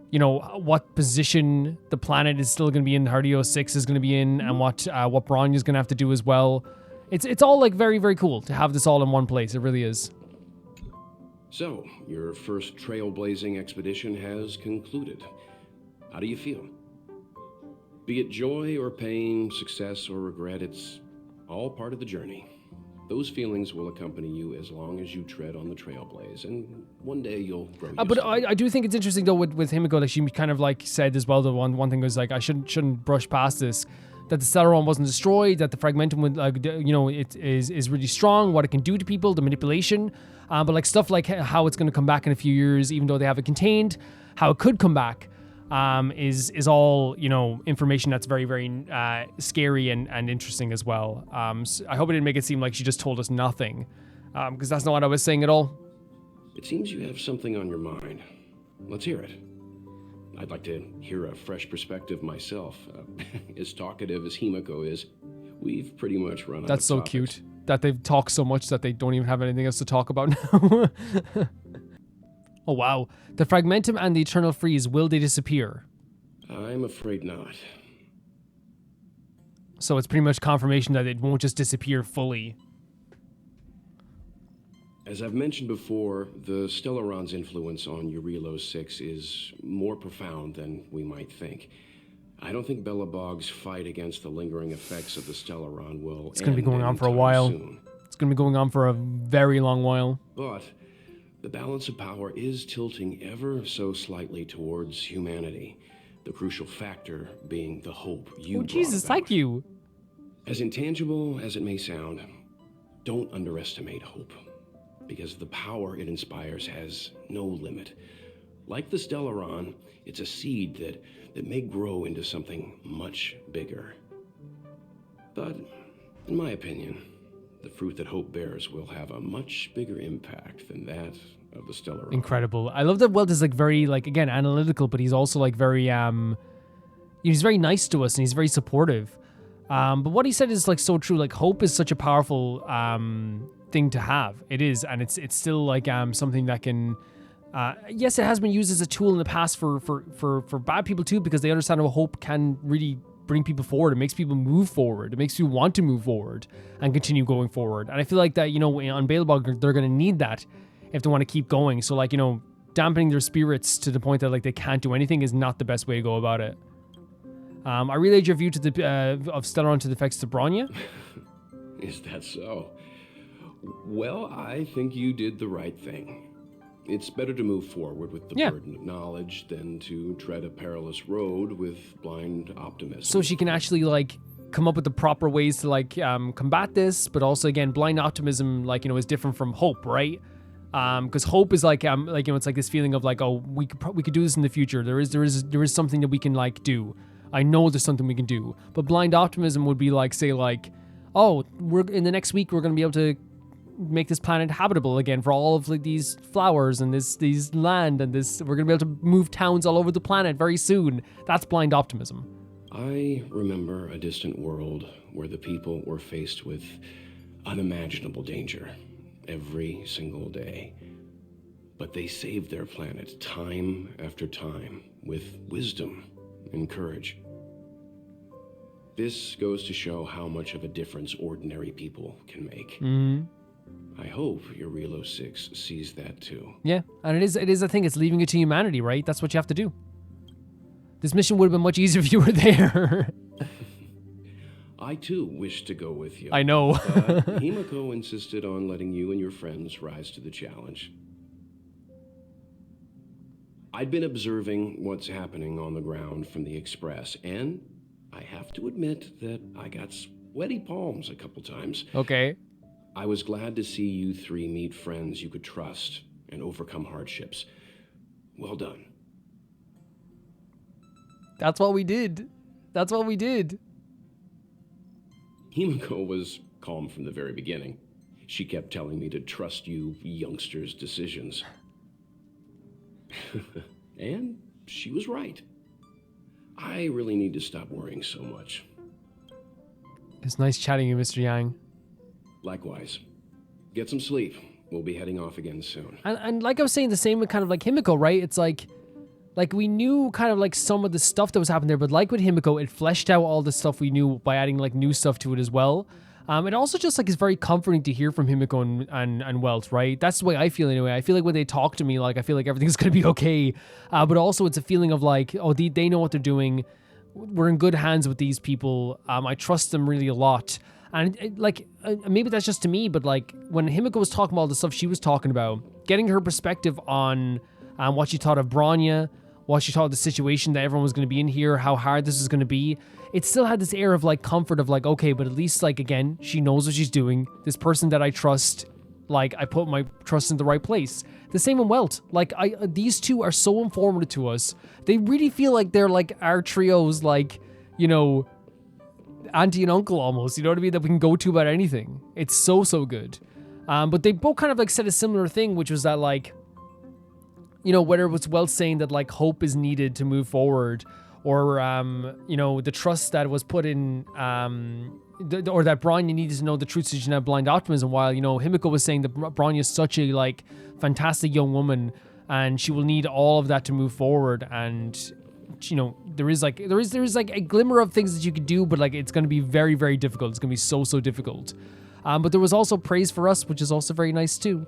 you know, what position the planet is still going to be in, Jarilo VI is going to be in, and what Bronya is going to have to do as well. It's all like very, very cool to have this all in one place. It really is. So, your first trailblazing expedition has concluded. How do you feel? Be it joy or pain, success or regret, it's all part of the journey. Those feelings will accompany you as long as you tread on the Trailblaze, and one day you'll grow used But to it. I do think it's interesting though with Himiko, like she kind of like said as well, the one thing was like I shouldn't brush past this, that the Stellaron wasn't destroyed, that the Fragmentum would, like, you know, it is really strong, what it can do to people, the manipulation, but like stuff like how it's going to come back in a few years, even though they have it contained, how it could come back, is all, you know, information that's very, very scary and interesting as well. So I hope it didn't make it seem like she just told us nothing, because that's not what I was saying at all. It seems you have something on your mind. Let's hear it. I'd like to hear a fresh perspective myself. As talkative as Himiko is, we've pretty much run out of That's so topics. cute that they've talked so much that they don't even have anything else to talk about now. Oh, wow. The Fragmentum and the Eternal Freeze, will they disappear? I'm afraid not. So it's pretty much confirmation that it won't just disappear fully. As I've mentioned before, the Stellaron's influence on Jarilo VI is more profound than we might think. I don't think Belobog's fight against the lingering effects of the Stellaron will It's going to be going on for a anytime while. soon. It's going to be going on for a very long while. But the balance of power is tilting ever so slightly towards humanity. The crucial factor being the hope you brought Jesus, about. thank you. As intangible as it may sound, don't underestimate hope, because the power it inspires has no limit. Like the Stellaron, it's a seed that may grow into something much bigger. But, in my opinion, the fruit that hope bears will have a much bigger impact than that of the Stellaron. Incredible. I love that Welt is like very, like, again, analytical, but he's also like very, he's very nice to us and he's very supportive. But what he said is like so true. Like, hope is such a powerful thing to have. It is, and it's still like something that can. Yes, it has been used as a tool in the past for bad people too, because they understand how hope can really bring people forward. It makes people move forward. It makes you want to move forward and continue going forward. And I feel like that, you know, on Belobog, they're going to need that if they want to keep going. So like, you know, dampening their spirits to the point that like they can't do anything is not the best way to go about it. I relayed your view to the of Stellaron to the effects of Bronya. Is that so? Well, I think you did the right thing. It's better to move forward with the burden of knowledge than to tread a perilous road with blind optimism. So she can actually like come up with the proper ways to like combat this, but also again, blind optimism, like, you know, is different from hope, right? Because hope is like you know, it's like this feeling of like, oh, we could do this in the future. There is something that we can like do. I know there's something we can do. But blind optimism would be like, say like, oh, we're in the next week we're going to be able to make this planet habitable again for all of like these flowers and these land and this, we're going to be able to move towns all over the planet very soon. That's blind optimism. I remember a distant world where the people were faced with unimaginable danger every single day. But they saved their planet time after time with wisdom and courage. This goes to show how much of a difference ordinary people can make. I hope Jarilo VI sees that too. Yeah, and it is I think it's leaving it to humanity, right? That's what you have to do. This mission would have been much easier if you were there. I too wish to go with you. I know. But Himiko insisted on letting you and your friends rise to the challenge. I'd been observing what's happening on the ground from the Express, and I have to admit that I got sweaty palms a couple times. Okay. I was glad to see you three meet friends you could trust and overcome hardships. Well done. That's what we did. That's what we did. Himiko was calm from the very beginning. She kept telling me to trust you youngsters' decisions. And she was right. I really need to stop worrying so much. It's nice chatting you, Mr. Yang. Likewise. Get some sleep. We'll be heading off again soon. And like I was saying, the same with kind of like Himiko, right? It's like we knew kind of like some of the stuff that was happening there, but like with Himiko, it fleshed out all the stuff we knew by adding like new stuff to it as well. It also just like is very comforting to hear from Himiko and Welt, right? That's the way I feel anyway. I feel like when they talk to me, like I feel like everything's gonna be okay. But also it's a feeling of like, oh, they know what they're doing. We're in good hands with these people. I trust them really a lot. And maybe that's just to me, but like when Himiko was talking about all the stuff she was talking about, getting her perspective on what she thought of Bronya, what she thought of the situation that everyone was going to be in here, how hard this is going to be, it still had this air of like comfort of like, okay, but at least like, again, she knows what she's doing. This person that I trust, like I put my trust in the right place. The same in Welt. Like these two are so informative to us. They really feel like they're like our trio's like, you know, auntie and uncle almost, you know what I mean? That we can go to about anything. It's so good. But they both kind of like said a similar thing, which was that like, you know, whether it was Welt saying that like hope is needed to move forward, or you know, the trust that was put in, or that Bronya needed to know the truth so she didn't have blind optimism, while, you know, Himiko was saying that Bronya is such a like fantastic young woman and she will need all of that to move forward. And you know, there is like a glimmer of things that you could do, but like it's going to be very, very difficult. It's going to be so difficult. But there was also praise for us, which is also very nice too.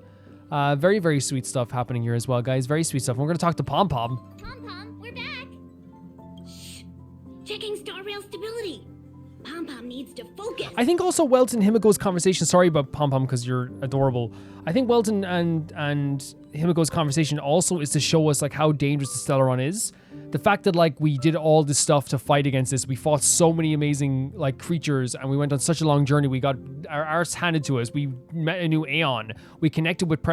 Very, very sweet stuff happening here as well, guys. Very sweet stuff. We're going to talk to Pom Pom. Pom Pom, we're back. Shh. Checking Star Rail stability. Pom Pom needs to focus. I think also Welton and Himiko's conversation, sorry about Pom Pom because you're adorable. I think Welton and Himiko's conversation also is to show us like how dangerous the Stellaron is. The fact that like we did all this stuff to fight against this, we fought so many amazing like creatures, and we went on such a long journey. We got our arse handed to us. We met a new Aeon. We connected with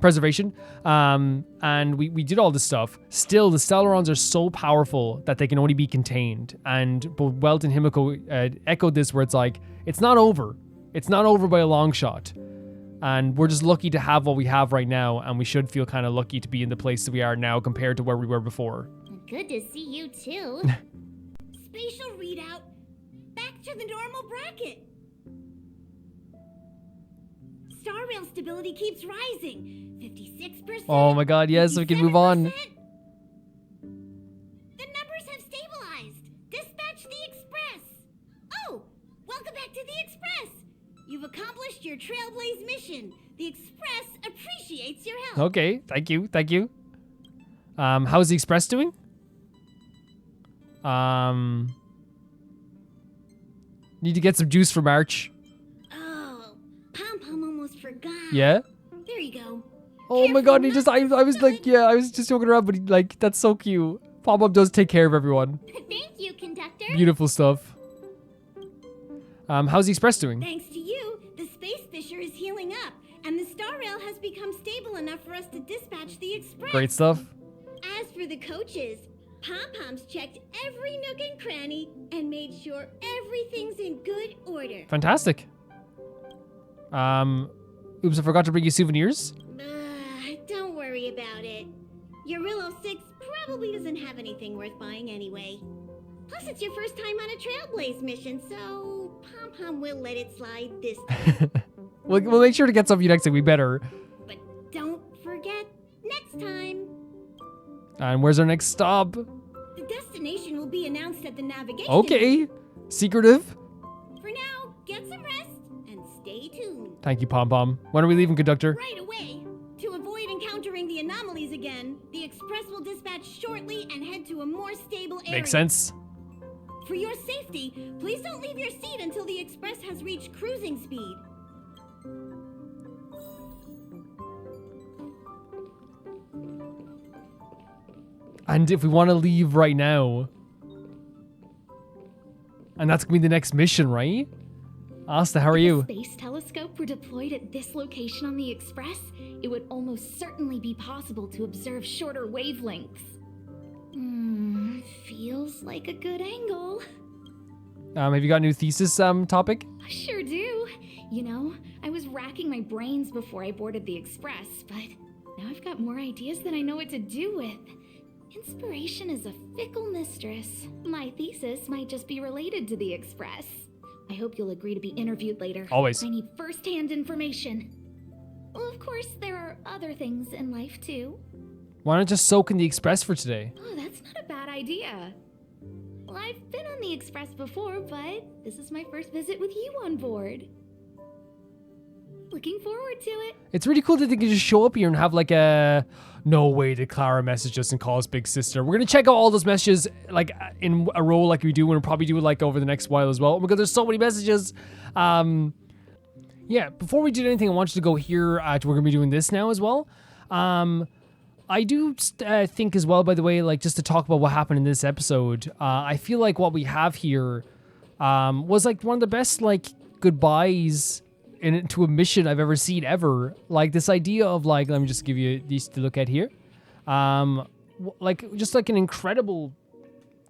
preservation, and we did all this stuff. Still, the Stellarons are so powerful that they can only be contained. And both Welt and Himiko echoed this, where it's like, it's not over. It's not over by a long shot. And we're just lucky to have what we have right now, and we should feel kind of lucky to be in the place that we are now compared to where we were before. Good to see you too. Spatial readout. Back to the normal bracket. Star Rail stability keeps rising. 56%. Oh my god, yes, we can move on. The numbers have stabilized. Dispatch the Express. Oh, welcome back to the Express. You've accomplished your Trailblaze mission. The Express appreciates your help. Okay, thank you, thank you. How's the Express doing? Need to get some juice for March. Oh, Pom Pom almost forgot. Yeah? There you go. Oh my god, I was like, yeah, I was just joking around, but like, that's so cute. Pom Pom does take care of everyone. Thank you, conductor. Beautiful stuff. How's the Express doing? Thanks to you, the Space Fisher is healing up, and the Star Rail has become stable enough for us to dispatch the Express. Great stuff. As for the coaches, Pom Pom's checked every nook and cranny and made sure everything's in good order. Fantastic. Oops, I forgot to bring you souvenirs. Don't worry about it. Jarilo VI probably doesn't have anything worth buying anyway. Plus, it's your first time on a Trailblaze mission, so Pom Pom will let it slide this time. We'll make sure to get some of you next time. We better. But don't forget, next time. And where's our next stop? The destination will be announced at the navigation. Okay. Secretive. For now, get some rest and stay tuned. Thank you, Pom Pom. When are we leaving, conductor? Right away. To avoid encountering the anomalies again, the Express will dispatch shortly and head to a more stable area. Makes sense. For your safety, please don't leave your seat until the Express has reached cruising speed. And if we want to leave right now, and that's going to be the next mission, right? Asta, how are you? If a space telescope were deployed at this location on the Express, it would almost certainly be possible to observe shorter wavelengths. Feels like a good angle. Have you got a new thesis topic? I sure do. You know, I was racking my brains before I boarded the Express, but now I've got more ideas than I know what to do with. Inspiration is a fickle mistress. My thesis might just be related to the Express. I hope you'll agree to be interviewed later. Always. I need first-hand information. Well, of course, there are other things in life, too. Why not just soak in the Express for today? Oh, that's not a bad idea. Well, I've been on the Express before, but this is my first visit with you on board. Looking forward to it. It's really cool that they can just show up here and have like a... No way did Clara message us and call us big sister. We're going to check out all those messages like in a row like we do, and we'll probably do it like over the next while as well, because there's so many messages. Yeah, before we did anything, I want you to go here. We're going to be doing this now as well. I do think as well, by the way, like just to talk about what happened in this episode, I feel like what we have here was like one of the best like goodbyes into a mission I've ever seen ever. Like this idea of like, let me just give you these to look at here. Like just like an incredible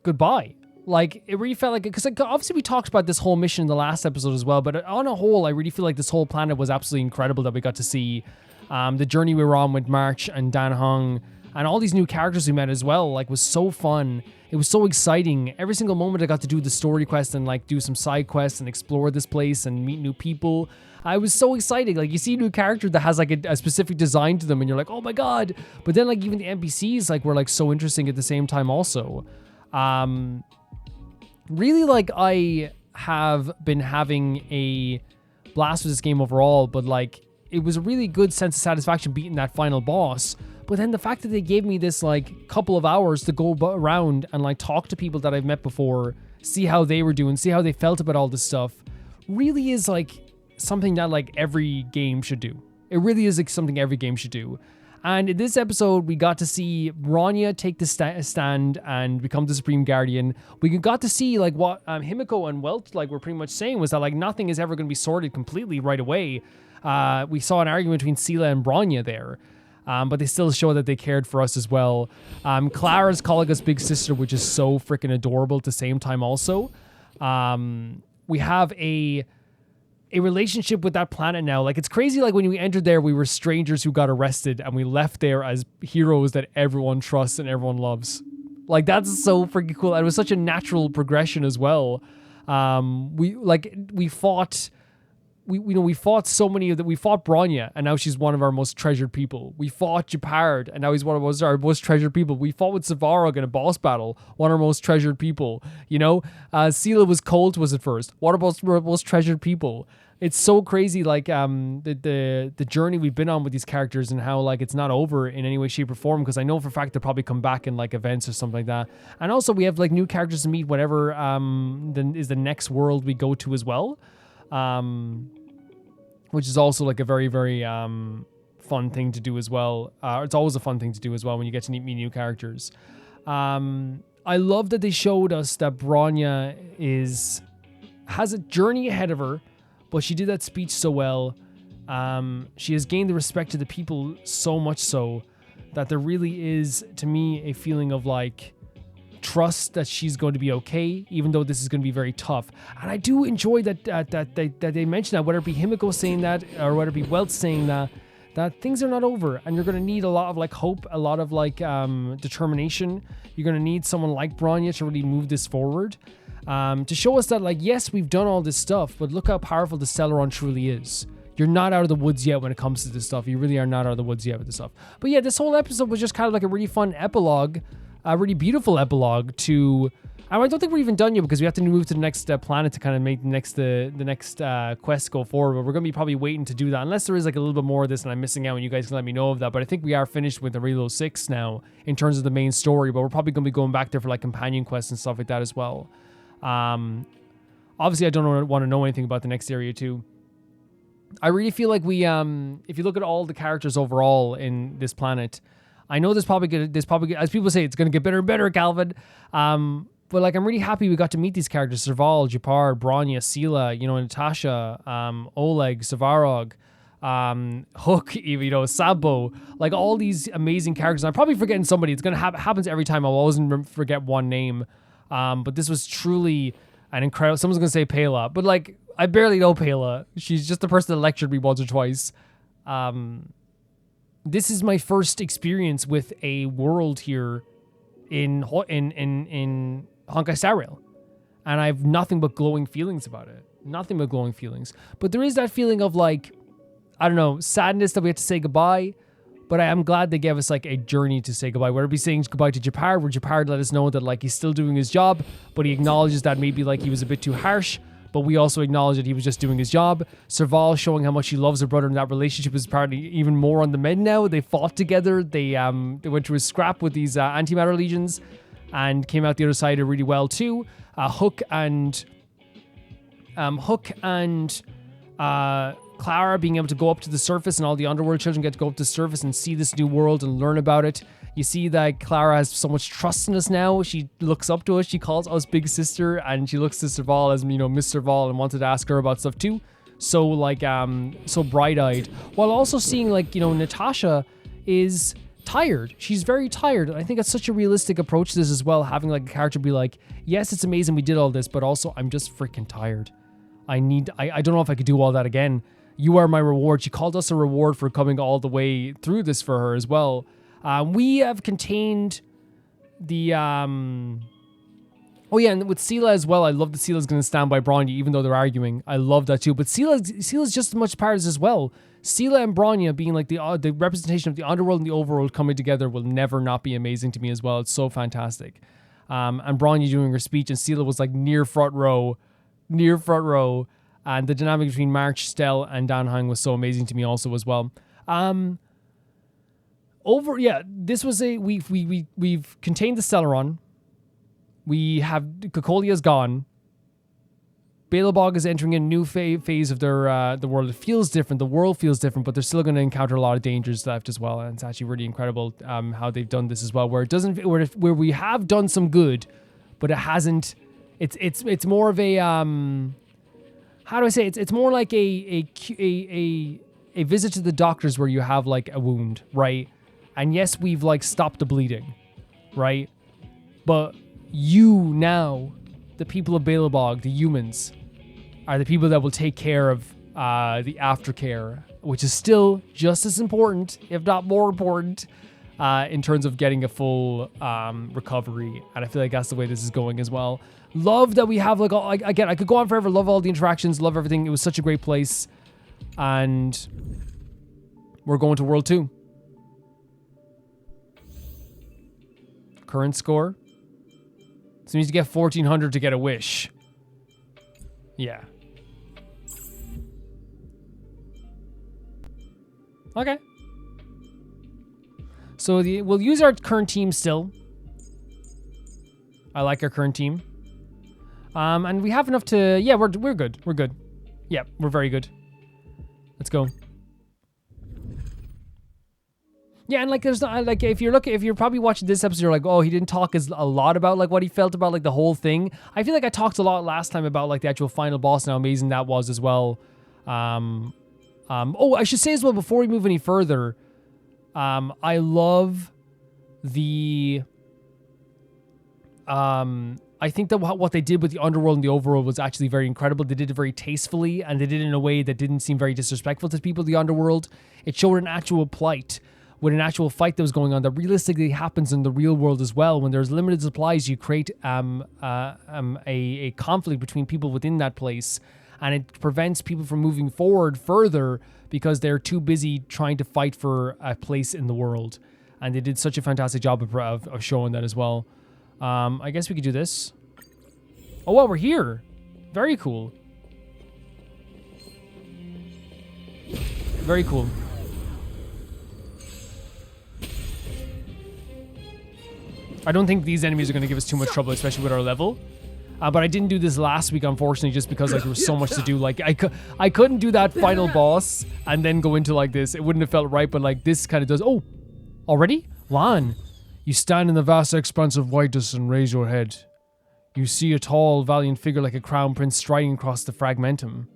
goodbye. Like it really felt like, because like, obviously we talked about this whole mission in the last episode as well, but on a whole, I really feel like this whole planet was absolutely incredible that we got to see. The journey we were on with March and Dan Hung and all these new characters we met as well, like was so fun. It was so exciting. Every single moment I got to do the story quest and like do some side quests and explore this place and meet new people. I was so excited. Like you see a new character that has like a specific design to them and you're like, oh my God. But then like even the NPCs like were like so interesting at the same time also. Really like I have been having a blast with this game overall, but like it was a really good sense of satisfaction beating that final boss. But then the fact that they gave me this like couple of hours to go around and like talk to people that I've met before, see how they were doing, see how they felt about all this stuff, really is like something that like every game should do. It really is like something every game should do. And in this episode, we got to see Bronya take the stand and become the Supreme Guardian. We got to see like what Himiko and Welt like were pretty much saying was that like nothing is ever going to be sorted completely right away. We saw an argument between Sela and Bronya there. But they still show that they cared for us as well. Clara's calling us big sister, which is so freaking adorable at the same time also. We have a relationship with that planet now. Like, it's crazy, like, when we entered there, we were strangers who got arrested, and we left there as heroes that everyone trusts and everyone loves. Like, that's so freaking cool. And it was such a natural progression as well. We fought... We fought so many of that. We fought Bronya, and now she's one of our most treasured people. We fought Japard, and now he's one of our most treasured people. We fought with Savarog in a boss battle, one of our most treasured people. You know, Sela was cold to us at first. One of our most treasured people. It's so crazy, like the journey we've been on with these characters and how like it's not over in any way, shape, or form. Because I know for a fact they'll probably come back in like events or something like that. And also we have like new characters to meet, whatever then is the next world we go to as well. Which is also like a very, very fun thing to do as well. It's always a fun thing to do as well when you get to meet new characters. I love that they showed us that Bronya has a journey ahead of her, but she did that speech so well. She has gained the respect of the people so much so that there really is, to me, a feeling of like trust that she's going to be okay, even though this is going to be very tough. And I do enjoy that they mention that, whether it be Himiko saying that or whether it be Welt saying that things are not over, and you're going to need a lot of like hope, a lot of like determination. You're going to need someone like Bronya to really move this forward, to show us that like, yes, we've done all this stuff, but look how powerful the Stellaron truly is. You're not out of the woods yet when it comes to this stuff. You really are not out of the woods yet with this stuff. But yeah, this whole episode was just kind of like a really fun epilogue, a really beautiful epilogue to... I don't think we're even done yet because we have to move to the next planet to kind of make the next quest go forward. But we're going to be probably waiting to do that unless there is like a little bit more of this and I'm missing out, and you guys can let me know of that. But I think we are finished with Jarilo VI now in terms of the main story, but we're probably going to be going back there for like companion quests and stuff like that as well. Obviously, I don't want to know anything about the next area too. I really feel like we, if you look at all the characters overall in this planet, I know there's probably, as people say, it's going to get better and better, Calvin. But like, I'm really happy we got to meet these characters: Serval, Japard, Bronya, Sela, Natasha, Oleg, Savarog, Hook, even, Sabo, like all these amazing characters. I'm probably forgetting somebody. It's going to happens every time. I'll always forget one name. But this was truly an incredible... Someone's going to say Pela, but like, I barely know Pela. She's just the person that lectured me once or twice. This is my first experience with a world here in Honkai Star Rail, and I have nothing but glowing feelings about it. Nothing but glowing feelings. But there is that feeling of like, I don't know, sadness that we have to say goodbye. But I am glad they gave us like a journey to say goodbye. Whether it be saying goodbye to Japard, where Japard let us know that like he's still doing his job, but he acknowledges that maybe like he was a bit too harsh. But we also acknowledge that he was just doing his job. Serval showing how much he loves her brother, and that relationship is apparently even more on the mend now. They fought together. They went through a scrap with these antimatter legions and came out the other side really well too. Hook and Clara being able to go up to the surface, and all the underworld children get to go up to the surface and see this new world and learn about it. You see that Clara has so much trust in us now. She looks up to us. She calls us big sister, and she looks to Serval as, Miss Serval, and wanted to ask her about stuff too. So like, so bright-eyed, while also seeing like, Natasha is tired. She's very tired. And I think that's such a realistic approach to this as well. Having like a character be like, yes, it's amazing we did all this, but also I'm just freaking tired. I don't know if I could do all that again. You are my reward. She called us a reward for coming all the way through this for her as well. We have contained the... Oh yeah, and with Sela as well, I love that Sela's going to stand by Bronya, even though they're arguing. I love that too. But Sela's just as much part as well. Sela and Bronya being like the representation of the underworld and the overworld coming together will never not be amazing to me as well. It's so fantastic. And Bronya doing her speech, and Sela was like near front row, near front row. And the dynamic between March, Stell, and Dan Hang was so amazing to me also as well. This was we've contained the Stellaron. We have Kokolia's gone. Balebog is entering a new phase of their the world. It feels different. The world feels different, but they're still going to encounter a lot of dangers left as well. And it's actually really incredible how they've done this as well. Where it doesn't, where we have done some good, but it hasn't. It's more of a how do I say? It's more like a visit to the doctors where you have like a wound, right? And yes, we've like stopped the bleeding, right? But you now, the people of Balebog, the humans, are the people that will take care of the aftercare, which is still just as important, if not more important, in terms of getting a full recovery. And I feel like that's the way this is going as well. Love that we have, like, again, I could go on forever. Love all the interactions. Love everything. It was such a great place. And we're going to World 2. Current score. So we need to get 1,400 to get a wish. Yeah. Okay. So we'll use our current team still. I like our current team. And we have enough to... Yeah, we're good. We're good. Yeah, we're very good. Let's go. Yeah, and like there's not like if you're probably watching this episode, you're like, oh, he didn't talk a lot about like what he felt about like the whole thing. I feel like I talked a lot last time about like the actual final boss and how amazing that was as well. Oh, I should say as well before we move any further, I love the I think that what they did with the underworld and the overworld was actually very incredible. They did it very tastefully, and they did it in a way that didn't seem very disrespectful to people of the underworld. It showed an actual plight with an actual fight that was going on that realistically happens in the real world as well. When there's limited supplies, you create a conflict between people within that place, and it prevents people from moving forward further because they're too busy trying to fight for a place in the world. And they did such a fantastic job of showing that as well. I guess we could do this. Oh, well, we're here. Very cool. Very cool. I don't think these enemies are going to give us too much trouble, especially with our level. But I didn't do this last week, unfortunately, just because like there was so much to do. Like I couldn't do that final boss and then go into like this. It wouldn't have felt right, but like this kind of does. Oh, already? Lan, you stand in the vast expanse of whiteness and raise your head. You see a tall, valiant figure like a crown prince striding across the fragmentum.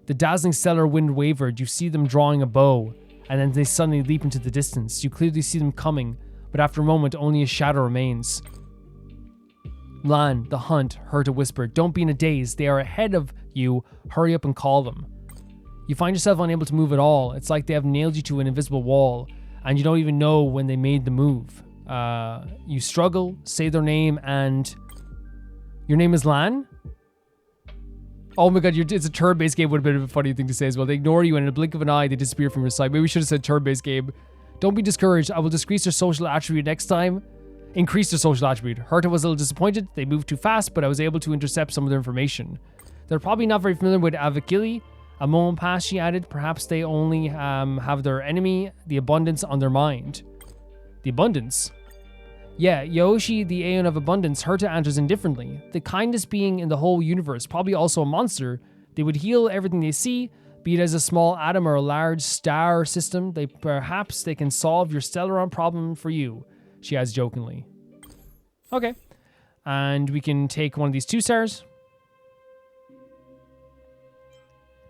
The dazzling stellar wind wavered. You see them drawing a bow, and then they suddenly leap into the distance. You clearly see them coming, but after a moment, only a shadow remains. Lan, the hunt, heard a whisper. Don't be in a daze. They are ahead of you. Hurry up and call them. You find yourself unable to move at all. It's like they have nailed you to an invisible wall, and you don't even know when they made the move. You struggle, say their name, and... Your name is Lan? Oh my god, it's a turn-based game. Would have been a funny thing to say as well. They ignore you, and in a blink of an eye, they disappear from your sight. Maybe we should have said turn-based game. Don't be discouraged. I will decrease your social attribute next time. Increase their social attribute. Herta was a little disappointed. They moved too fast, but I was able to intercept some of their information. They're probably not very familiar with Avakili. A moment passed, she added. Perhaps they only have their enemy, the abundance, on their mind. The abundance? Yeah, Yoshi, the Aeon of Abundance. Herta answers indifferently. The kindest being in the whole universe, probably also a monster. They would heal everything they see, be it as a small atom or a large star system. Perhaps they can solve your Stellaron problem for you, she adds jokingly. Okay. And we can take one of these 2 stars.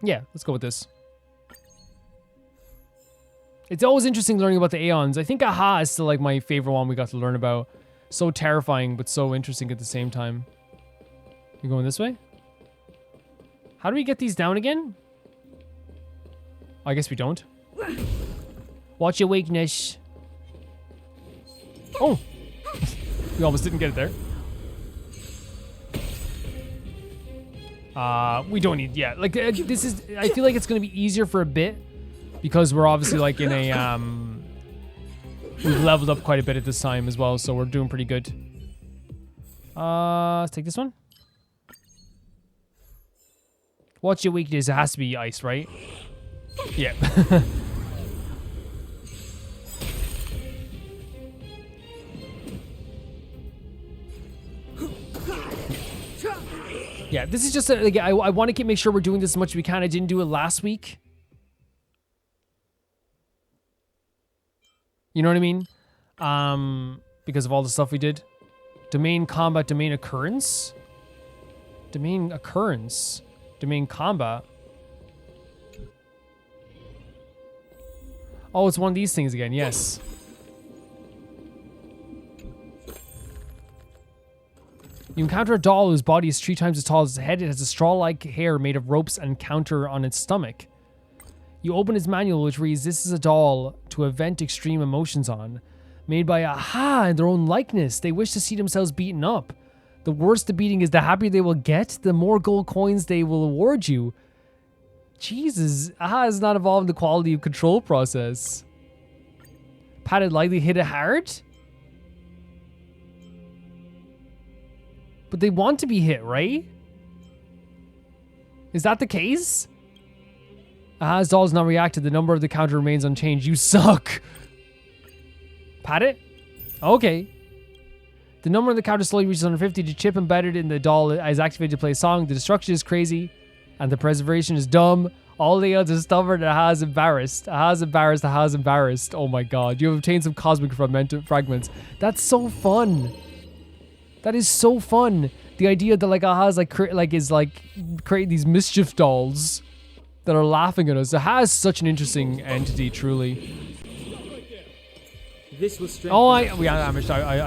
Yeah, let's go with this. It's always interesting learning about the Aeons. I think Aha is still like my favorite one we got to learn about. So terrifying, but so interesting at the same time. You going this way? How do we get these down again? I guess we don't. Watch your weakness. Oh! We almost didn't get it there. We don't need... Yeah, like, this is... I feel like it's going to be easier for a bit. Because we're obviously, like, in a... We've leveled up quite a bit at this time as well, so we're doing pretty good. Let's take this one. What's your weakness? It has to be ice, right? Yeah. Yeah, this is just like I want to make sure we're doing this as much as we can. I didn't do it last week. You know what I mean? Because of all the stuff we did. Domain combat, domain occurrence. Domain occurrence. Domain combat. Oh, it's one of these things again. Yes. You encounter a doll whose body is 3 times as tall as its head. It has a straw-like hair made of ropes and counter on its stomach. You open its manual, which reads, "This is a doll to event extreme emotions on. Made by Aha in their own likeness. They wish to see themselves beaten up. The worse the beating is, the happier they will get, the more gold coins they will award you." Jesus, Aha has not evolved the quality of control process. Patted lightly, hit it hard? But they want to be hit, right? Is that the case? Aha's doll has not reacted. The number of the counter remains unchanged. You suck. Pat it? Okay. The number on the counter slowly reaches 150. The chip embedded in the doll is activated to play a song. The destruction is crazy. And the preservation is dumb. All the odds are stubborn. Aha's embarrassed. Aha's embarrassed. Aha's embarrassed. Oh my god. You have obtained some cosmic fragments. That's so fun. That is so fun. The idea that like Aha's creating these mischief dolls that are laughing at us. Aha is such an interesting entity, truly. This was Oh, I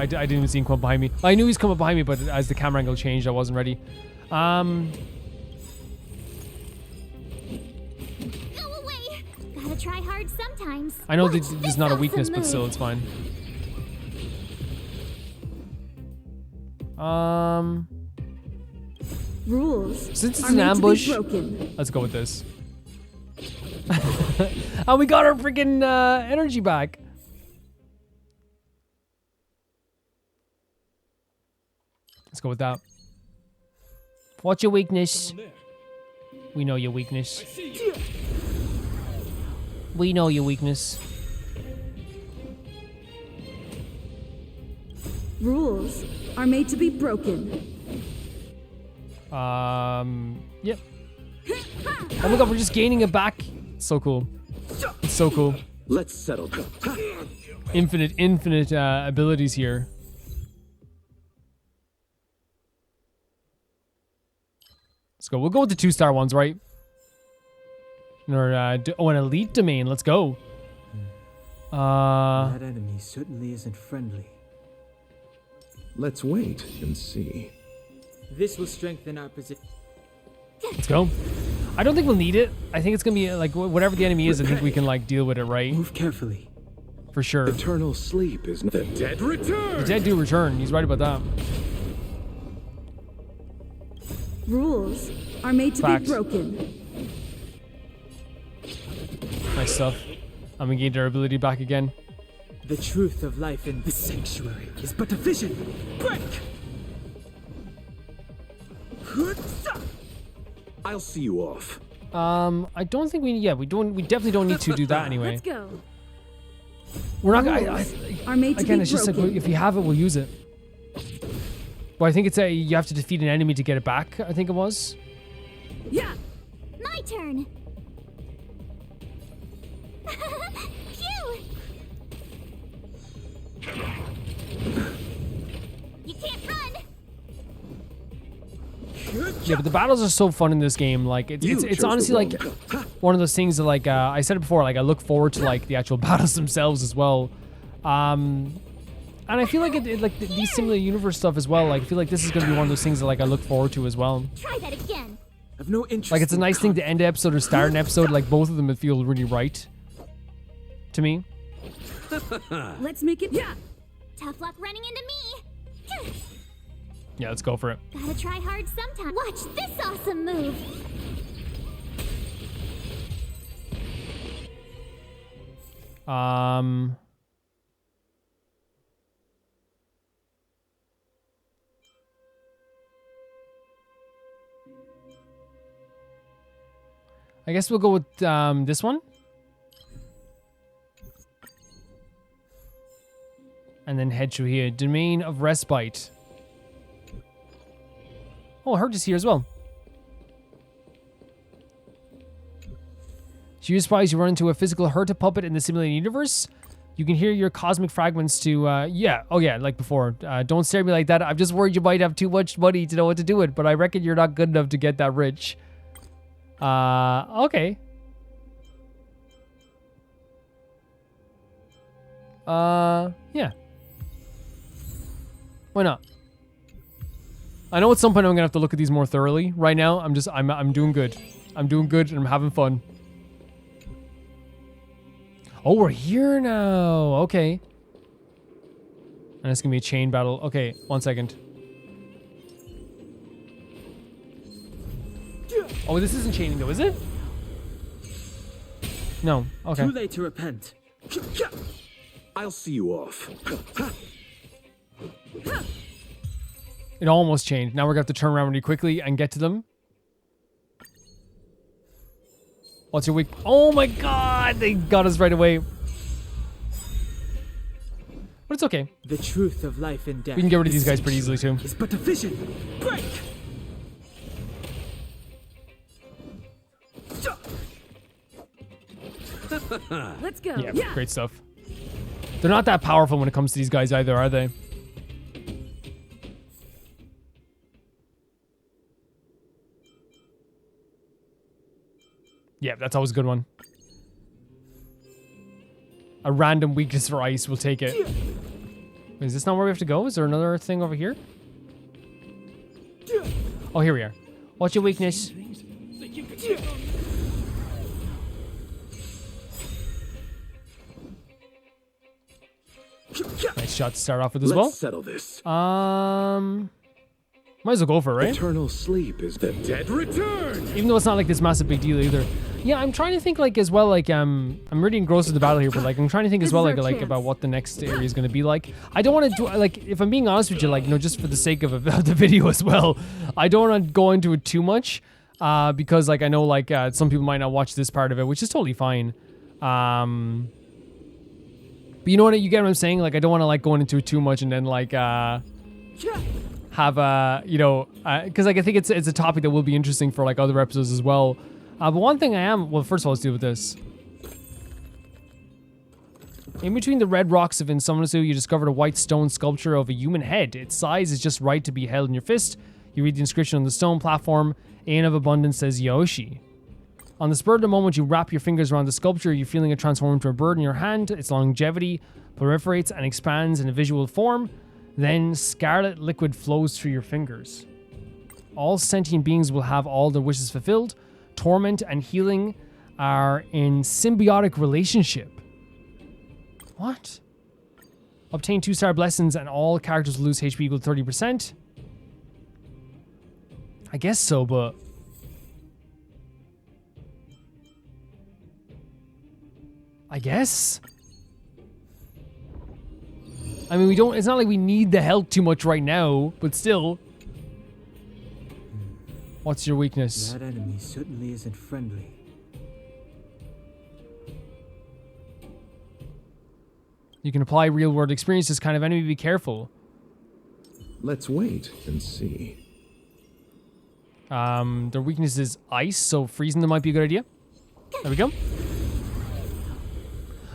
didn't even see him come up behind me. I knew he's coming up behind me, but as the camera angle changed, I wasn't ready. Go away. Gotta try hard sometimes. I know that this is not a weakness, but still, it's fine. Rules. Since it's an ambush, let's go with this. And we got our freaking energy back. Let's go with that. What's your weakness? We know your weakness. We know your weakness. Rules are made to be broken. Yep. Oh my god, we're just gaining it back. So cool. It's so cool. Let's settle. Infinite abilities here. Let's go. We'll go with the 2-star ones, right? Or an elite domain. Let's go. That enemy certainly isn't friendly. Let's wait and see. This will strengthen our position. Let's go. I don't think we'll need it. I think it's gonna be like whatever the enemy is. I think we can like deal with it, right? Move carefully. For sure. Eternal sleep is the dead return. The dead do return. He's right about that. Rules are made to Fact. be broken. Nice stuff. I'm gonna gain durability back again. The truth of life in this sanctuary is but a vision. Break! I'll see you off. I don't think we definitely don't need to do that anyway. Let's go. We're not gonna are made to again, be it's just like broken. if you have it, we'll use it. Well, I think it's you have to defeat an enemy to get it back, I think it was. Yeah. My turn. Phew. You can't run. Yeah, but the battles are so fun in this game. Like it's honestly like one of those things that like I said it before. Like I look forward to like the actual battles themselves as well. And I feel like like these similar universe stuff as well. Like I feel like this is gonna be one of those things that like I look forward to as well. Try that again. I've no interest. Like it's a nice thing to end an episode or start an episode. Like both of them, it feel really right to me. Let's make it. Yeah. Tough luck running into me. Yeah, let's go for it. Gotta try hard sometime. Watch this awesome move. I guess we'll go with this one. And then head through here. Domain of Respite. Oh, Hurt is here as well. So you surprised you run into a physical Hurt puppet in the simulated universe? You can hear your cosmic fragments to, yeah. Oh, yeah, like before. Don't stare at me like that. I'm just worried you might have too much money to know what to do with, but I reckon you're not good enough to get that rich. Okay. Yeah. Why not? I know at some point I'm gonna have to look at these more thoroughly. Right now, I'm doing good. I'm doing good and I'm having fun. Oh, we're here now. Okay. And it's gonna be a chain battle. Okay, 1 second. Oh, this isn't chaining though, is it? No. Okay. Too late to repent. I'll see you off. It almost changed. Now we're gonna have to turn around really quickly and get to them. What's your weak? Oh my god! They got us right away. But it's okay. The truth of life and death. We can get rid of these guys pretty easily too. It's but a vision. Break. Let's go. Yeah, great stuff. They're not that powerful when it comes to these guys either, are they? Yeah, that's always a good one. A random weakness for ice, we'll take it. Wait, is this not where we have to go? Is there another thing over here? Oh, here we are. What's your weakness? Nice shot to start off with as well. Let's settle this. Might as well go for it, right? Eternal sleep is the dead return. Even though it's not like this massive big deal either. Yeah, I'm trying to think like as well, like I'm really engrossed with the battle here, but like I'm trying to think as well like about what the next area is gonna be like. I don't want to do like, if I'm being honest with you, like, you know, just for the sake of the video as well, I don't want to go into it too much, because like I know like some people might not watch this part of it, which is totally fine. But you know what, you get what I'm saying? Like I don't want to like go into it too much and then like have a, you know, because like I think it's a topic that will be interesting for like other episodes as well. But one thing well, first of all, let's deal with this. In between the red rocks of Insomnisu, you discovered a white stone sculpture of a human head. Its size is just right to be held in your fist. You read the inscription on the stone platform. Aeon of Abundance says Yoshi. On the spur of the moment, you wrap your fingers around the sculpture. You're feeling it transform into a bird in your hand. Its longevity proliferates and expands in a visual form. Then scarlet liquid flows through your fingers. All sentient beings will have all their wishes fulfilled. Torment and healing are in symbiotic relationship. What? Obtain 2-star blessings and all characters will lose HP equal to 30%. I guess so, but... I guess? I mean, it's not like we need the health too much right now, but still. What's your weakness? That enemy certainly isn't friendly. You can apply real-world experience to this kind of enemy. Be careful. Let's wait and see. Their weakness is ice, so freezing them might be a good idea. There we go.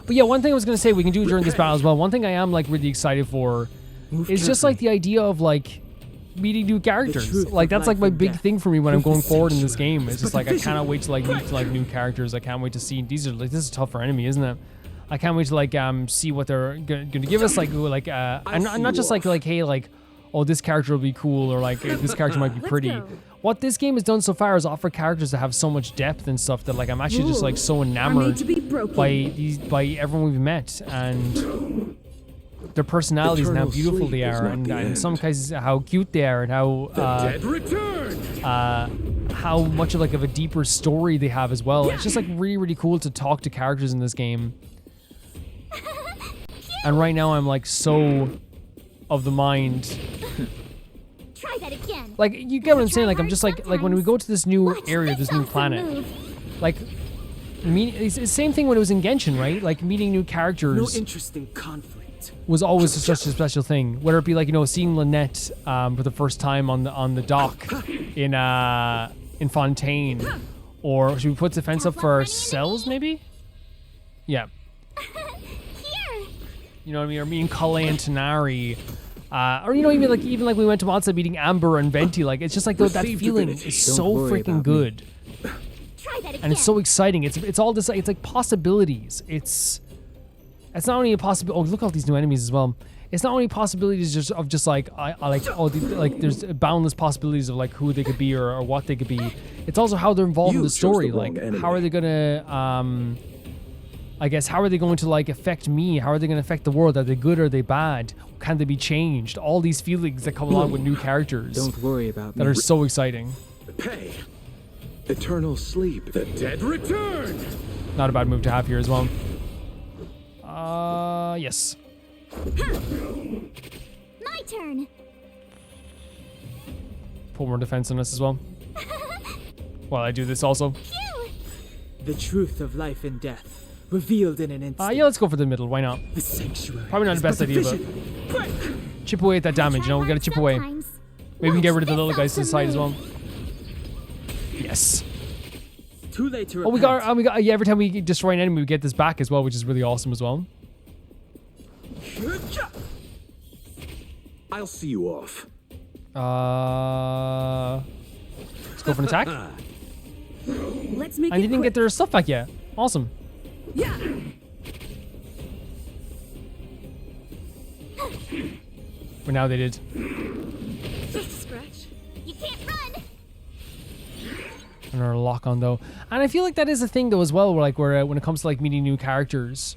But yeah, one thing I was going to say we can do during this battle as well, one thing I am like really excited for is just like the idea of like meeting new characters. Like that's like my big thing for me when I'm going forward in this game. It's just like I cannot wait to like meet like new characters. I can't wait to see. These are like, this is a tougher enemy, isn't it? I can't wait to like see what they're going to give us, like and not just like hey, like, oh, this character will be cool, or like this character might be pretty. What this game has done so far is offer characters that have so much depth and stuff that like I'm actually just like so enamored by everyone we've met and their personalities and how beautiful they are, and in some cases how cute they are, and how much of like of a deeper story they have as well. It's just like really, really cool to talk to characters in this game. And right now I'm like so of the mind. Try that again. Like, you get what I'm saying? Like, I'm just like when we go to this new area, this new planet, like, it's the same thing when it was in Genshin, right? Like, meeting new characters. No interesting conflict. Was always such a special thing. Whether it be like, you know, seeing Lynette for the first time on the dock in Fontaine, or should we put defense up for ourselves, maybe? Yeah. You know what I mean? Or meeting Kale and Tanari. Or, you know, even like we went to Monza meeting Amber and Venti. Like, it's just like that feeling is so freaking good. And it's so exciting. It's all this, it's like possibilities. It's not only a possibility. Oh, look at all these new enemies as well. It's not only possibilities of just like, there's boundless possibilities of like who they could be or what they could be. It's also how they're involved in the story. Like, how are they gonna, I guess, how are they going to like affect me? How are they going to affect the world? Are they good or are they bad? Can they be changed? All these feelings that come along with new characters. Don't worry about that me. are so exciting. Pay. Eternal sleep. The dead return. Not a bad move to have here as well. Yes. My turn. Put more defense on us as well. While I do this also. The truth of life and death. Revealed in an instant. Yeah, let's go for the middle. Why not? The sanctuary. Probably not the best idea, but chip away at that damage. You know, we gotta chip away. Maybe we can get rid of the little guys to the side as well. Yes. Too late to repent. We got. Yeah, every time we destroy an enemy, we get this back as well, which is really awesome as well. I'll see you off. Let's go for an attack. Let's make I didn't get their stuff back yet. Awesome. Yeah. But now they did. Just a scratch. You can't run. Another lock on though, and I feel like that is a thing though as well. Where when it comes to like meeting new characters,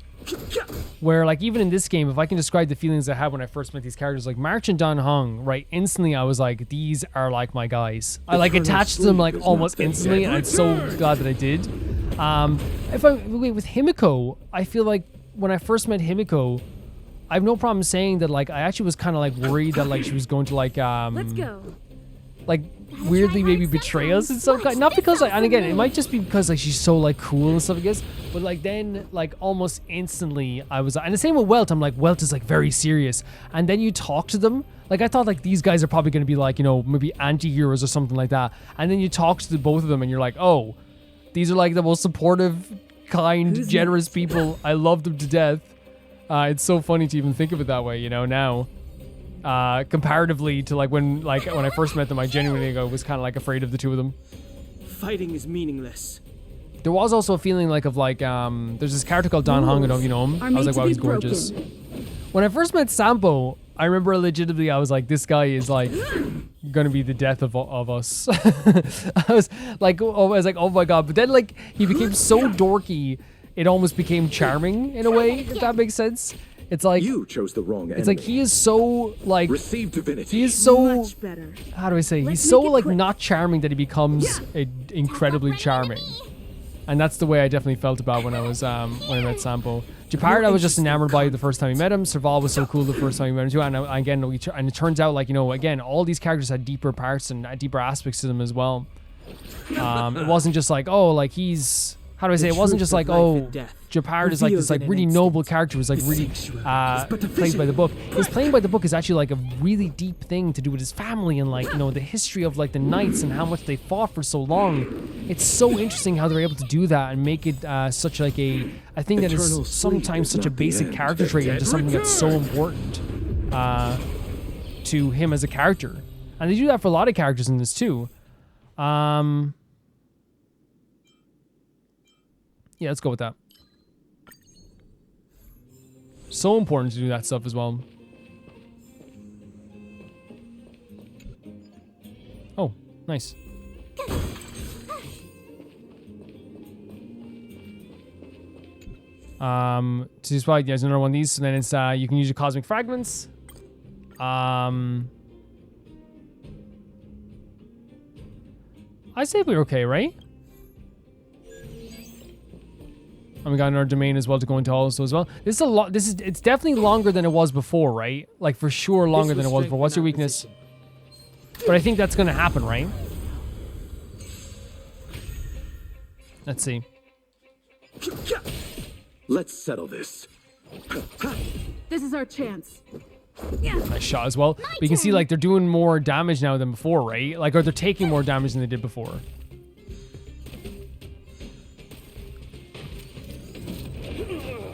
where like even in this game, if I can describe the feelings I had when I first met these characters, like March and Dan Hong, right? Instantly, I was like, these are like my guys. I like attached to them like almost instantly, and I'm so glad that I did. With Himiko, I feel like when I first met Himiko, I have no problem saying that like I actually was kind of like worried that like she was going to like Let's go. like weirdly maybe betray us in some kind. Not because like, and again, it might just be because like she's so like cool and stuff, I guess. But like then like almost instantly I was, and the same with Welt. I'm like, Welt is like very serious, and then you talk to them. Like I thought like these guys are probably going to be like, you know, maybe anti-heroes or something like that, and then you talk to both of them and you're like, oh, these are like the most supportive, kind, generous people. I love them to death. It's so funny to even think of it that way, you know, now. Comparatively to like when I first met them, I genuinely was kind of like afraid of the two of them. Fighting is meaningless. There was also a feeling like of like there's this character called Dan Hong, I don't know if you know him. I was like, wow, he's gorgeous. When I first met Sampo, I remember legitimately I was like, this guy is like gonna be the death of us. I was like, oh my god. But then like he became so dorky, it almost became charming in a way, if that makes sense. It's like you chose the wrong enemy. It's like he is so like received divinity. He is so much better. How do I say? He's so like not charming that he becomes incredibly charming. And that's the way I definitely felt about when I was when I met Sampo. Japard, I was just enamored by the first time we met him. Serval was so cool the first time we met him too. And again, and it turns out like, you know, again, all these characters had deeper parts and deeper aspects to them as well. It wasn't just like, oh, like he's, how do I say? It wasn't just like, oh, Japard is like this like really noble character who's like really plays by the book. His playing by the book is actually like a really deep thing to do with his family and like, you know, the history of like the knights and how much they fought for so long. It's so interesting how they're able to do that and make it such like a thing that is sometimes such a basic character trait into something that's so important to him as a character. And they do that for a lot of characters in this too. Yeah, let's go with that. So important to do that stuff as well. Oh, nice. To this probably there's another one of these, so then it's you can use your cosmic fragments. I say we're okay, right? And we got another domain as well to go into also as well. This is a lot. It's definitely longer than it was before, right? Like for sure longer than it was before. What's your weakness? But I think that's gonna happen, right? Let's see. Let's settle this. This is our chance. Nice shot as well. But you can see like they're doing more damage now than before, right? Like, or they're taking more damage than they did before.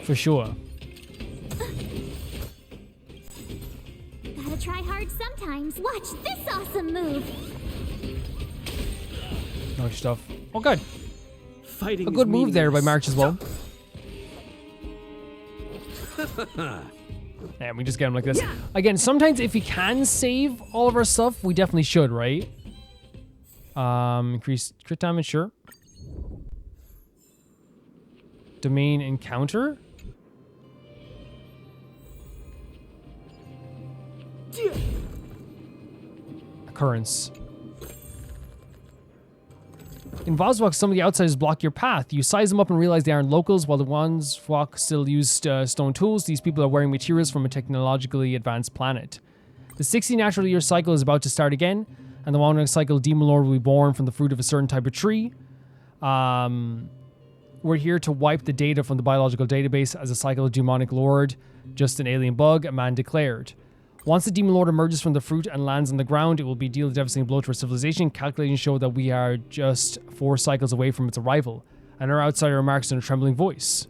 For sure. Gotta try hard sometimes. Watch this awesome move. Nice stuff. Oh, good. Fighting A good move there by March as well. And we just get him like this. Again, sometimes if we can save all of our stuff, we definitely should, right? Increase crit damage, sure. Domain encounter. Occurrence. In Voswalk, some of the outsiders block your path. You size them up and realize they aren't locals, while the ones walk still use stone tools. These people are wearing materials from a technologically advanced planet. The 60 natural year cycle is about to start again, and the wandering cycle Demon Lord will be born from the fruit of a certain type of tree. We're here to wipe the data from the biological database as a cycle of demonic lord, just an alien bug, a man declared. Once the Demon Lord emerges from the fruit and lands on the ground, it will be deal a devastating blow to our civilization. Calculations show that we are just 4 cycles away from its arrival. And our outsider remarks in a trembling voice.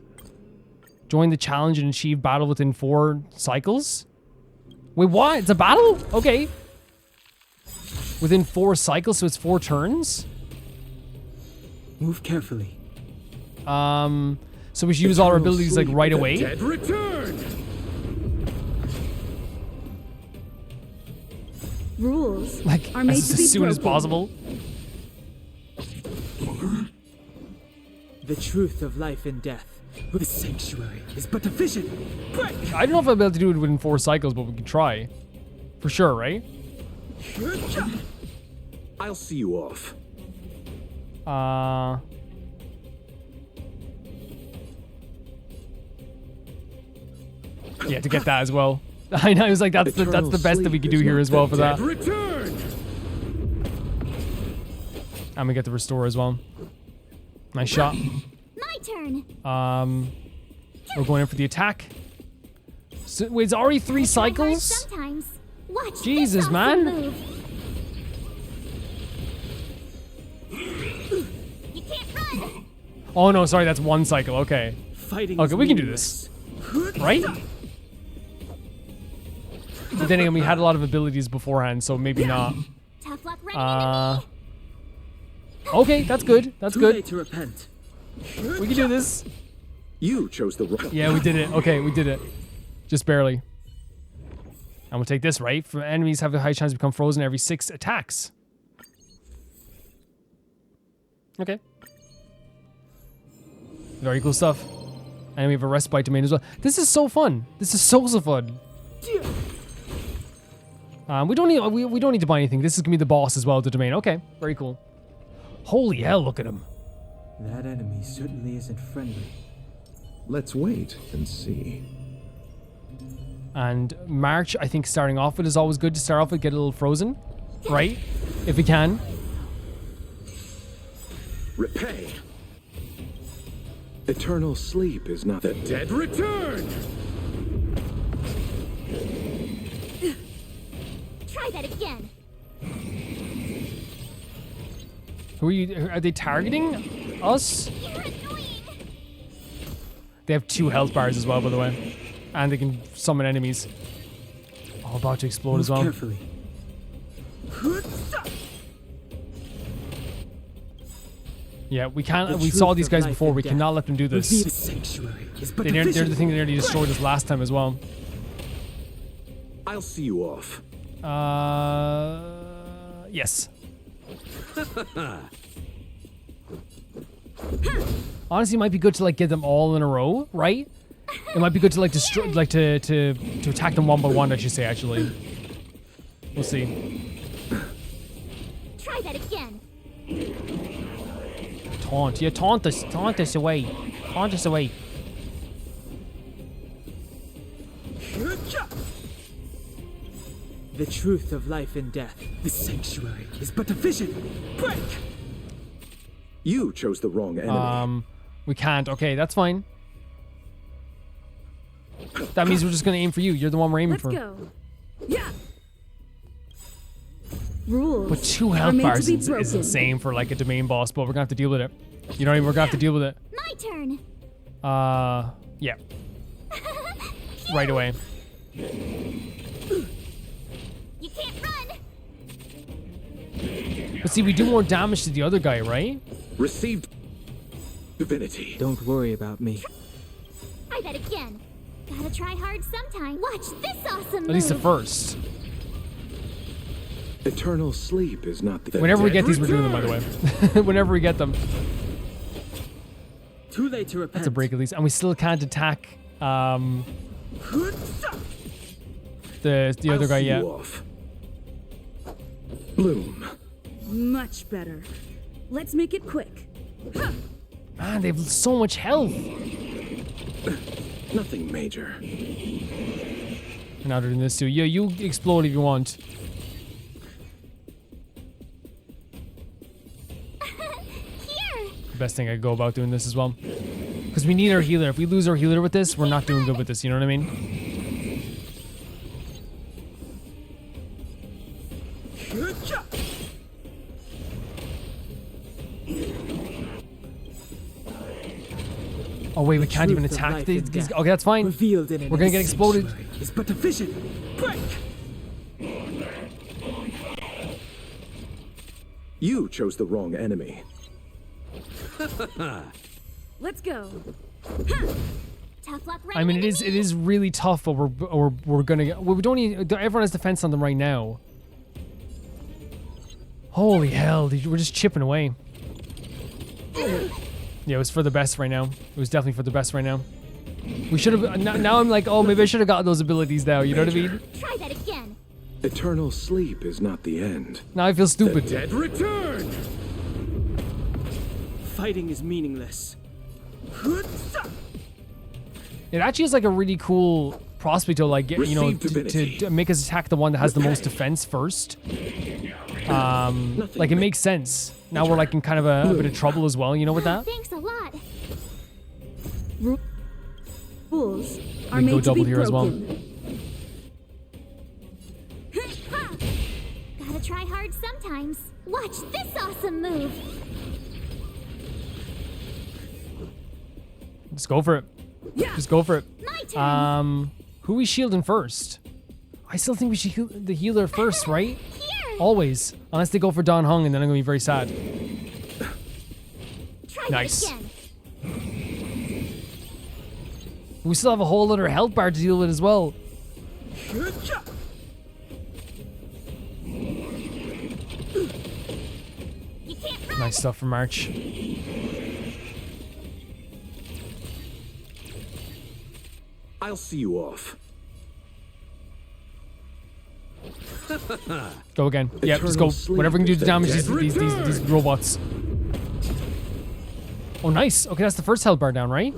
Join the challenge and achieve battle within 4 cycles? Wait, what? It's a battle? Okay. Within 4 cycles, so it's 4 turns? Move carefully. So we should use all our abilities like right away? Dead return! Rules Like, are made to be as soon as broken. possible? The truth of life and death. The sanctuary is but a vision. Break! I don't know if I'll be able to do it within 4 cycles, but we can try. For sure, right? I'll see you off. Yeah, to get that as well. I know, I was like, that's the best that we could do here as well for that. Return! And we get the restore as well. Nice shot. My turn. We're going in for the attack. So, wait, it's already 3 cycles? Sometimes. Watch Jesus, this man. awesome move. You can't run. Oh no, sorry, that's 1 cycle. Okay. Fighting Okay, we can do this. Right? But then again, we had a lot of abilities beforehand, so maybe not. Tough luck running Okay, that's good. That's Too good. late to repent. We can do this. You chose the wrong. Yeah, we did it. Okay, we did it. Just barely. And we'll take this, right? For enemies have a high chance to become frozen every 6 attacks. Okay. Very cool stuff. And we have a respite domain as well. This is so fun. This is so fun. We don't need to buy anything. This is gonna be the boss as well, the domain. Okay, very cool. Holy hell, look at him. That enemy certainly isn't friendly. Let's wait and see. And March, I think starting off with is always good to start off with, get a little frozen, right? If we can. Repay. Eternal sleep is not the dead return! Try that again. Are they targeting us? You're annoying. They have 2 health bars as well, by the way. And they can summon enemies. Oh, about to explode as well. Carefully. Yeah, we can't. We saw these guys before. We cannot let them do this. The sanctuary is but They're the thing that nearly destroyed us last time as well. I'll see you off. Yes. Honestly, it might be good to like get them all in a row, right? It might be good to like destroy, like to attack them one by one. I should say, actually. We'll see. Try that again. Taunt, yeah, taunt us away, taunt us away. The truth of life and death. The sanctuary is but a vision. Break! You chose the wrong enemy. We can't. Okay, that's fine. That means we're just gonna aim for you. You're the one we're aiming for. Let's go. Yeah. Rules. But 2 are health made to bars be is broken. insane for like a domain boss, but we're gonna have to deal with it. You know what I mean? We're gonna have to deal with it. My turn. Yeah. Right away. You can't run. But see, we do more damage to the other guy, right? Received divinity. Don't worry about me. Try that again. Gotta try hard sometime. Watch this awesome At least the move. first. Eternal sleep is not the Whenever we get these, we're doing them, by the way. Whenever we get them. Too late to repent. That's a break at least. And we still can't attack the other guy yet. Bloom. Much better. Let's make it quick. Man, they have so much health. Nothing major. Now they're doing this too. Yeah, you explode if you want. The best thing I go about doing this as well. Because we need our healer. If we lose our healer with this, we're not doing good with this, you know what I mean? Oh wait, we can't even attack these. Okay, that's fine. We're gonna get exploded. It's but a vision. Break. You chose the wrong enemy. Let's go. Tough luck. I mean, it is really tough, but we're gonna get. Well, we don't need. Everyone has defense on them right now. Holy hell! We're just chipping away. Yeah, it was for the best right now. It was definitely for the best right now. We should have. Now I'm like, oh, maybe I should have gotten those abilities now. You know what I mean? Try that again. Eternal sleep is not the end. Now I feel stupid. The dead return. Fighting is meaningless. It actually is like a really cool prospect to like get, you know, to make us attack the one that has the most defense first. Like it makes sense. Now we're like in kind of a bit of trouble as well, you know, with that. Thanks a lot. Rules are We can go made to double be here as well. broken. Gotta try hard sometimes. Watch this awesome move. Just go for it. Just go for it. My turn. Who are we shielding first? I still think we should heal the healer first, right? Always. Unless they go for Don Hung, and then I'm gonna be very sad. Try Nice. that again. We still have a whole other health bar to deal with as well. You can't run. Nice stuff from March. I'll see you off. Go again. Yeah, just go. Whatever we can do to damage these robots. Oh, nice. Okay, that's the first health bar down, right?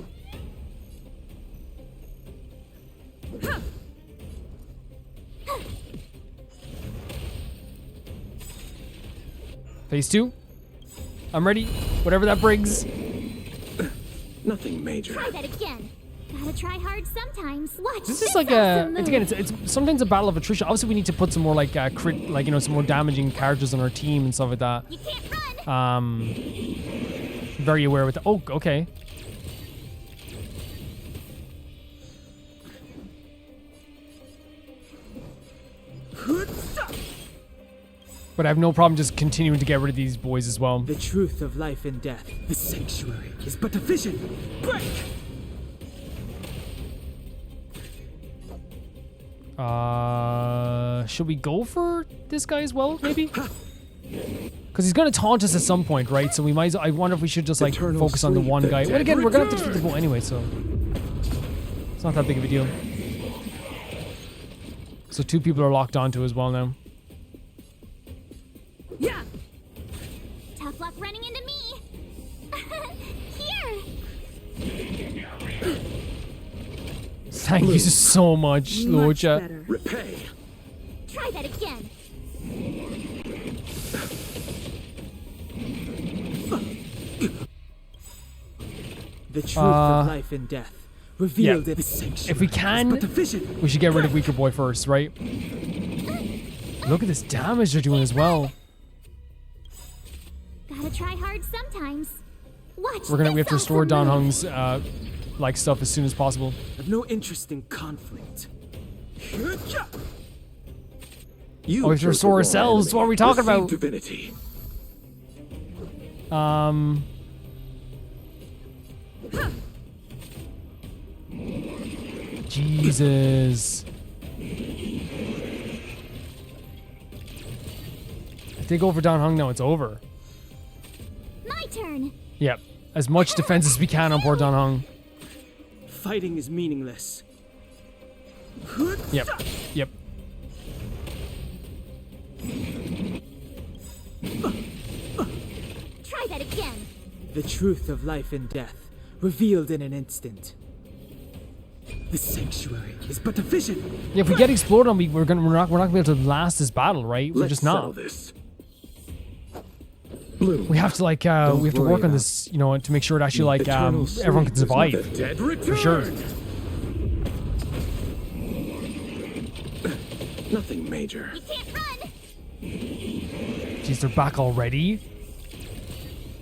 Phase 2. I'm ready. Whatever that brings. Nothing major. Try that again. Gotta try hard sometimes. Watch This is like a. awesome move. It's sometimes a battle of attrition. Obviously, we need to put some more like crit, like, you know, some more damaging characters on our team and stuff like that. You can't run. Very aware with. Oh, okay. But I have no problem just continuing to get rid of these boys as well. The truth of life and death. The sanctuary is but a vision. Break. Should we go for this guy as well, maybe? Because he's gonna taunt us at some point, right? So we might. I wonder if we should just like focus on the one guy. But again, we're gonna have to defeat the bow anyway, so it's not that big of a deal. So 2 people are locked onto as well now. Yeah. Tough luck running into me. Here. Thank you so much, Locha. Repay. Try that again. The truth of life and death revealed in the sanctuary. If we can, we should get rid of Weaker Boy first, right? Look at this damage they're doing as well. Gotta try hard sometimes. Watch. We have to restore Dan Heng's like stuff as soon as possible. I've no interest in conflict. We have to restore ourselves. What are we talking about? Divinity. Jesus. If they go for Dan Heng now, it's over. My turn. Yep. As much defense as we can on poor Dan Heng. Fighting is meaningless. Yep. Yep. Try that again. The truth of life and death revealed in an instant. The sanctuary is but a vision. Yeah, if we get exploded on, we're not gonna be able to last this battle, right? We're just not. This. We have to we have to work on this, you know, to make sure it actually everyone can survive. For sure. Nothing major. You can't run. Jeez, they're back already?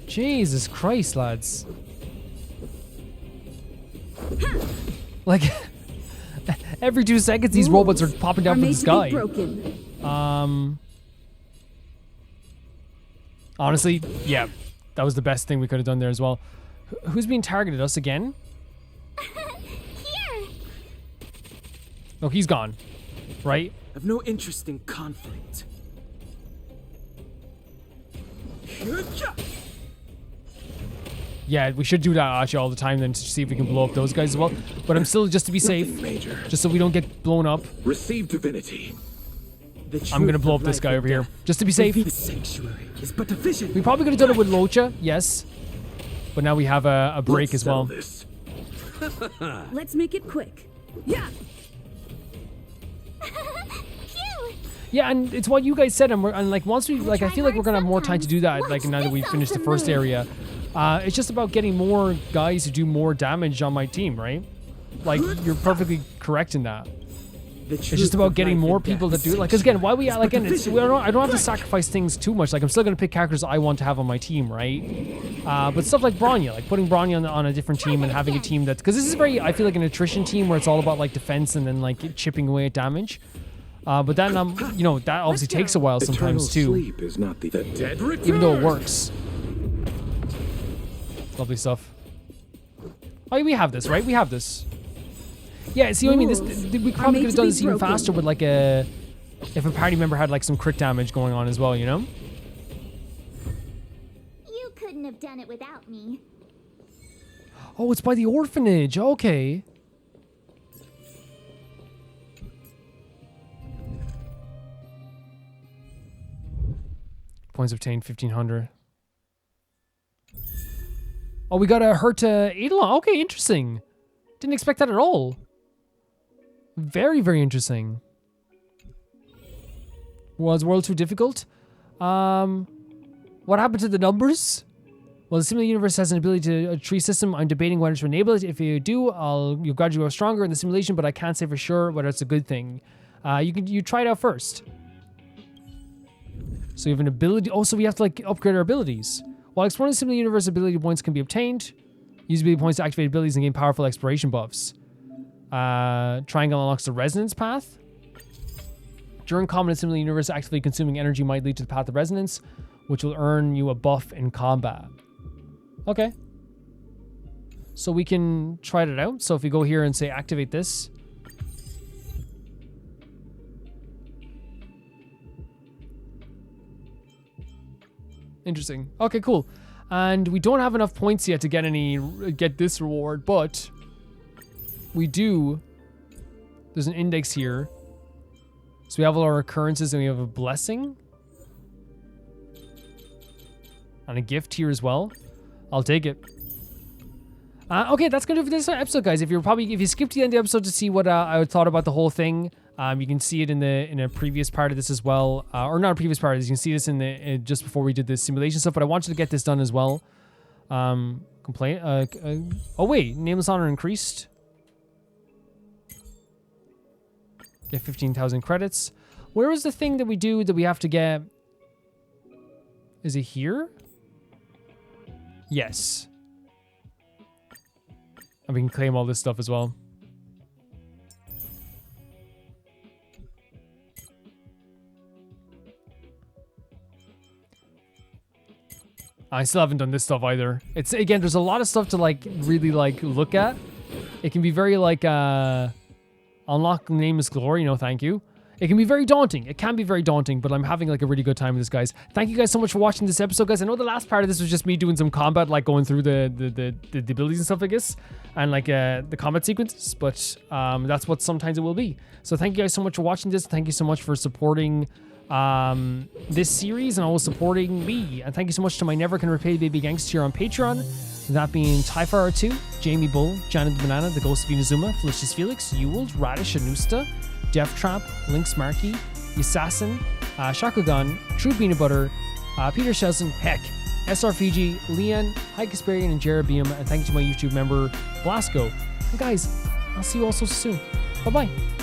Jesus Christ, lads. Like, every 2 seconds these robots are popping down from the sky. Honestly, yeah, that was the best thing we could have done there as well. Who's being targeted? Us again? Here. Oh, he's gone. Right? I've no interest in conflict. Yeah, we should do that actually all the time then to see if we can blow up those guys as well. But I'm still, just to be safe, just so we don't get blown up. Receive divinity. I'm gonna blow up this guy over here, just to be safe. The sanctuary is but a vision. We probably could have done it with Locha, yes. But now we have a break as well. Let's make it quick. Yeah. Yeah, and it's what you guys said, and like once we I feel like we're gonna have more time to do that. Like now that we've finished the first area, it's just about getting more guys to do more damage on my team, right? Like you're perfectly correct in that. It's just about getting more people to do it. Like, because again, why I don't have to sacrifice things too much. Like, I'm still gonna pick characters I want to have on my team, right? But stuff like Bronya, like putting Bronya on a different team and having a team that's, because this is very, I feel like an attrition team where it's all about like defense and then like chipping away at damage. But then you know, that obviously takes a while sometimes too. Sleep is not the dead return. Even though it works. Lovely stuff. Oh, we have this, right? We have this. Yeah, see what I mean? We probably could have done this even faster with like if a party member had like some crit damage going on as well, you know? You couldn't have done it without me. Oh, it's by the orphanage. Okay. Points obtained 1,500. Oh, we got a hurt Eidolon. Okay, interesting. Didn't expect that at all. Very, very interesting. Was world too difficult? What happened to the numbers? Well, the simulated universe has an ability to a tree system. I'm debating whether to enable it. If you do, you'll gradually grow stronger in the simulation, but I can't say for sure whether it's a good thing. You try it out first. So we have an ability. Also, we have to like upgrade our abilities. While exploring the simulated universe, ability points can be obtained. Use ability points to activate abilities and gain powerful exploration buffs. Triangle unlocks the resonance path. During combat in the simulated universe, actively consuming energy might lead to the path of resonance, which will earn you a buff in combat. Okay. So we can try it out. So if we go here and say activate this. Interesting. Okay, cool. And we don't have enough points yet to get this reward, but we do. There's an index here. So we have all our occurrences and we have a blessing. And a gift here as well. I'll take it. Okay, that's gonna do it for this episode, guys. If you skipped to the end of the episode to see what I thought about the whole thing, you can see it in a previous part of this as well, or not a previous part of this. You can see this in just before we did the simulation stuff. But I wanted to get this done as well. Complain. Oh wait, nameless honor increased. Get 15,000 credits. Where was the thing that we do that we have to get? Is it here? Yes. And we can claim all this stuff as well. I still haven't done this stuff either. It's, again, there's a lot of stuff to like really like look at. It can be very like unlock nameless glory, no thank you. It can be very daunting. It can be very daunting, but I'm having like a really good time with this, guys. Thank you guys so much for watching this episode, guys. I know the last part of this was just me doing some combat, like going through the abilities and stuff, I guess, and like the combat sequences, but that's what sometimes it will be. So thank you guys so much for watching this. Thank you so much for supporting this series and always supporting me. And thank you so much to my Never Can Repay Baby Gangster here on Patreon. That being Typhar2, Jamie Bull, Janet the Banana, The Ghost of Inazuma, Felicious Felix, Ewald, Radish Anusta, Death Trap, Lynx Markey, Assassin, Shakugan, True Peanut Butter, Peter Shelson, Heck, SR Fiji, Leon, High Kasparian, and Jerebium. And thank you to my YouTube member, Blasco. And guys, I'll see you all so soon. Bye-bye.